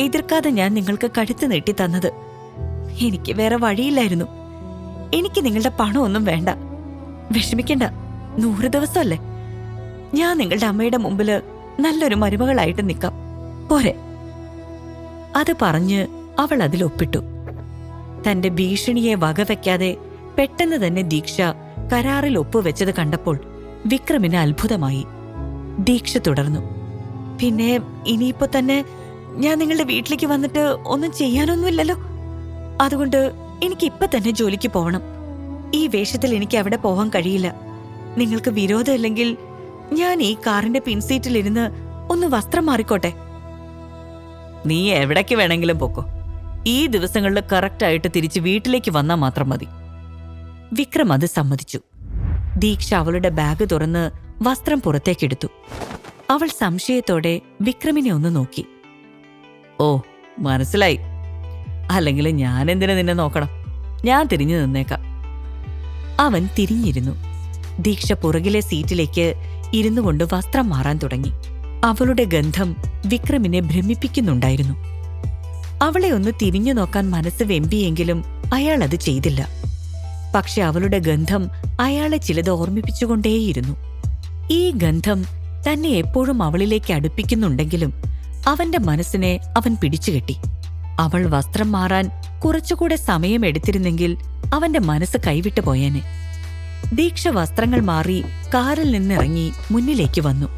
എതിർക്കാതെ ഞാൻ നിങ്ങൾക്ക് കഴുത്ത് നീട്ടി തന്നത്. എനിക്ക് വേറെ വഴിയില്ലായിരുന്നു. എനിക്ക് നിങ്ങളുടെ പണമൊന്നും വേണ്ട, വിഷമിക്കണ്ട. 100 ദിവസമല്ലേ, ഞാൻ നിങ്ങളുടെ അമ്മയുടെ മുമ്പില് നല്ലൊരു മരുമകളായിട്ട് നിൽക്കാം, പോരെ? അത് പറഞ്ഞ് അവൾ അതിലൊപ്പിട്ടു. തന്റെ ഭീഷണിയെ വകവെക്കാതെ പെട്ടെന്ന് തന്നെ ദീക്ഷ കരാറിൽ ഒപ്പുവെച്ചത് കണ്ടപ്പോൾ വിക്രമിന് അത്ഭുതമായി. ദീക്ഷ തുടർന്നു. പിന്നെ ഇനിയിപ്പോ തന്നെ ഞാൻ നിങ്ങളുടെ വീട്ടിലേക്ക് വന്നിട്ട് ഒന്നും ചെയ്യാനൊന്നുമില്ലല്ലോ. അതുകൊണ്ട് എനിക്ക് ഇപ്പൊ തന്നെ ജോലിക്ക് പോകണം. ഈ വേഷത്തിൽ എനിക്ക് അവിടെ പോവാൻ കഴിയില്ല. നിങ്ങൾക്ക് വിരോധമില്ലെങ്കിൽ ഞാൻ ഈ കാറിന്റെ പിൻസീറ്റിലിരുന്ന് ഒന്ന് വസ്ത്രം മാറിക്കോട്ടെ. നീ എവിടേക്ക് വേണമെങ്കിലും പൊക്കോ. ഈ ദിവസങ്ങളിൽ കറക്റ്റായിട്ട് തിരിച്ച് വീട്ടിലേക്ക് വന്നാൽ മാത്രം മതി. വിക്രം അത് സമ്മതിച്ചു. ദീക്ഷ അവളുടെ ബാഗ് തുറന്ന് വസ്ത്രം പുറത്തേക്കെടുത്തു. അവൾ സംശയത്തോടെ വിക്രമിനെ ഒന്ന് നോക്കി. ഓ, മനസ്സിലായി. അല്ലെങ്കിൽ ഞാൻ എന്തിനാ നിന്നെ നോക്കണം? ഞാൻ തിരിഞ്ഞു നിന്നേക്കാം. അവൻ തിരിഞ്ഞിരുന്നു. ദീക്ഷ പുറകിലെ സീറ്റിലേക്ക് ഇരുന്നു കൊണ്ട് വസ്ത്രം മാറാൻ തുടങ്ങി. അവളുടെ ഗന്ധം വിക്രമിനെ ഭ്രമിപ്പിക്കുന്നുണ്ടായിരുന്നു. അവളെ ഒന്ന് തിരിഞ്ഞു നോക്കാൻ മനസ്സ് വെമ്പിയെങ്കിലും അയാൾ അത് ചെയ്തില്ല. പക്ഷെ അവളുടെ ഗന്ധം അയാളെ ചിലത് ഓർമ്മിപ്പിച്ചുകൊണ്ടേയിരുന്നു. ഈ ഗന്ധം തന്നെ എപ്പോഴും അവളിലേക്ക് അടുപ്പിക്കുന്നുണ്ടെങ്കിലും അവന്റെ മനസ്സിനെ അവൻ പിടിച്ചുകെട്ടി. അവൾ വസ്ത്രം മാറാൻ കുറച്ചുകൂടെ സമയമെടുത്തിരുന്നെങ്കിൽ അവന്റെ മനസ്സ് കൈവിട്ടു പോയേനെ. ദീക്ഷ വസ്ത്രങ്ങൾ മാറി കാറിൽ നിന്നിറങ്ങി മുന്നിലേക്ക് വന്നു.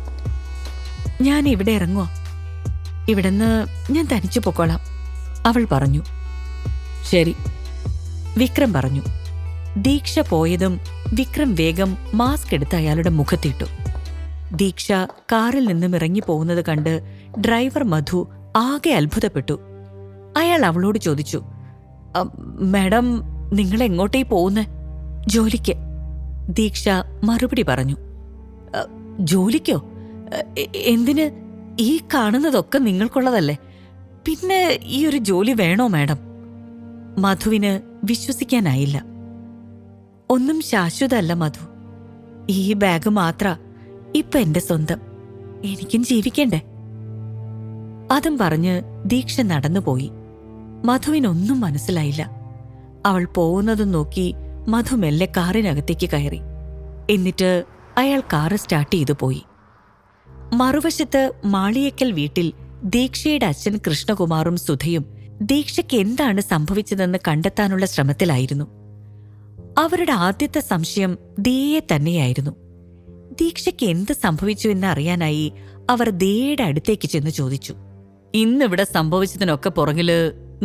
ഞാൻ ഇവിടെ ഇറങ്ങുക. ഇവിടുന്ന് ഞാൻ തനിച്ചു പൊക്കോളാം, അവൾ പറഞ്ഞു. ശരി, വിക്രം പറഞ്ഞു. ദീക്ഷ പോയതും വിക്രം വേഗം മാസ്ക് എടുത്ത് അയാളുടെ മുഖത്തിട്ടു. ദീക്ഷ കാറിൽ നിന്നും ഇറങ്ങി പോകുന്നത് കണ്ട് ഡ്രൈവർ മധു ആകെ അത്ഭുതപ്പെട്ടു. അയാൾ അവളോട് ചോദിച്ചു, മാഡം, നിങ്ങൾ എങ്ങോട്ടേ പോകുന്നേ? ജോലിക്ക്. ദീക്ഷ മറുപടി പറഞ്ഞു. ജോലിക്കോ? എന്തിന്? ഈ കാണുന്നതൊക്കെ നിങ്ങൾക്കുള്ളതല്ലേ, പിന്നെ ഈ ഒരു ജോലി വേണോ മാഡം? മധുവിന് വിശ്വസിക്കാനായില്ല. ഒന്നും ശാശ്വതമല്ല മധു. ഈ ബാഗ് മാത്ര ഇപ്പൊ എന്റെ സ്വന്തം. എനിക്കും ജീവിക്കണ്ടേ? അതും പറഞ്ഞ് ദീക്ഷ നടന്നുപോയി. മധുവിനൊന്നും മനസ്സിലായില്ല. അവൾ പോകുന്നതും നോക്കി മധു മെല്ലെ കാറിനകത്തേക്ക് കയറി. എന്നിട്ട് അയാൾ കാറ് സ്റ്റാർട്ട് ചെയ്തു പോയി. മറുവശത്ത് മാളിയേക്കൽ വീട്ടിൽ ദീക്ഷയുടെ അച്ഛൻ കൃഷ്ണകുമാറും സുധയും ദീക്ഷയ്ക്ക് എന്താണ് സംഭവിച്ചതെന്ന് കണ്ടെത്താനുള്ള ശ്രമത്തിലായിരുന്നു. അവരുടെ ആദ്യത്തെ സംശയം ദിയയെ തന്നെയായിരുന്നു. ദീക്ഷയ്ക്ക് എന്ത് സംഭവിച്ചു എന്ന് അറിയാനായി അവർ ദിയയുടെ അടുത്തേക്ക് ചെന്ന് ചോദിച്ചു. ഇന്നിവിടെ സംഭവിച്ചതിനൊക്കെ പുറകില്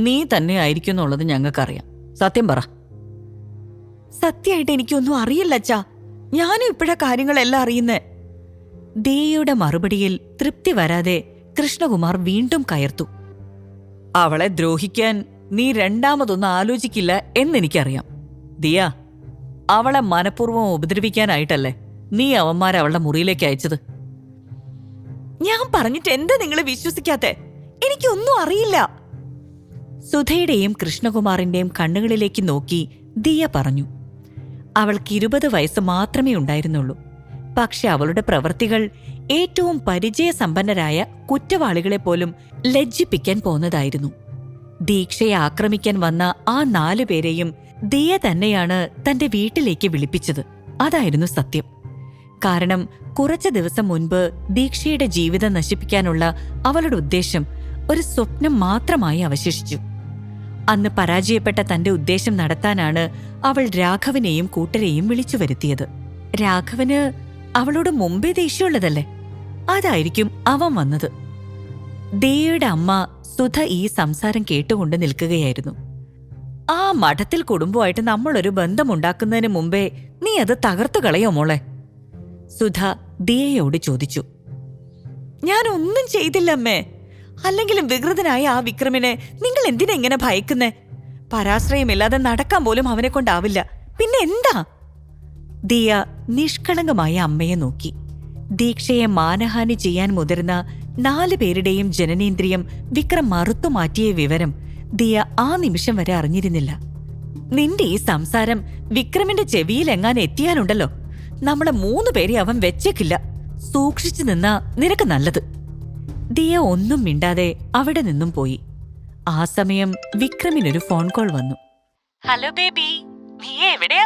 നീ തന്നെ ആയിരിക്കും എന്നുള്ളത് ഞങ്ങൾക്കറിയാം. സത്യം പറ. സത്യമായിട്ട് എനിക്കൊന്നും അറിയില്ല അച്ഛാ. ഞാനും ഇപ്പോഴാ കാര്യങ്ങളെല്ലാം അറിയുന്നേ. ദിയയുടെ മറുപടിയിൽ തൃപ്തി വരാതെ കൃഷ്ണകുമാർ വീണ്ടും കയർത്തു. അവളെ ദ്രോഹിക്കാൻ നീ രണ്ടാമതൊന്നും ആലോചിക്കില്ല എന്നെനിക്കറിയാം. ദിയ, അവളെ മനഃപൂർവ്വം ഉപദ്രവിക്കാനായിട്ടല്ലേ നീ അവന്മാരെ അവളുടെ മുറിയിലേക്ക് അയച്ചത്? ഞാൻ പറഞ്ഞിട്ട് എന്താ നിങ്ങൾ വിശ്വസിക്കാത്തെ? എനിക്കൊന്നും അറിയില്ല. സുധയുടെയും കൃഷ്ണകുമാറിന്റെയും കണ്ണുകളിലേക്ക് നോക്കി ദിയ പറഞ്ഞു. അവൾക്ക് 20 വയസ്സ് മാത്രമേ ഉണ്ടായിരുന്നുള്ളൂ. പക്ഷെ അവളുടെ പ്രവൃത്തികൾ ഏറ്റവും പരിചയസമ്പന്നരായ കുറ്റവാളികളെ പോലും ലജ്ജിപ്പിക്കാൻ പോന്നതായിരുന്നു. ദീക്ഷയെ ആക്രമിക്കാൻ വന്ന ആ 4 പേരെയും ദിയ തന്നെയാണ് തന്റെ വീട്ടിലേക്ക് വിളിപ്പിച്ചത്. അതായിരുന്നു സത്യം. കാരണം കുറച്ചു ദിവസം മുൻപ് ദീക്ഷയുടെ ജീവിതം നശിപ്പിക്കാനുള്ള അവളുടെ ഉദ്ദേശം ഒരു സ്വപ്നം മാത്രമായി അവശേഷിച്ചു. അന്ന് പരാജയപ്പെട്ട തന്റെ ഉദ്ദേശം നടത്താനാണ് അവൾ രാഘവനെയും കൂട്ടരെയും വിളിച്ചു വരുത്തിയത്. രാഘവന് അവളോട് മുമ്പേ ദേഷ്യമുള്ളതല്ലേ, അതായിരിക്കും അവൻ വന്നത്. ദിയയുടെ അമ്മ സുധ ഈ സംസാരം കേട്ടുകൊണ്ട് നിൽക്കുകയായിരുന്നു. ആ മഠത്തിൽ കുടുംബമായിട്ട് നമ്മളൊരു ബന്ധമുണ്ടാക്കുന്നതിന് മുമ്പേ നീ അത് തകർത്തു കളയോ മോളെ? സുധ ദിയയോട് ചോദിച്ചു. ഞാൻ ഒന്നും ചെയ്തില്ലമ്മേ. അല്ലെങ്കിലും വികൃതനായ ആ വിക്രമിനെ നിങ്ങൾ എന്തിനാ ഇങ്ങനെ ഭയക്കുന്നേ? പരാശ്രയമില്ലാതെ നടക്കാൻ പോലും അവനെ കൊണ്ടാവില്ല, പിന്നെ എന്താ? ദിയ നിഷ്കളങ്കമായ അമ്മയെ നോക്കി. ദീക്ഷയെ മാനഹാനി ചെയ്യാൻ മുതിർന്ന 4 പേരുടെയും ജനനേന്ദ്രിയം വിക്രം മറുത്തുമാറ്റിയ വിവരം ദിയ ആ നിമിഷം വരെ അറിഞ്ഞിരുന്നില്ല. നിന്റെ ഈ സംസാരം വിക്രമിന്റെ ചെവിയിൽ എത്തിയാലുണ്ടല്ലോ, നമ്മളെ 3 പേരെ അവൻ വെച്ചേക്കില്ല. സൂക്ഷിച്ചു നിന്നാ നിനക്ക് നല്ലത്. ദിയ ഒന്നും മിണ്ടാതെ അവിടെ നിന്നും പോയി. ആ സമയം വിക്രമിനൊരു ഫോൺ കോൾ വന്നു. ഹലോ ബേബി, നീ എവിടെയാ?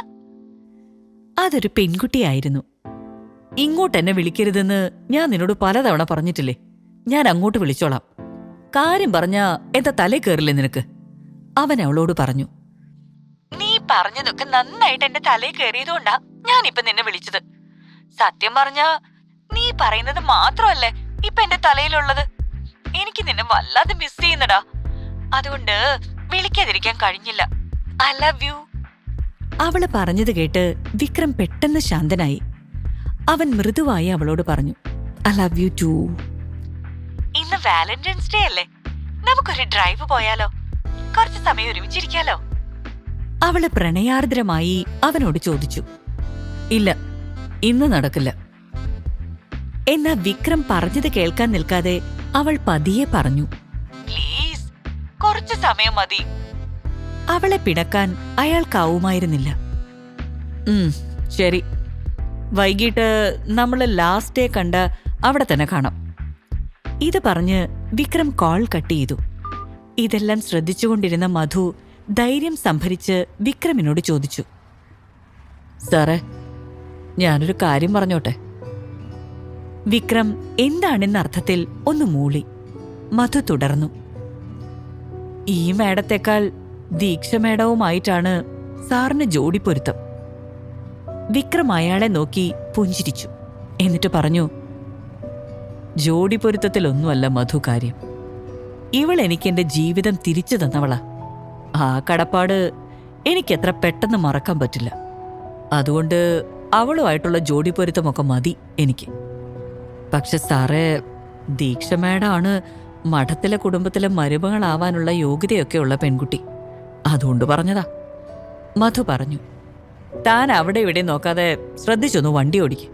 അതൊരു പെൺകുട്ടിയായിരുന്നു. ഇങ്ങോട്ടെന്നെ വിളിക്കരുതെന്ന് ഞാൻ നിന്നോട് പലതവണ പറഞ്ഞിട്ടില്ലേ? ഞാൻ അങ്ങോട്ട് വിളിച്ചോളാം. കാര്യം പറഞ്ഞാ എന്താ തലേ കയറില്ലേ നിനക്ക്? അവൻ അവളോട് പറഞ്ഞു. നീ പറഞ്ഞതൊക്കെ നന്നായിട്ട് എന്റെ തലേ കയറിയതുകൊണ്ടാ ഞാനിപ്പൊ നിന്നെ വിളിച്ചത്. സത്യം പറഞ്ഞാ നീ പറയുന്നത് മാത്രമല്ലേ ഇപ്പൊ എന്റെ തലയിലുള്ളത്. എനിക്ക് നിന്നെ വല്ലാതെ മിസ് ചെയ്യുന്നടാ. അതുകൊണ്ട് വിളിക്കാതിരിക്കാൻ കഴിഞ്ഞില്ല. I love you. അവള് പറഞ്ഞത് കേട്ട് വിക്രം പെട്ടെന്ന് ശാന്തനായി. അവൻ മൃദുവായി അവളോട് പറഞ്ഞു, ഐ ലവ് യു ടു. ഇന്ന് വാലന്റൈൻസ് ഡേ അല്ലേ, നമുക്കൊരു ഡ്രൈവ് പോയാലോ? കുറച്ച് സമയം ഒരുമിച്ചിരിക്കാലോ? അവള് പ്രണയാർദ്രമായി അവനോട് ചോദിച്ചു. ഇല്ല, ഇന്ന് നടക്കില്ല. എന്നാ വിക്രം പറഞ്ഞത് കേൾക്കാൻ നിൽക്കാതെ അവൾ പതിയെ പറഞ്ഞു, പ്ലീസ് കുറച്ചു സമയം മതി. അവളെ പിണക്കാൻ അയാൾക്കാവുമായിരുന്നില്ല. ശരി, വൈകിട്ട് നമ്മള് ലാസ്റ്റ് ഡേ കണ്ട അവിടെ തന്നെ കാണാം. ഇത് പറഞ്ഞ് വിക്രം കോൾ കട്ട് ചെയ്തു. ഇതെല്ലാം ശ്രദ്ധിച്ചുകൊണ്ടിരുന്ന മധു ധൈര്യം സംഭരിച്ച് വിക്രമിനോട് ചോദിച്ചു, സാറേ, ഞാനൊരു കാര്യം പറഞ്ഞോട്ടെ? വിക്രം എന്താണെന്നർത്ഥത്തിൽ ഒന്ന് മൂളി. മധു തുടർന്നു, ഈ മേഡത്തെക്കാൾ ദീക്ഷ മേഡവുമായിട്ടാണ് സാറിന് ജോഡി പൊരുത്തം. വിക്രം അയാളെ നോക്കി പുഞ്ചിരിച്ചു. എന്നിട്ട് പറഞ്ഞു, ജോഡി പൊരുത്തത്തിലൊന്നുമല്ല മധു കാര്യം. ഇവൾ എനിക്കെന്റെ ജീവിതം തിരിച്ചു തന്നവളാ. ആ കടപ്പാട് എനിക്കെത്ര പെട്ടെന്ന് മറക്കാൻ പറ്റില്ല. അതുകൊണ്ട് അവളുമായിട്ടുള്ള ജോഡി പൊരുത്തമൊക്കെ മതി എനിക്ക്. പക്ഷെ സാറേ, ദീക്ഷ മേഡാണ് മഠത്തിലെ കുടുംബത്തിലെ മരുമകളാവാനുള്ള യോഗ്യതയൊക്കെയുള്ള പെൺകുട്ടി. അതുകൊണ്ട് പറഞ്ഞതാ. മധു പറഞ്ഞു. താൻ അവിടെ ഇവിടെ നോക്കാതെ ശ്രദ്ധിച്ചൊന്നു വണ്ടി ഓടിക്കും.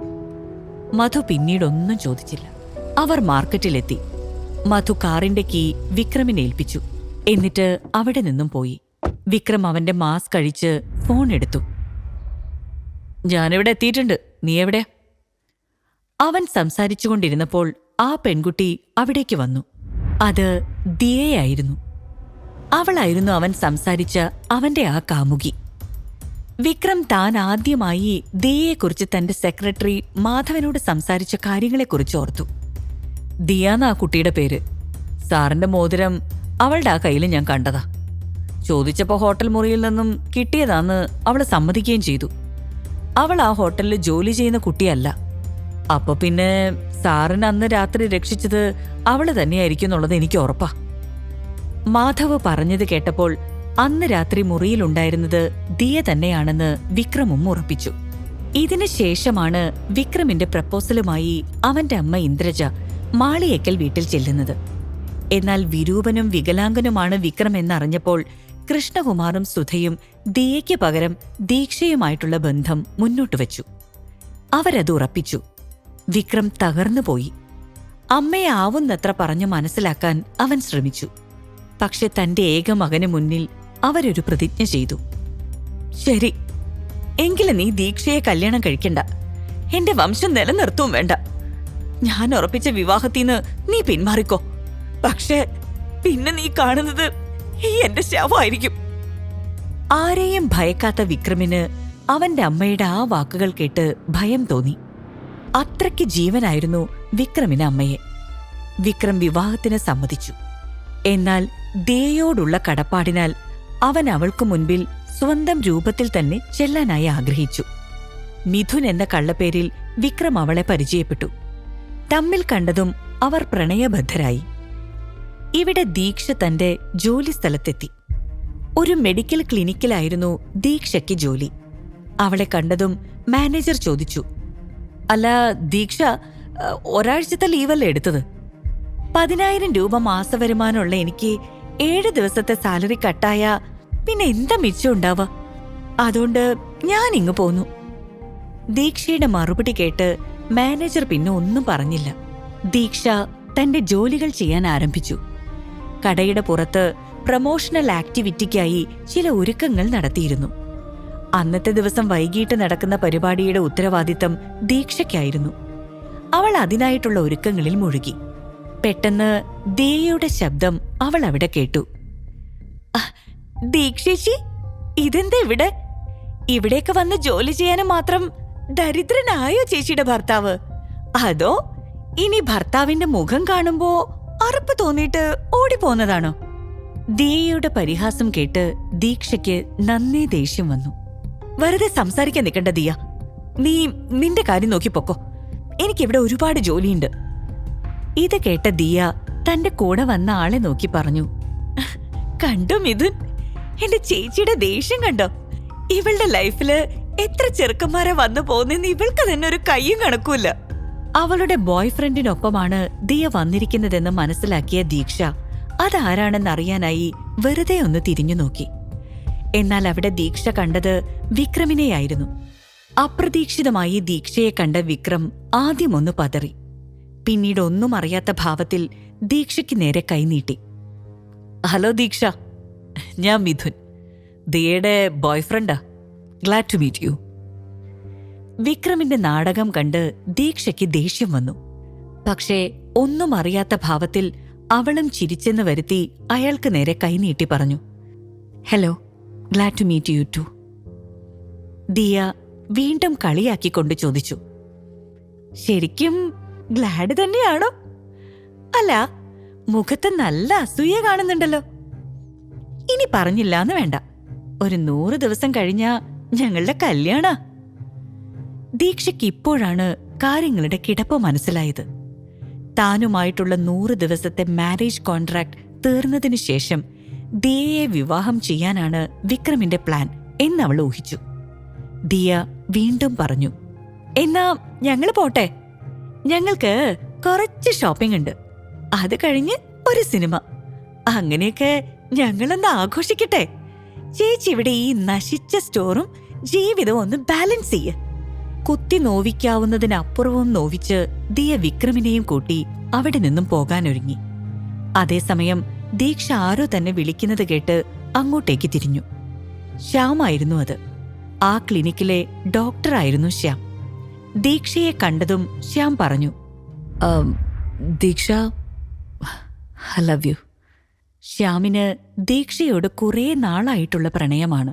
മധു പിന്നീടൊന്നും ചോദിച്ചില്ല. അവർ മാർക്കറ്റിലെത്തി. മധു കാറിന്റെ കീ വിക്രമിനെ ഏൽപ്പിച്ചു. എന്നിട്ട് അവിടെ നിന്നും പോയി. വിക്രം അവന്റെ മാസ്ക് കഴിച്ച് ഫോൺ എടുത്തു. ഞാനിവിടെ എത്തിയിട്ടുണ്ട്, നീ എവിടെ? അവൻ സംസാരിച്ചുകൊണ്ടിരുന്നപ്പോൾ ആ പെൺകുട്ടി അവിടേക്ക് വന്നു. അത് ദിയയായിരുന്നു. അവളായിരുന്നു അവൻ സംസാരിച്ച അവന്റെ ആ കാമുകി. വിക്രം താൻ ആദ്യമായി ദിയയെക്കുറിച്ച് തന്റെ സെക്രട്ടറി മാധവനോട് സംസാരിച്ച കാര്യങ്ങളെക്കുറിച്ച് ഓർത്തു. ദിയാന്ന ആ കുട്ടിയുടെ പേര്. സാറിന്റെ മോതിരം അവളുടെ ആ കയ്യിൽ ഞാൻ കണ്ടതാ. ചോദിച്ചപ്പോ ഹോട്ടൽ മുറിയിൽ നിന്നും കിട്ടിയതാന്ന് അവള് സമ്മതിക്കുകയും ചെയ്തു. അവൾ ആ ഹോട്ടലിൽ ജോലി ചെയ്യുന്ന കുട്ടിയല്ല. അപ്പൊ പിന്നെ സാറിന് അന്ന് രാത്രി രക്ഷിച്ചത് അവള് തന്നെയായിരിക്കും എന്നുള്ളത് എനിക്ക് ഉറപ്പാ. മാധവ് പറഞ്ഞത് കേട്ടപ്പോൾ അന്ന് രാത്രി മുറിയിലുണ്ടായിരുന്നത് ദിയ തന്നെയാണെന്ന് വിക്രമും ഉറപ്പിച്ചു. ഇതിനു ശേഷമാണ് വിക്രമിന്റെ പ്രപ്പോസലുമായി അവന്റെ അമ്മ ഇന്ദ്രജ മാളിയേക്കൽ വീട്ടിൽ ചെല്ലുന്നത്. എന്നാൽ വിരൂപനും വികലാംഗനുമാണ് വിക്രം എന്നറിഞ്ഞപ്പോൾ കൃഷ്ണകുമാറും സുധയും ദിയയ്ക്ക് പകരം ദീക്ഷയുമായിട്ടുള്ള ബന്ധം മുന്നോട്ട് വച്ചു. അവരത് ഉറപ്പിച്ചു. വിക്രം തകർന്നുപോയി. അമ്മയെ ആവുന്നത്ര പറഞ്ഞു മനസ്സിലാക്കാൻ അവൻ ശ്രമിച്ചു. പക്ഷെ തന്റെ ഏക മകന് മുന്നിൽ അവരൊരു പ്രതിജ്ഞ ചെയ്തു. ശരി, എങ്കിലും നീ ദീക്ഷയെ കല്യാണം കഴിക്കണ്ട. എന്റെ വംശം നിലനിർത്തും വേണ്ട. ഞാൻ ഉറപ്പിച്ച വിവാഹത്തിന്ന് നീ പിന്മാറിക്കോ. പക്ഷേ പിന്നെ നീ കാണുന്നത് ഈ എന്റെ ശവമായിരിക്കും. ആരെയും ഭയക്കാത്ത വിക്രമിന് അവന്റെ അമ്മയുടെ ആ വാക്കുകൾ കേട്ട് ഭയം തോന്നി. അത്രയ്ക്ക് ജീവനായിരുന്നു വിക്രമിന് അമ്മയെ. വിക്രം വിവാഹത്തിന് സമ്മതിച്ചു. എന്നാൽ ദിയയോടുള്ള കടപ്പാടിനാൽ അവൻ അവൾക്കു മുൻപിൽ സ്വന്തം രൂപത്തിൽ തന്നെ ചെല്ലാനായി ആഗ്രഹിച്ചു. മിഥുൻ എന്ന കള്ളപ്പേരിൽ വിക്രം അവളെ പരിചയപ്പെട്ടു. തമ്മിൽ കണ്ടതും അവർ പ്രണയബദ്ധരായി. ഇവിടെ ദീക്ഷ തന്റെ ജോലിസ്ഥലത്തെത്തി. ഒരു മെഡിക്കൽ ക്ലിനിക്കിലായിരുന്നു ദീക്ഷയ്ക്ക് ജോലി. അവളെ കണ്ടതും മാനേജർ ചോദിച്ചു, അല്ല ദീക്ഷ, ഒരാഴ്ചത്തെ ലീവല്ലേ എടുത്തത്? 10,000 രൂപ മാസവരുമാനമുള്ള എനിക്ക് 7 ദിവസത്തെ സാലറി കട്ടായ പിന്നെ എന്താ മിച്ചം ഉണ്ടാവുക? അതുകൊണ്ട് ഞാൻ ഇങ്ങ് പോന്നു. ദീക്ഷയുടെ മറുപടി കേട്ട് മാനേജർ പിന്നെ ഒന്നും പറഞ്ഞില്ല. ദീക്ഷ തന്റെ ജോലികൾ ചെയ്യാൻ ആരംഭിച്ചു. കടയുടെ പുറത്ത് പ്രമോഷണൽ ആക്ടിവിറ്റിക്കായി ചില ഒരുക്കങ്ങൾ നടത്തിയിരുന്നു. അന്നത്തെ ദിവസം വൈകിട്ട് നടക്കുന്ന പരിപാടിയുടെ ഉത്തരവാദിത്തം ദീക്ഷയ്ക്കായിരുന്നു. അവൾ അതിനായിട്ടുള്ള ഒരുക്കങ്ങളിൽ മുഴുകി. പെട്ടെന്ന് ദിയയുടെ ശബ്ദം അവൾ അവിടെ കേട്ടു. ദീക്ഷേച്ചി, ഇതെന്താ ഇവിടെ? ഇവിടേക്ക് വന്ന് ജോലി ചെയ്യാനും മാത്രം ദരിദ്രനായോ ചേച്ചിയുടെ ഭർത്താവ്? അതോ ഇനി ഭർത്താവിന്റെ മുഖം കാണുമ്പോ അറപ്പ് തോന്നിയിട്ട് ഓടിപ്പോന്നതാണോ? ദിയയുടെ പരിഹാസം കേട്ട് ദീക്ഷയ്ക്ക് നന്നേ ദേഷ്യം വന്നു. വെറുതെ സംസാരിക്കാൻ നിൽക്കണ്ട ദിയ, നീ നിന്റെ കാര്യം നോക്കിപ്പോക്കോ. എനിക്കിവിടെ ഒരുപാട് ജോലിയുണ്ട്. ഇത് കേട്ട ദിയ തന്റെ കൂടെ വന്ന ആളെ നോക്കി പറഞ്ഞു, കണ്ടോ മിഥുൻ, എന്റെ ചേച്ചിയുടെ ദേഷ്യം കണ്ടോ? ഇവളുടെ ലൈഫില് എത്ര ചെറുക്കന്മാരെ വന്നു പോകുന്നെന്ന് ഇവൾക്ക് തന്നെ ഒരു കയ്യും കണക്കൂല്ല. അവളുടെ ബോയ്ഫ്രണ്ടിനൊപ്പമാണ് ദിയ വന്നിരിക്കുന്നതെന്ന് മനസ്സിലാക്കിയ ദീക്ഷ അതാരാണെന്നറിയാനായി വെറുതെ ഒന്ന് തിരിഞ്ഞു നോക്കി. എന്നാൽ അവിടെ ദീക്ഷ കണ്ടത് വിക്രമിനെയായിരുന്നു. അപ്രതീക്ഷിതമായി ദീക്ഷയെ കണ്ട വിക്രം ആദ്യമൊന്ന് പതറി. പിന്നീട് ഒന്നും അറിയാത്ത ഭാവത്തിൽ ദീക്ഷയ്ക്ക് നേരെ കൈനീട്ടി. ഹലോ ദീക്ഷ, ഞാൻ മിഥുൻ, ദിയയുടെ ബോയ്ഫ്രണ്ടാ. Glad to meet you. വിക്രമിന്റെ നാടകം കണ്ട് ദീക്ഷയ്ക്ക് ദേഷ്യം വന്നു. പക്ഷേ ഒന്നും അറിയാത്ത ഭാവത്തിൽ അവളും ചിരിച്ചെന്ന് വരുത്തി അയാൾക്ക് നേരെ കൈനീട്ടി പറഞ്ഞു, hello, glad to meet you too. Diya വീണ്ടും കളിയാക്കിക്കൊണ്ട് ചോദിച്ചു, ശരിക്കും ഗ്ലാഡ് തന്നെയാണോ? അല്ല, മുഖത്ത് നല്ല അസൂയ കാണുന്നുണ്ടല്ലോ. ഇനി പറഞ്ഞില്ലാന്ന് വേണ്ട, ഒരു 100 ദിവസം കഴിഞ്ഞാ ഞങ്ങളുടെ കല്യാണ. ദീക്ഷയ്ക്ക് ഇപ്പോഴാണ് കാര്യങ്ങളുടെ കിടപ്പ് മനസ്സിലായത്. താനുമായിട്ടുള്ള 100 ദിവസത്തെ മാരേജ് കോൺട്രാക്ട് തീർന്നതിനു ശേഷം ദിയയെ വിവാഹം ചെയ്യാനാണ് വിക്രമിന്റെ പ്ലാൻ എന്നവൾ ഊഹിച്ചു. ദിയ വീണ്ടും പറഞ്ഞു, എന്നാ ഞങ്ങള് പോട്ടെ, ഞങ്ങൾക്ക് കുറച്ച് ഷോപ്പിംഗ് ഉണ്ട്, അത് കഴിഞ്ഞ് ഒരു സിനിമ, അങ്ങനെയൊക്കെ ഞങ്ങളൊന്ന് ആഘോഷിക്കട്ടെ. ചേച്ചി ഇവിടെ ഈ നശിച്ച സ്റ്റോറും ജീവിതവും ഒന്ന് ബാലൻസ് ചെയ്യ്. കുത്തി നോവിക്കാവുന്നതിനപ്പുറവും നോവിച്ച് ദിയ വിക്രമിനെയും കൂട്ടി അവിടെ നിന്നും പോകാനൊരുങ്ങി. അതേസമയം ദീക്ഷ ആരോ തന്നെ വിളിക്കുന്നത് കേട്ട് അങ്ങോട്ടേക്ക് തിരിഞ്ഞു. ശ്യാമായിരുന്നു അത്. ആ ക്ലിനിക്കിലെ ഡോക്ടറായിരുന്നു ശ്യാം. ദീക്ഷയെ കണ്ടതും ശ്യാം പറഞ്ഞു, ദീക്ഷ, ഐ ലവ് യു. ശ്യാമിന് ദീക്ഷയോട് കുറേ നാളായിട്ടുള്ള പ്രണയമാണ്.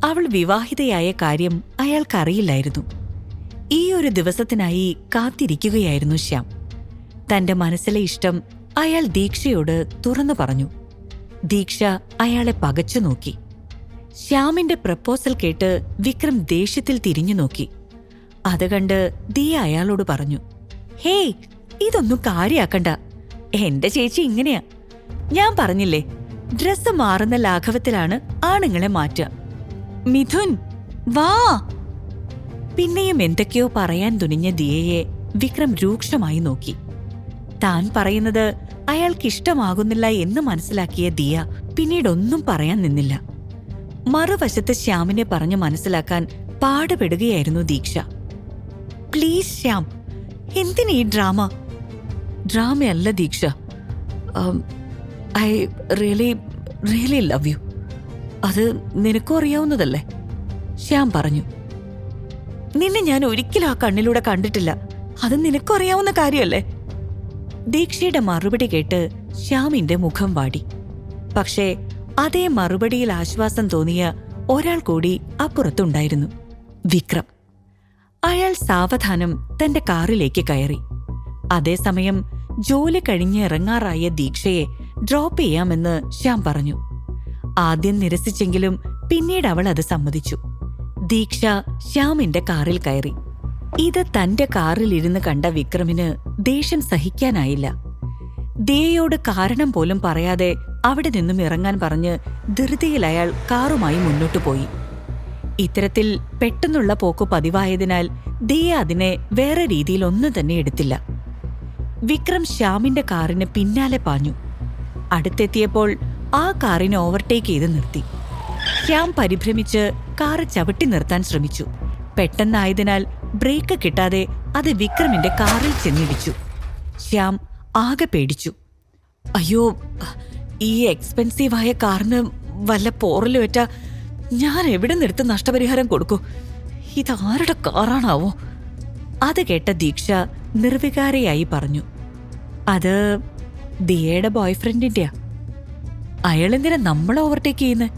അവൾ വിവാഹിതയായ കാര്യം അയാൾക്കറിയില്ലായിരുന്നു. ഈ ഒരു ദിവസത്തിനായി കാത്തിരിക്കുകയായിരുന്നു ശ്യാം. തന്റെ മനസ്സിലെ ഇഷ്ടം അയാൾ ദീക്ഷയോട് തുറന്നു പറഞ്ഞു. ദീക്ഷ അയാളെ പകച്ചു നോക്കി. ശ്യാമിന്റെ പ്രപ്പോസൽ കേട്ട് വിക്രം ദേഷ്യത്തിൽ തിരിഞ്ഞു നോക്കി. അത് കണ്ട് ദിയ അയാളോട് പറഞ്ഞു, ഹേയ്, ഇതൊന്നും കാര്യാക്കണ്ട. എന്റെ ചേച്ചി ഇങ്ങനെയാ. ഞാൻ പറഞ്ഞില്ലേ, ഡ്രസ്സ് മാറുന്ന ലാഘവത്തിലാണ് ആണുങ്ങളെ മാറ്റുക. മിഥുൻ വാ. പിന്നെയും എന്തൊക്കെയോ പറയാൻ തുനിഞ്ഞ ദിയയെ വിക്രം രൂക്ഷമായി നോക്കി. താൻ പറയുന്നത് അയാൾക്കിഷ്ടമാകുന്നില്ല എന്ന് മനസ്സിലാക്കിയ ദിയ പിന്നീടൊന്നും പറയാൻ നിന്നില്ല. മറുവശത്ത് ശ്യാമിനെ പറഞ്ഞു മനസ്സിലാക്കാൻ പാടുപെടുകയായിരുന്നു ദീക്ഷ. പ്ലീസ് ശ്യാം, എന്തിനീ ഡ്രാമ? ഡ്രാമയല്ല Deeksha. I really love you. അത് നിനക്കും അറിയാവുന്നതല്ലേ? ശ്യാം പറഞ്ഞു. നിന്നെ ഞാൻ ഒരിക്കലും ആ കണ്ണിലൂടെ കണ്ടിട്ടില്ല. അത് നിനക്കും അറിയാവുന്ന കാര്യമല്ലേ? ദീക്ഷയുടെ മറുപടി കേട്ട് ശ്യാമിന്റെ മുഖം വാടി. പക്ഷേ അതേ മറുപടിയിൽ ആശ്വാസം തോന്നിയ ഒരാൾ കൂടി അപ്പുറത്തുണ്ടായിരുന്നു, വിക്രം. അയാൾ സാവധാനം തന്റെ കാറിലേക്ക് കയറി. അതേസമയം ജോലി കഴിഞ്ഞ് ഇറങ്ങാറായ ദീക്ഷയെ ഡ്രോപ്പ് ചെയ്യാമെന്ന് ശ്യാം പറഞ്ഞു. ആദ്യം നിരസിച്ചെങ്കിലും പിന്നീട് അവൾ അത് സമ്മതിച്ചു. ദീക്ഷ ശ്യാമിന്റെ കാറിൽ കയറി. ഇത് തന്റെ കാറിലിരുന്ന് കണ്ട വിക്രമിന് ദേഷ്യം സഹിക്കാനായില്ല. ദിയയോട് കാരണം പോലും പറയാതെ അവിടെ നിന്നും ഇറങ്ങാൻ പറഞ്ഞ് ധൃതിയിൽ അയാൾ കാറുമായി മുന്നോട്ടു പോയി. ഇത്തരത്തിൽ പെട്ടെന്നുള്ള പോക്ക് പതിവായതിനാൽ ദിയ അതിനെ വേറെ രീതിയിൽ ഒന്നും തന്നെ എടുത്തില്ല. വിക്രം ശ്യാമിന്റെ കാറിന് പിന്നാലെ പാഞ്ഞു. അടുത്തെത്തിയപ്പോൾ ആ കാറിനെ ഓവർടേക്ക് ചെയ്ത് നിർത്തി. ശ്യാം പരിഭ്രമിച്ച് കാറ് ചവിട്ടി നിർത്താൻ ശ്രമിച്ചു. പെട്ടെന്നായതിനാൽ ബ്രേക്ക് കിട്ടാതെ അത് വിക്രമിന്റെ കാറിൽ ചെന്നിടിച്ചു. ശ്യാം ആകെ പേടിച്ചു. അയ്യോ, ഈ എക്സ്പെൻസീവായ കാറിന് വല്ല പോറലുമേറ്റ ഞാൻ എവിടെ നിർത്ത് നഷ്ടപരിഹാരം കൊടുക്കൂ? ഇതാരുടെ കാറാണാവോ? അത് കേട്ട ദീക്ഷ നിർവികാരയായി പറഞ്ഞു, അത് ദിയയുടെ ബോയ്ഫ്രണ്ടിന്റെയാ. അയാളെന്തിനാ നമ്മളെ ഓവർടേക്ക് ചെയ്യുന്നത്?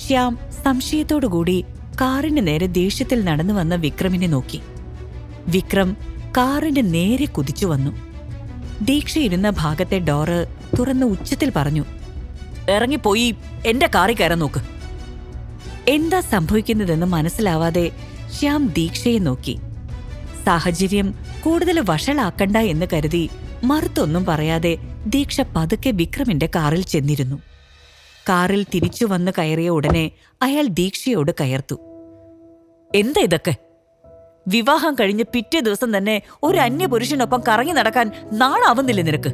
ശ്യാം സംശയത്തോടുകൂടി കാറിന് നേരെ ദേഷ്യത്തിൽ നടന്നു വന്ന വിക്രമിനെ നോക്കി. വിക്രം കാറിന് നേരെ കുതിച്ചു വന്നു. ദീക്ഷ ഇരുന്ന ഭാഗത്തെ ഡോറ് തുറന്ന് ഉച്ചത്തിൽ പറഞ്ഞു, ഇറങ്ങിപ്പോയി എന്റെ കാറിൽ കയറാൻ നോക്ക്. എന്താ സംഭവിക്കുന്നതെന്ന് മനസ്സിലാവാതെ ശ്യാം ദീക്ഷയെ നോക്കി. സാഹചര്യം കൂടുതൽ വഷളാക്കണ്ട എന്ന് കരുതി മറുത്തൊന്നും പറയാതെ ദീക്ഷ പതുക്കെ വിക്രമിന്റെ കാറിൽ ചെന്നിരുന്നു. കാറിൽ തിരിച്ചു വന്ന് കയറിയ ഉടനെ അയാൾ ദീക്ഷയോട് കയർത്തു. എന്താ ഇതൊക്കെ? വിവാഹം കഴിഞ്ഞ് പിറ്റേ ദിവസം തന്നെ ഒരു അന്യപുരുഷനൊപ്പം കറങ്ങി നടക്കാൻ നാണാവുന്നില്ലേ നിനക്ക്?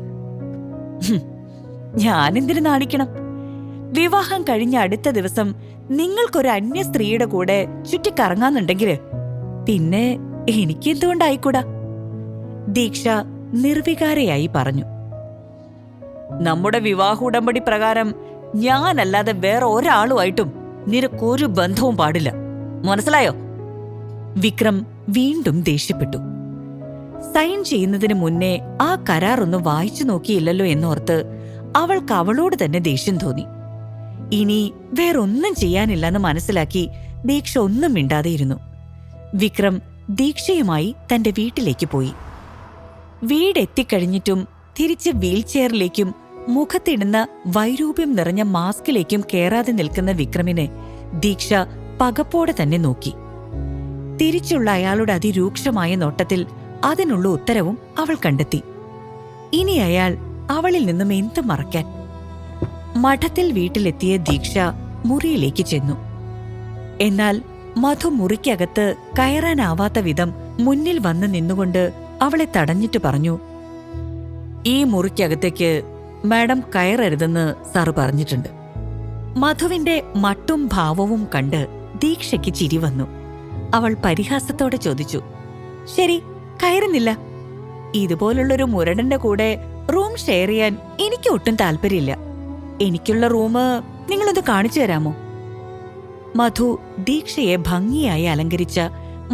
ഞാനെന്തിനു നാണിക്കണം? വിവാഹം കഴിഞ്ഞ അടുത്ത ദിവസം നിങ്ങൾക്കൊരു അന്യ സ്ത്രീയുടെ കൂടെ ചുറ്റിക്കറങ്ങാന്നുണ്ടെങ്കില് പിന്നെ എനിക്കെന്തുകൊണ്ടായിക്കൂടാ? ദീക്ഷ നിർവികാരയായി പറഞ്ഞു. നമ്മുടെ വിവാഹ ഉടമ്പടി പ്രകാരം ഞാനല്ലാതെ വേറെ ഒരാളുമായിട്ടും നിനക്കൊരു ബന്ധവും പാടില്ല, മനസ്സിലായോ? വിക്രം വീണ്ടും ദേഷ്യപ്പെട്ടു. സൈൻ ചെയ്യുന്നതിന് മുന്നേ ആ കരാർ ഒന്ന് വായിച്ചു നോക്കിയില്ലല്ലോ എന്നോർത്ത് അവൾക്ക് അവളോട് തന്നെ ദേഷ്യം തോന്നി. ഇനി വേറൊന്നും ചെയ്യാനില്ലെന്ന് മനസ്സിലാക്കി ദീക്ഷ ഒന്നും മിണ്ടാതെയിരുന്നു. വിക്രം ദീക്ഷയുമായി തന്റെ വീട്ടിലേക്ക് പോയി. വീടെത്തിക്കഴിഞ്ഞിട്ടും തിരിച്ച് വീൽചെയറിലേക്കും മുഖത്തിടുന്ന വൈരൂപ്യം നിറഞ്ഞ മാസ്കിലേക്കും കേറാതെ നിൽക്കുന്ന വിക്രമിനെ ദീക്ഷ പകപ്പോടെ തന്നെ നോക്കി. തിരിച്ചുള്ള അയാളുടെ അതിരൂക്ഷമായ നോട്ടത്തിൽ അതിനുള്ള ഉത്തരവും അവൾ കണ്ടെത്തി. ഇനി അയാൾ അവളിൽ നിന്നും എന്ത് മറയ്ക്കാൻ? മഠത്തിൽ വീട്ടിലെത്തിയ ദീക്ഷ മുറിയിലേക്ക് ചെന്നു. എന്നാൽ മധു മുറിക്കകത്ത് കയറാനാവാത്ത വിധം മുന്നിൽ വന്ന് നിന്നുകൊണ്ട് അവളെ തടഞ്ഞിട്ട് പറഞ്ഞു, ഈ മുറിക്കകത്തേക്ക് മാഡം കയറരുതെന്ന് സാറ് പറഞ്ഞിട്ടുണ്ട്. മധുവിന്റെ മട്ടും ഭാവവും കണ്ട് ദീക്ഷയ്ക്ക് ചിരി വന്നു. അവൾ പരിഹാസത്തോടെ ചോദിച്ചു, ശരി, കയറുന്നില്ല. ഇതുപോലുള്ളൊരു മുരടന്റെ കൂടെ റൂം ഷെയർ ചെയ്യാൻ എനിക്ക് ഒട്ടും താല്പര്യമില്ല. എനിക്കുള്ള റൂം നിങ്ങളൊന്ന് കാണിച്ചു തരാമോ? മധു ദീക്ഷയെ ഭംഗിയായി അലങ്കരിച്ച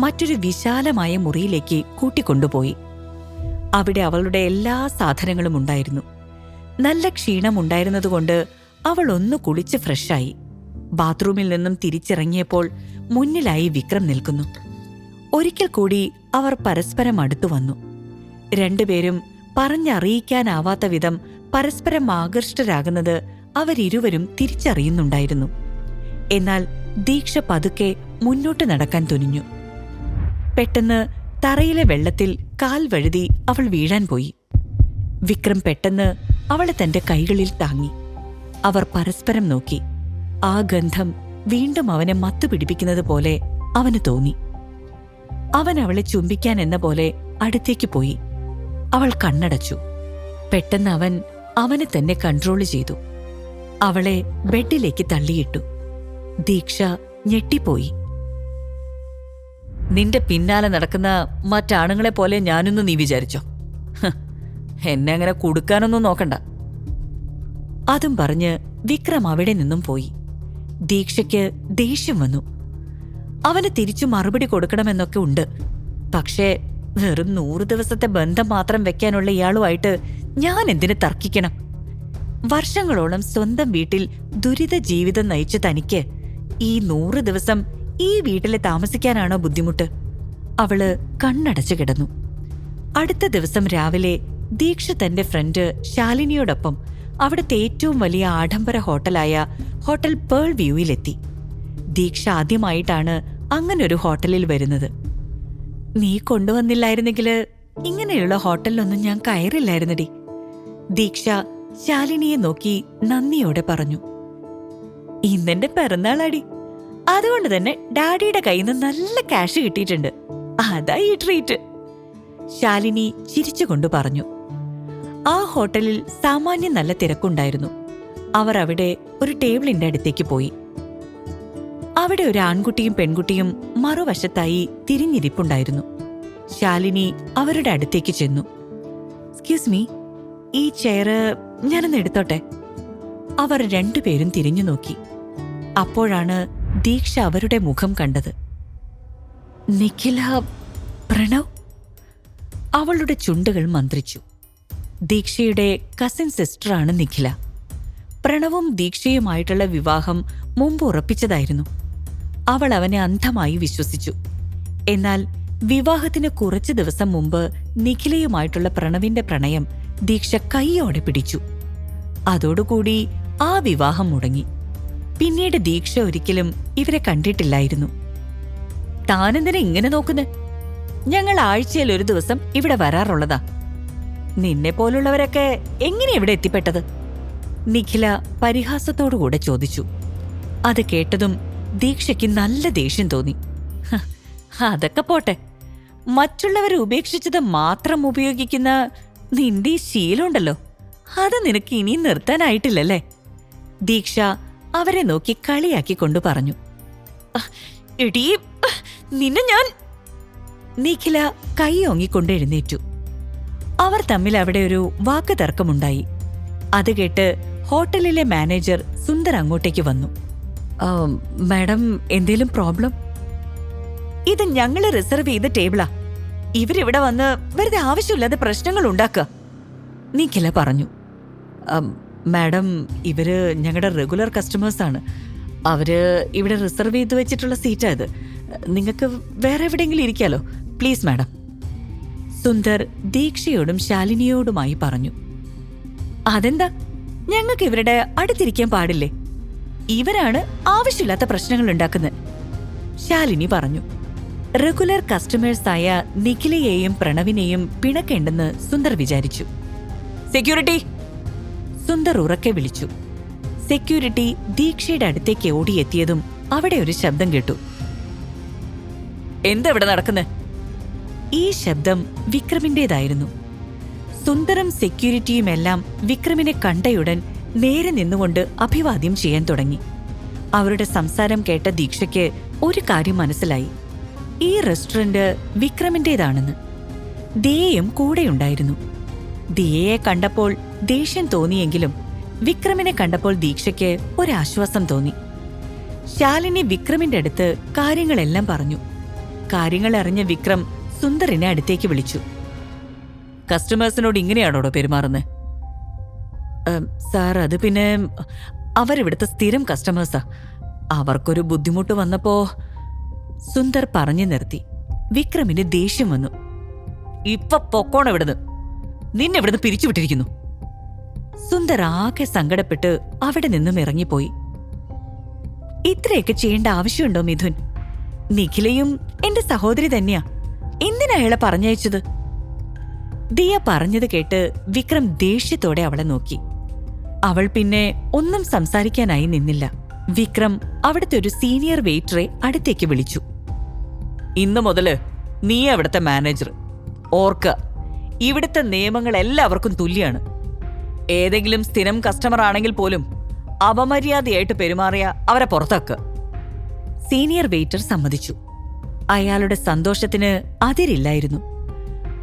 മറ്റൊരു വിശാലമായ മുറിയിലേക്ക് കൂട്ടിക്കൊണ്ടുപോയി. അവിടെ അവളുടെ എല്ലാ സാധനങ്ങളും ഉണ്ടായിരുന്നു. നല്ല ക്ഷീണമുണ്ടായിരുന്നതുകൊണ്ട് അവൾ ഒന്ന് കുളിച്ച് ഫ്രഷായി. ബാത്റൂമിൽ നിന്നും തിരിച്ചിറങ്ങിയപ്പോൾ മുന്നിലായി വിക്രം നിൽക്കുന്നു. ഒരിക്കൽ കൂടി അവർ പരസ്പരം അടുത്തു വന്നു. രണ്ടുപേരും പറഞ്ഞറിയിക്കാനാവാത്ത വിധം പരസ്പരം ആകൃഷ്ടരാകുന്നത് അവരിരുവരും തിരിച്ചറിയുന്നുണ്ടായിരുന്നു. എന്നാൽ ദീക്ഷ പതുക്കെ മുന്നോട്ട് നടക്കാൻ തുനിഞ്ഞു. പെട്ടെന്ന് തറയിലെ വെള്ളത്തിൽ കാൽ വഴുതി അവൾ വീഴാൻ പോയി. വിക്രം പെട്ടെന്ന് അവളെ തന്റെ കൈകളിൽ താങ്ങി. അവർ പരസ്പരം നോക്കി. ആ ഗന്ധം വീണ്ടും അവനെ മത്തുപിടിപ്പിക്കുന്നത് പോലെ അവന് തോന്നി. അവൻ അവളെ ചുംബിക്കാൻ എന്ന പോലെ അടുത്തേക്ക് പോയി. അവൾ കണ്ണടച്ചു. പെട്ടെന്ന് അവൻ അവനെ തന്നെ കൺട്രോൾ ചെയ്തു. അവളെ ബെഡിലേക്ക് തള്ളിയിട്ടു. ദീക്ഷ ഞെട്ടിപ്പോയി. നിന്റെ പിന്നാലെ നടക്കുന്ന മറ്റാണുങ്ങളെ പോലെ ഞാനൊന്ന് നീ വിചാരിച്ചോ? എന്നെ അങ്ങനെ കൊടുക്കാനൊന്നും നോക്കണ്ട. അതും പറഞ്ഞ് വിക്രം അവിടെ നിന്നും പോയി. ദീക്ഷയ്ക്ക് ദേഷ്യം വന്നു. അവന് തിരിച്ചു മറുപടി കൊടുക്കണമെന്നൊക്കെ ഉണ്ട്. പക്ഷേ വെറും 100 ദിവസത്തെ ബന്ധം മാത്രം വെക്കാനുള്ള ഇയാളുമായിട്ട് ഞാൻ എന്തിനു തർക്കിക്കണം? വർഷങ്ങളോളം സ്വന്തം വീട്ടിൽ ദുരിത ജീവിതം നയിച്ച തനിക്ക് ഈ 100 ദിവസം ഈ വീട്ടിലെ താമസിക്കാനാണോ ബുദ്ധിമുട്ട്? അവള് കണ്ണടച്ചു കിടന്നു. അടുത്ത ദിവസം രാവിലെ ദീക്ഷ തന്റെ ഫ്രണ്ട് ശാലിനിയോടൊപ്പം അവിടുത്തെ ഏറ്റവും വലിയ ആഡംബര ഹോട്ടലായ ഹോട്ടൽ പേൾ വ്യൂവിലെത്തി. ദീക്ഷ ആദ്യമായിട്ടാണ് അങ്ങനൊരു ഹോട്ടലിൽ വരുന്നത്. നീ കൊണ്ടുവന്നില്ലായിരുന്നെങ്കില് ഇങ്ങനെയുള്ള ഹോട്ടലിലൊന്നും ഞാൻ കയറില്ലായിരുന്നടി. ദീക്ഷ ശാലിനിയെ നോക്കി നന്ദിയോടെ പറഞ്ഞു. ഇന്നെന്റെ പിറന്നാളാടി, അതുകൊണ്ട് തന്നെ ഡാഡിയുടെ കയ്യിൽ നിന്ന് നല്ല ക്യാഷ് കിട്ടിയിട്ടുണ്ട്. അതാ ഈ ട്രീറ്റ്. ശാലിനി ചിരിച്ചുകൊണ്ട് പറഞ്ഞു. ആ ഹോട്ടലിൽ സാമാന്യം നല്ല തിരക്കുണ്ടായിരുന്നു. അവർ അവിടെ ഒരു ടേബിളിന്റെ അടുത്തേക്ക് പോയി. അവിടെ ഒരു ആൺകുട്ടിയും പെൺകുട്ടിയും മറുവശത്തായി തിരിഞ്ഞിരിപ്പുണ്ടായിരുന്നു. ശാലിനി അവരുടെ അടുത്തേക്ക് ചെന്നു. എക്സ്ക്യൂസ് മീ, ഈ ചെയറ് ഞാനൊന്ന് എടുത്തോട്ടെ? അവർ രണ്ടുപേരും തിരിഞ്ഞു നോക്കി. അപ്പോഴാണ് ദീക്ഷ അവരുടെ മുഖം കണ്ടത്. നിഖില, പ്രണവ്. അവളുടെ ചുണ്ടുകൾ മന്ത്രിച്ചു. ദീക്ഷയുടെ കസിൻ സിസ്റ്ററാണ് നിഖില. പ്രണവും ദീക്ഷയുമായിട്ടുള്ള വിവാഹം മുമ്പ് ഉറപ്പിച്ചതായിരുന്നു. അവൾ അവനെ അന്ധമായി വിശ്വസിച്ചു. എന്നാൽ വിവാഹത്തിന് കുറച്ചു ദിവസം മുമ്പ് നിഖിലയുമായിട്ടുള്ള പ്രണവിന്റെ പ്രണയം ദീക്ഷ കൈയോടെ പിടിച്ചു. അതോടുകൂടി ആ വിവാഹം മുടങ്ങി. പിന്നീട് ദീക്ഷ ഒരിക്കലും ഇവരെ കണ്ടിട്ടില്ലായിരുന്നു. താനെന്തിനാ ഇങ്ങനെ നോക്കുന്നെ? ഞങ്ങൾ ആഴ്ചയിൽ ഒരു ദിവസം ഇവിടെ വരാറുള്ളതാ. നിന്നെ പോലുള്ളവരൊക്കെ എങ്ങനെ ഇവിടെ എത്തിപ്പെട്ടത്? നിഖില പരിഹാസത്തോടുകൂടെ ചോദിച്ചു. അത് കേട്ടതും ദീക്ഷയ്ക്ക് നല്ല ദേഷ്യം തോന്നി. അതൊക്കെ പോട്ടെ, മറ്റുള്ളവരെ ഉപേക്ഷിച്ചത് മാത്രം ഉപയോഗിക്കുന്ന നിന്റെ ശീലമുണ്ടല്ലോ, അത് നിനക്ക് ഇനിയും നിർത്താനായിട്ടില്ലല്ലേ? ദീക്ഷ അവരെ നോക്കി കളിയാക്കിക്കൊണ്ടു പറഞ്ഞു. എടീ, നിന്നെ ഞാൻ... നിഖില കൈ ഓങ്ങിക്കൊണ്ട് എഴുന്നേറ്റു. അവർ തമ്മിൽ അവിടെ ഒരു വാക്ക് തർക്കമുണ്ടായി. അത് കേട്ട് ഹോട്ടലിലെ മാനേജർ സുന്ദർ അങ്ങോട്ടേക്ക് വന്നു. മാഡം, എന്തേലും പ്രോബ്ലം? ഇത് ഞങ്ങള് റിസർവ് ചെയ്ത ടേബിളാ. ഇവരിവിടെ വന്ന് വെറുതെ ആവശ്യമില്ലാതെ പ്രശ്നങ്ങൾ ഉണ്ടാക്കുക, നിഖില പറഞ്ഞു. മാഡം, ഇവര് ഞങ്ങളുടെ റെഗുലർ കസ്റ്റമേഴ്സാണ്. അവര് ഇവിടെ റിസർവ് ചെയ്ത് വെച്ചിട്ടുള്ള സീറ്റാ ഇത്. നിങ്ങൾക്ക് വേറെ എവിടെയെങ്കിലും ഇരിക്കാലോ, പ്ലീസ് മാഡം. സുന്ദർ ദീക്ഷയോടും ശാലിനിയോടുമായി പറഞ്ഞു. അതെന്താ, ഞങ്ങൾക്ക് ഇവരുടെ അടുത്തിരിക്കാൻ പാടില്ലേ? ഇവരാണ് ആവശ്യമില്ലാത്ത പ്രശ്നങ്ങൾ ഉണ്ടാക്കുന്നത്, ശാലിനി പറഞ്ഞു. റെഗുലർ കസ്റ്റമേഴ്സായ നിഖിലയെയും പ്രണവിനെയും പിണക്കേണ്ടെന്ന് സുന്ദർ വിചാരിച്ചു. സെക്യൂരിറ്റി! സുന്ദർ ഉറക്കെ വിളിച്ചു. സെക്യൂരിറ്റി ദീക്ഷയുടെ അടുത്തേക്ക് ഓടിയെത്തിയതും അവിടെ ഒരു ശബ്ദം കേട്ടു. എന്താ ഇവിടെ നടക്കുന്നത്? ഈ ശബ്ദം വിക്രമിന്റേതായിരുന്നു. സുന്ദറും സെക്യൂരിറ്റിയുമെല്ലാം വിക്രമിനെ കണ്ടയുടൻ നേരെ നിന്നുകൊണ്ട് അഭിവാദ്യം ചെയ്യാൻ തുടങ്ങി. അവരുടെ സംസാരം കേട്ട ദീക്ഷയ്ക്ക് ഒരു കാര്യം മനസ്സിലായി. ഈ റെസ്റ്റോറന്റ് വിക്രമിന്റേതാണെന്ന്. ദിയയും കൂടെയുണ്ടായിരുന്നു. ദിയയെ കണ്ടപ്പോൾ ദേഷ്യം തോന്നിയെങ്കിലും വിക്രമിനെ കണ്ടപ്പോൾ ദീക്ഷയ്ക്ക് ഒരാശ്വാസം തോന്നി. ശാലിനി വിക്രമിന്റെ അടുത്ത് കാര്യങ്ങളെല്ലാം പറഞ്ഞു. കാര്യങ്ങൾ അറിഞ്ഞ വിക്രം സുന്ദറിനെ അടുത്തേക്ക് വിളിച്ചു. കസ്റ്റമേഴ്സിനോട് ഇങ്ങനെയാണോടോ പെരുമാറുന്നത്? സാർ, അത് പിന്നെ അവരിവിടുത്തെ സ്ഥിരം കസ്റ്റമേഴ്സാ. അവർക്കൊരു ബുദ്ധിമുട്ട് വന്നപ്പോ... സുന്ദർ പറഞ്ഞു നിർത്തി. വിക്രമിന് ദേഷ്യം വന്നു. ഇപ്പൊ പൊക്കോണം ഇവിടുന്ന്, നിന്നെ ഇവിടുന്ന് പിരിച്ചുവിട്ടിരിക്കുന്നു. സുന്ദർ ആകെ സങ്കടപ്പെട്ട് അവിടെ നിന്നും ഇറങ്ങിപ്പോയി. ഇത്രയൊക്കെ ചെയ്യേണ്ട ആവശ്യമുണ്ടോ മിഥുൻ? നിഖിലയും എന്റെ സഹോദരി തന്നെയാ. എന്തിനാ അയാളെ പറഞ്ഞയച്ചത്? ദിയ പറഞ്ഞത് കേട്ട് വിക്രം ദേഷ്യത്തോടെ അവളെ നോക്കി. അവൾ പിന്നെ ഒന്നും സംസാരിക്കാനായി നിന്നില്ല. വിക്രം അവിടുത്തെ ഒരു സീനിയർ വെയിറ്ററെ അടുത്തേക്ക് വിളിച്ചു. ഇന്നു മുതല് നീ അവിടുത്തെ മാനേജർ. ഓർക്ക, ഇവിടുത്തെ നിയമങ്ങൾ എല്ലാവർക്കും തുല്യാണ്. ഏതെങ്കിലും സ്ഥിരം കസ്റ്റമർ ആണെങ്കിൽ പോലും അപമര്യാദയായിട്ട് പെരുമാറിയ അവരെ പുറത്താക്കുക. സീനിയർ വെയിറ്റർ സമ്മതിച്ചു. അയാളുടെ സന്തോഷത്തിന് അതിരില്ലായിരുന്നു.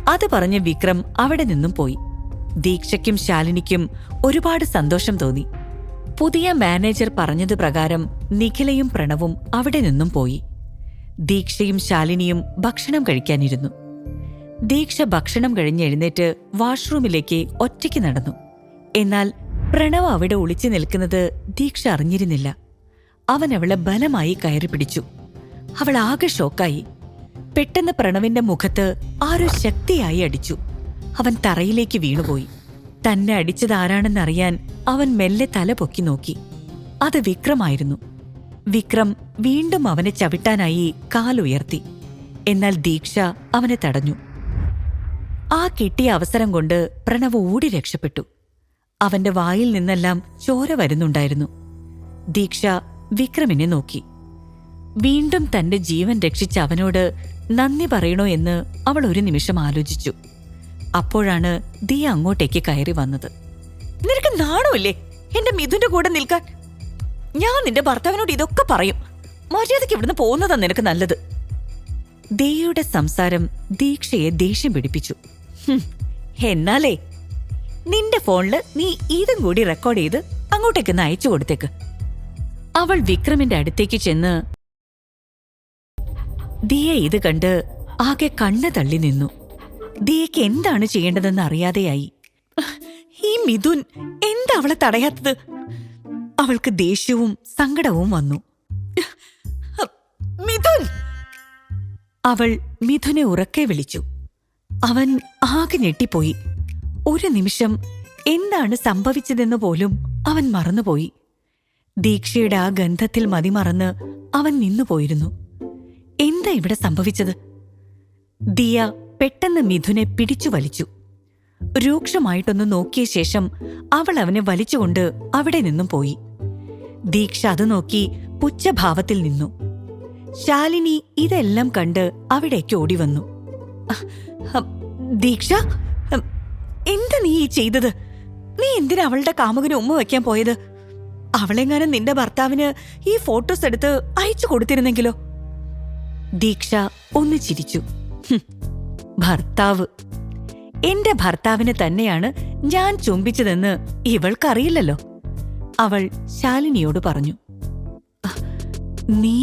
അത് പറഞ്ഞ് വിക്രം അവിടെ നിന്നും പോയി. ദീക്ഷയ്ക്കും ശാലിനിക്കും ഒരുപാട് സന്തോഷം തോന്നി. പുതിയ മാനേജർ പറഞ്ഞത് പ്രകാരം നിഖിലയും പ്രണവും അവിടെ നിന്നും പോയി. ദീക്ഷയും ശാലിനിയും ഭക്ഷണം കഴിക്കാനിരുന്നു. ദീക്ഷ ഭക്ഷണം കഴിഞ്ഞ് എഴുന്നേറ്റ് വാഷ്റൂമിലേക്ക് ഒറ്റയ്ക്ക് നടന്നു. എന്നാൽ പ്രണവ് അവിടെ ഒളിച്ചു നിൽക്കുന്നത് ദീക്ഷ അറിഞ്ഞിരുന്നില്ല. അവൻ അവളെ ബലമായി കയറി പിടിച്ചു. അവൾ ആകെ ഷോക്കായി. പെട്ടെന്ന് പ്രണവിന്റെ മുഖത്ത് ആരോ ശക്തിയായി അടിച്ചു. അവൻ തറയിലേക്ക് വീണുപോയി. തന്നെ അടിച്ചതാരാണെന്നറിയാൻ അവൻ മെല്ലെ തല പൊക്കി നോക്കി. അത് വിക്രമായിരുന്നു. വിക്രം വീണ്ടും അവനെ ചവിട്ടാനായി കാലുയർത്തി. എന്നാൽ ദീക്ഷ അവനെ തടഞ്ഞു. ആ കിട്ടിയ അവസരം കൊണ്ട് പ്രണവ് ഓടി രക്ഷപ്പെട്ടു. അവന്റെ വായിൽ നിന്നെല്ലാം ചോര വരുന്നുണ്ടായിരുന്നു. ദീക്ഷ വിക്രമിനെ നോക്കി. വീണ്ടും തന്റെ ജീവൻ രക്ഷിച്ച അവനോട് നന്ദി പറയണോ എന്ന് അവൾ ഒരു നിമിഷം ആലോചിച്ചു. അപ്പോഴാണ് ദിയ അങ്ങോട്ടേക്ക് കയറി വന്നത്. നിനക്ക് നാണമില്ലേ എന്റെ മിഥുന്റെ കൂടെ നിൽക്കാൻ? ഞാൻ നിന്റെ ഭർത്താവിനോട് ഇതൊക്കെ പറയും. മര്യാദയ്ക്ക് ഇവിടുന്ന് പോകുന്നതാ നിനക്ക് നല്ലത്. ദിയയുടെ സംസാരം ദീക്ഷയെ ദേഷ്യം പിടിപ്പിച്ചു. എന്നാലേ നിന്റെ ഫോണില് നീ ഇതും കൂടി റെക്കോർഡ് ചെയ്ത് അങ്ങോട്ടേക്കൊന്ന് അയച്ചു കൊടുത്തേക്ക്. അവൾ വിക്രമിന്റെ അടുത്തേക്ക് ചെന്ന് ദിയ ഇത് കണ്ട് ആകെ കണ്ണ് തള്ളി നിന്നു. ദിയയ്ക്ക് എന്താണ് ചെയ്യേണ്ടതെന്ന് അറിയാതെയായി. ഈ മിഥുൻ എന്താ അവളെ തടയാത്തത്? അവൾക്ക് ദേഷ്യവും സങ്കടവും വന്നു. മിഥുൻ! അവൾ മിഥുനെ ഉറക്കെ വിളിച്ചു. അവൻ ആകെ ഞെട്ടിപ്പോയി. ഒരു നിമിഷം എന്താണ് സംഭവിച്ചതെന്ന് പോലും അവൻ മറന്നുപോയി. ദീക്ഷയുടെ ആ ഗന്ധത്തിൽ മതിമറന്ന് അവൻ നിന്നുപോയിരുന്നു. എന്താ ഇവിടെ സംഭവിച്ചത്? ദിയ പെട്ടെന്ന് മിഥുനെ പിടിച്ചു വലിച്ചു. രൂക്ഷമായിട്ടൊന്ന് നോക്കിയ ശേഷം അവൾ അവനെ വലിച്ചുകൊണ്ട് അവിടെ നിന്നും പോയി. ദീക്ഷ അത് നോക്കി പുച്ഛഭാവത്തിൽ നിന്നു. ശാലിനി ഇതെല്ലാം കണ്ട് അവിടേക്ക് ഓടിവന്നു. ദീക്ഷ, എന്താ നീ ഈ ചെയ്തത്? നീ എന്തിനാ അവളുടെ കാമുകന് ഉമ്മ വയ്ക്കാൻ പോയത്? അവളെങ്ങാനും നിന്റെ ഭർത്താവിന് ഈ ഫോട്ടോസ് എടുത്ത് അയച്ചു കൊടുത്തിരുന്നെങ്കിലോ? ദീക്ഷ ഒന്ന് ചിരിച്ചു. ഭർത്താവ്? എന്റെ ഭർത്താവിന് തന്നെയാണ് ഞാൻ ചുംബിച്ചതെന്ന് ഇവൾക്കറിയില്ലല്ലോ. അവൾ ശാലിനിയോട് പറഞ്ഞു. നീ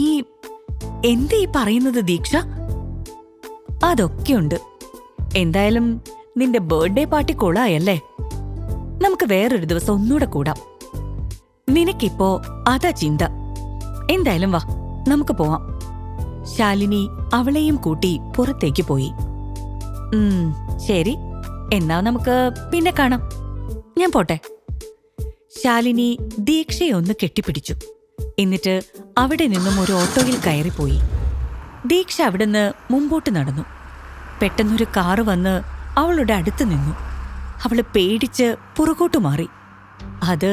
എന്തീ പറയുന്നത് ദീക്ഷ? അതൊക്കെയുണ്ട്. എന്തായാലും നിന്റെ ബർത്ത്ഡേ പാർട്ടി കൊള്ളായല്ലേ? നമുക്ക് വേറൊരു ദിവസം ഒന്നുകൂടെ കൂടാം. നിനക്കിപ്പോ അതാ ചിന്ത. എന്തായാലും വാ, നമുക്ക് പോവാം. ശാലിനി അവളെയും കൂട്ടി പുറത്തേക്ക് പോയി. ശരി, എന്നാ നമുക്ക് പിന്നെ കാണാം. ഞാൻ പോട്ടെ. ശാലിനി ദീക്ഷയെ ഒന്ന് കെട്ടിപ്പിടിച്ചു. എന്നിട്ട് അവിടെ നിന്നും ഒരു ഓട്ടോയിൽ കയറിപ്പോയി. ദീക്ഷ അവിടുന്ന് മുമ്പോട്ട് നടന്നു. പെട്ടെന്നൊരു കാറ് വന്ന് അവളുടെ അടുത്ത് നിന്നു. അവള് പേടിച്ച് പുറകോട്ടു മാറി. അത്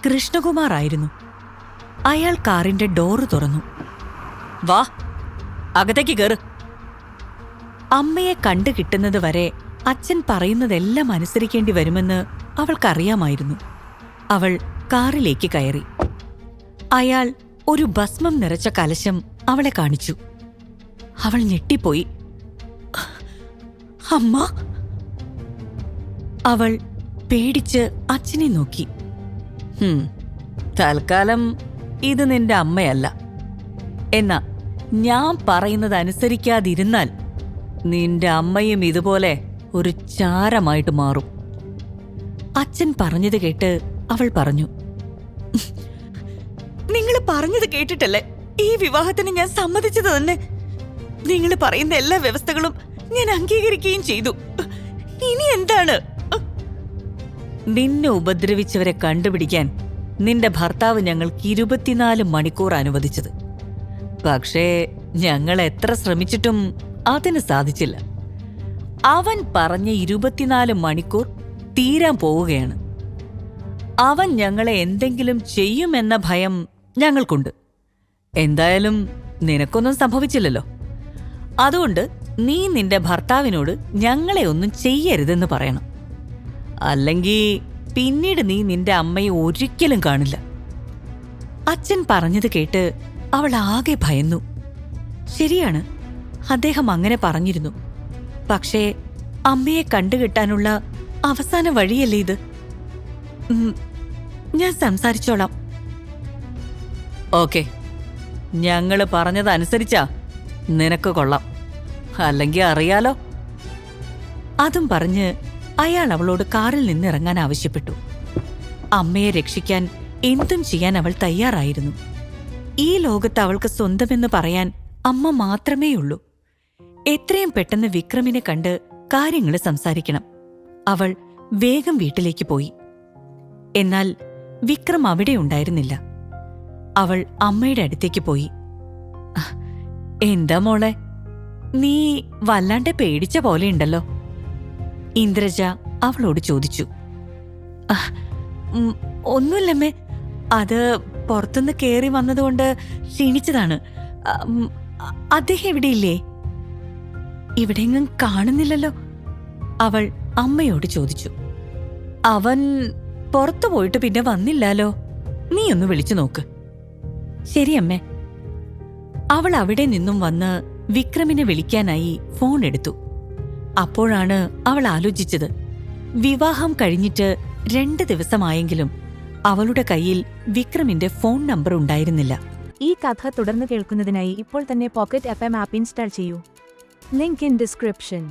കൃഷ്ണകുമാർ ആയിരുന്നു. അയാൾ കാറിന്റെ ഡോറ് തുറന്നു. വാ, അകത്തേക്ക് കേറ്. അമ്മയെ കണ്ടു കിട്ടുന്നത് വരെ അച്ഛൻ പറയുന്നതെല്ലാം അനുസരിക്കേണ്ടി വരുമെന്ന് അവൾക്കറിയാമായിരുന്നു. അവൾ കാറിലേക്ക് കയറി. അയാൾ ഒരു ഭസ്മം നിറച്ച കലശം അവളെ കാണിച്ചു. അവൾ ഞെട്ടിപ്പോയി. അമ്മ! അവൾ പേടിച്ച് അച്ഛനെ നോക്കി. തൽക്കാലം ഇത് നിന്റെ അമ്മയല്ല. എന്നാ ഞാൻ പറയുന്നത് അനുസരിക്കാതിരുന്നാൽ നിന്റെ അമ്മയും ഇതുപോലെ ഒരു ചാരമായിട്ട് മാറും. അച്ഛൻ പറഞ്ഞത് കേട്ട് അവൾ പറഞ്ഞു. നിങ്ങൾ പറഞ്ഞത് കേട്ടിട്ടല്ലേ ഈ വിവാഹത്തിന് ഞാൻ സമ്മതിച്ചത് തന്നെ. നിങ്ങൾ പറയുന്ന എല്ലാ വ്യവസ്ഥകളും ഞാൻ അംഗീകരിക്കുകയും ചെയ്തു. ഇനി എന്താണ്? നിന്നെ ഉപദ്രവിച്ചവരെ കണ്ടുപിടിക്കാൻ നിന്റെ ഭർത്താവ് ഞങ്ങൾക്ക് 24 മണിക്കൂർ അനുവദിച്ചത്. പക്ഷേ ഞങ്ങൾ എത്ര ശ്രമിച്ചിട്ടും അതിന് സാധിച്ചില്ല. അവൻ പറഞ്ഞ 24 മണിക്കൂർ തീരാൻ പോവുകയാണ്. അവൻ ഞങ്ങളെ എന്തെങ്കിലും ചെയ്യുമെന്ന ഭയം ഞങ്ങൾക്കുണ്ട്. എന്തായാലും നിനക്കൊന്നും സംഭവിച്ചില്ലല്ലോ. അതുകൊണ്ട് നീ നിന്റെ ഭർത്താവിനോട് ഞങ്ങളെ ഒന്നും ചെയ്യരുതെന്ന് പറയണം. അല്ലെങ്കിൽ പിന്നീട് നീ നിന്റെ അമ്മയെ ഒരിക്കലും കാണില്ല. അച്ഛൻ പറഞ്ഞത് കേട്ട് അവൾ ആകെ ഭയന്നു. ശരിയാണ്, അദ്ദേഹം അങ്ങനെ പറഞ്ഞിരുന്നു. പക്ഷേ അമ്മയെ കണ്ടുകിട്ടാനുള്ള അവസാന വഴിയല്ലേ ഇത്? ഞാൻ സംസാരിച്ചോളാം. ഓക്കെ, ഞങ്ങള് പറഞ്ഞതനുസരിച്ചാ നിനക്ക് കൊള്ളാം, അല്ലെങ്കിൽ അറിയാലോ. അതും പറഞ്ഞ് അയാൾ അവളോട് കാറിൽ നിന്നിറങ്ങാൻ ആവശ്യപ്പെട്ടു. അമ്മയെ രക്ഷിക്കാൻ എന്തും ചെയ്യാൻ അവൾ തയ്യാറായിരുന്നു. ഈ ലോകത്ത് അവൾക്ക് സ്വന്തമെന്ന് പറയാൻ അമ്മ മാത്രമേയുള്ളൂ. എത്രയും പെട്ടെന്ന് വിക്രമിനെ കണ്ട് കാര്യങ്ങൾ സംസാരിക്കണം. അവൾ വേഗം വീട്ടിലേക്ക് പോയി. എന്നാൽ വിക്രം അവിടെ ഉണ്ടായിരുന്നില്ല. അവൾ അമ്മയുടെ അടുത്തേക്ക് പോയി. എന്താ മോളെ, നീ വല്ലാണ്ട് പേടിച്ച പോലെയുണ്ടല്ലോ, ഇന്ദ്രജ അവളോട് ചോദിച്ചു. ഒന്നുമില്ലമ്മേ, അത് പുറത്തുനിന്ന് കേറി വന്നതുകൊണ്ട് ക്ഷീണിച്ചതാണ്. അദ്ദേഹം എവിടെയില്ലേ? ഇവിടെയെങ്ങും കാണുന്നില്ലല്ലോ, അവൾ അമ്മയോട് ചോദിച്ചു. അവൻ പുറത്തു പോയിട്ട് പിന്നെ വന്നില്ലാലോ, നീ ഒന്ന് വിളിച്ചു നോക്ക്. ശരിയമ്മേ. അവൾ അവിടെ നിന്നും വന്ന് വിക്രമിനെ വിളിക്കാനായി ഫോൺ എടുത്തു. അപ്പോഴാണ് അവൾ ആലോചിച്ചത്, വിവാഹം കഴിഞ്ഞിട്ട് 2 ദിവസമായെങ്കിലും അവളുടെ കയ്യിൽ വിക്രമിന്റെ ഫോൺ നമ്പർ ഉണ്ടായിരുന്നില്ല. ഈ കഥ തുടർന്ന് കേൾക്കുന്നതിനായി ഇപ്പോൾ തന്നെ പോക്കറ്റ് FM ആപ്പ് ഇൻസ്റ്റാൾ ചെയ്യൂ. Link in description.